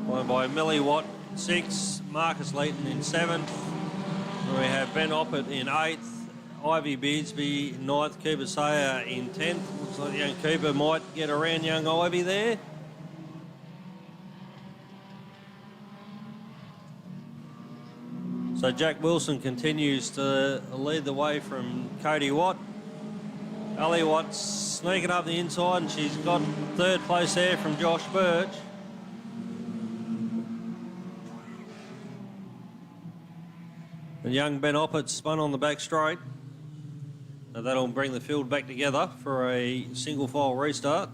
followed by Millie Watt in sixth, Marcus Layton in seventh. And we have Ben Oppett in eighth, Ivy Beardsby in ninth, Cooper Sayer in 10th. Looks like young Cooper might get around young Ivy there. So Jack Wilson continues to lead the way from Cody Watt. Ali Watt's sneaking up the inside, and she's got third place there from Josh Birch. And young Ben Oppett spun on the back straight. And that'll bring the field back together for a single file restart.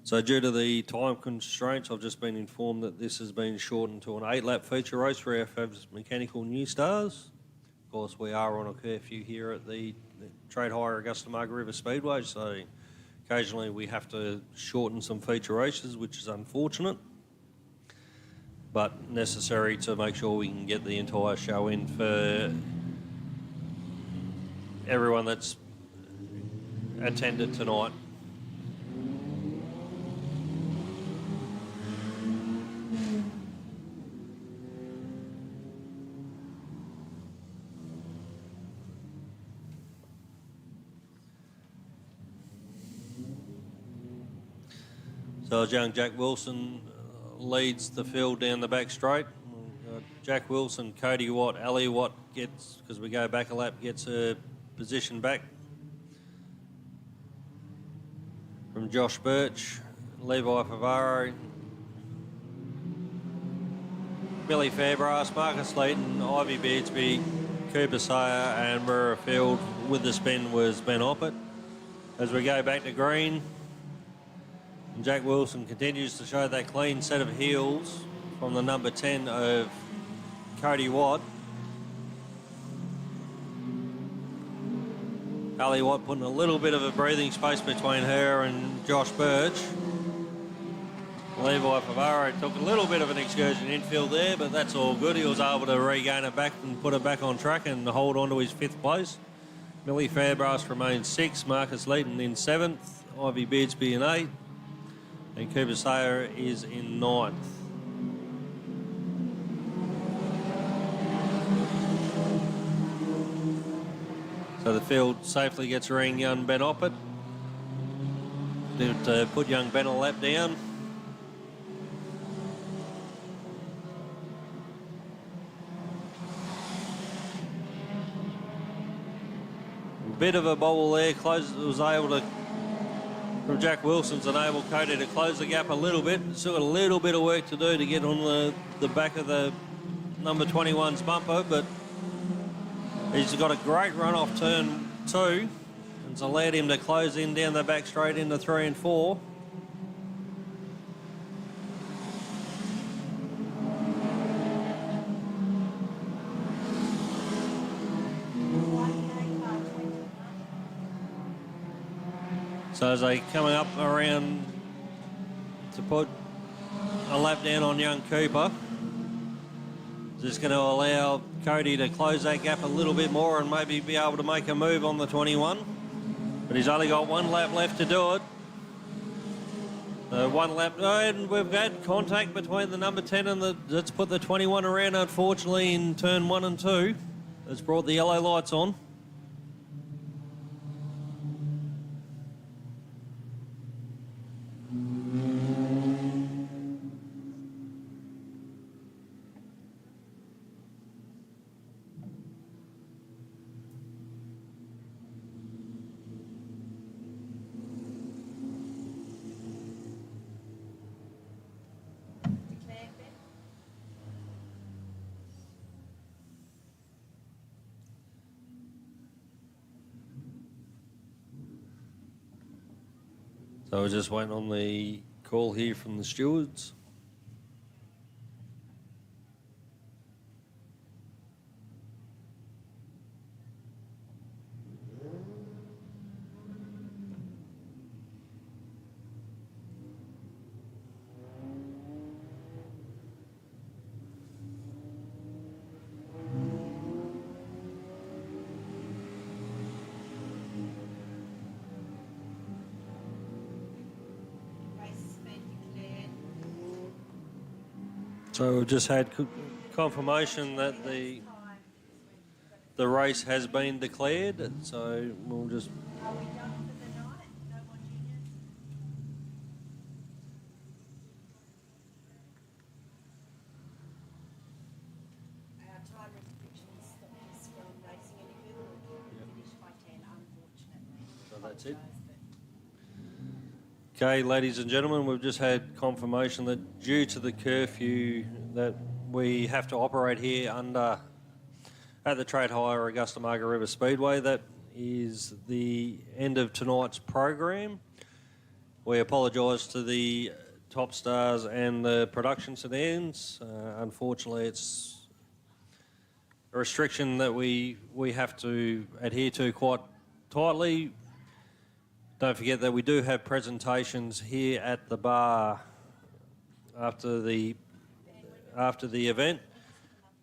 So due to the time constraints, I've just been informed that this has been shortened to an 8-lap feature race for our Fabs Mechanical New Stars. Of course, we are on a curfew here at the Trade Hire Augusta Margaret River Speedway, so occasionally we have to shorten some feature races, which is unfortunate, but necessary to make sure we can get the entire show in for everyone that's attended tonight. So as young Jack Wilson leads the field down the back straight. Jack Wilson, Cody Watt, Ali Watt gets, because we go back a lap, gets a position back from Josh Birch, Levi Favaro, Billy Fairbrass, Marcus Leighton, Ivy Beardsby, Cooper Sayer and Murrah Field with the spin was Ben Oppett. As we go back to green, Jack Wilson continues to show that clean set of heels from the number 10 of Cody Watt. Ali Watt putting a little bit of a breathing space between her and Josh Birch. Levi Favaro took a little bit of an excursion infield there, but that's all good. He was able to regain it back and put it back on track and hold on to his 5th place. Millie Fairbrass remains 6th, Marcus Leighton in 7th, Ivy Beardsby in 8th, and Cooper Sayer is in 9th. So the field safely gets ring young Ben Oppett. To put young Ben a lap down. Bit of a bobble there, was able to, from Jack Wilson's enable Cody to close the gap a little bit. Still got a little bit of work to do to get on the back of the number 21's bumper, but he's got a great run off turn 2, and it's allowed him to close in down the back straight into 3 and 4. So as they coming up around to put a lap down on young Cooper, just going to allow Cody to close that gap a little bit more and maybe be able to make a move on the 21. But he's only got 1 lap left to do it. 1 lap, and we've had contact between the number 10 and let's put the 21 around, unfortunately, in turn 1 and 2. It's brought the yellow lights on. So we're just waiting on the call here from the stewards. So we've just had confirmation that the race has been declared. So we'll just. Are we done for the night? No more juniors? Our time restrictions stop us from racing any further. We finished by 10, unfortunately. So that's it. Okay, ladies and gentlemen, we've just had confirmation that due to the curfew that we have to operate here under at the Trade Hire Augusta Margaret River Speedway, that is the end of tonight's program. We apologise to the top stars and the production sedans. Unfortunately, it's a restriction that we have to adhere to quite tightly. Don't forget that we do have presentations here at the bar after the event.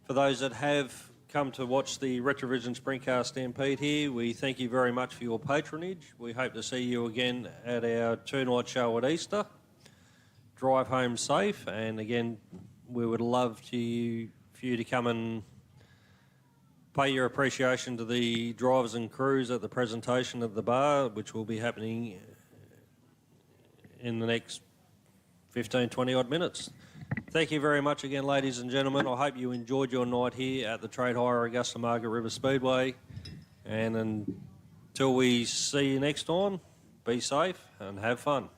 For those that have come to watch the Retrovision Sprint Car Stampede here, we thank you very much for your patronage. We hope to see you again at our two-night show at Easter. Drive home safe, and again, we would love for you to come and pay your appreciation to the drivers and crews at the presentation at the bar, which will be happening in the next 15, 20 odd minutes. Thank you very much again, ladies and gentlemen. I hope you enjoyed your night here at the Trade Hire Augusta Margaret River Speedway. And until we see you next time, be safe and have fun.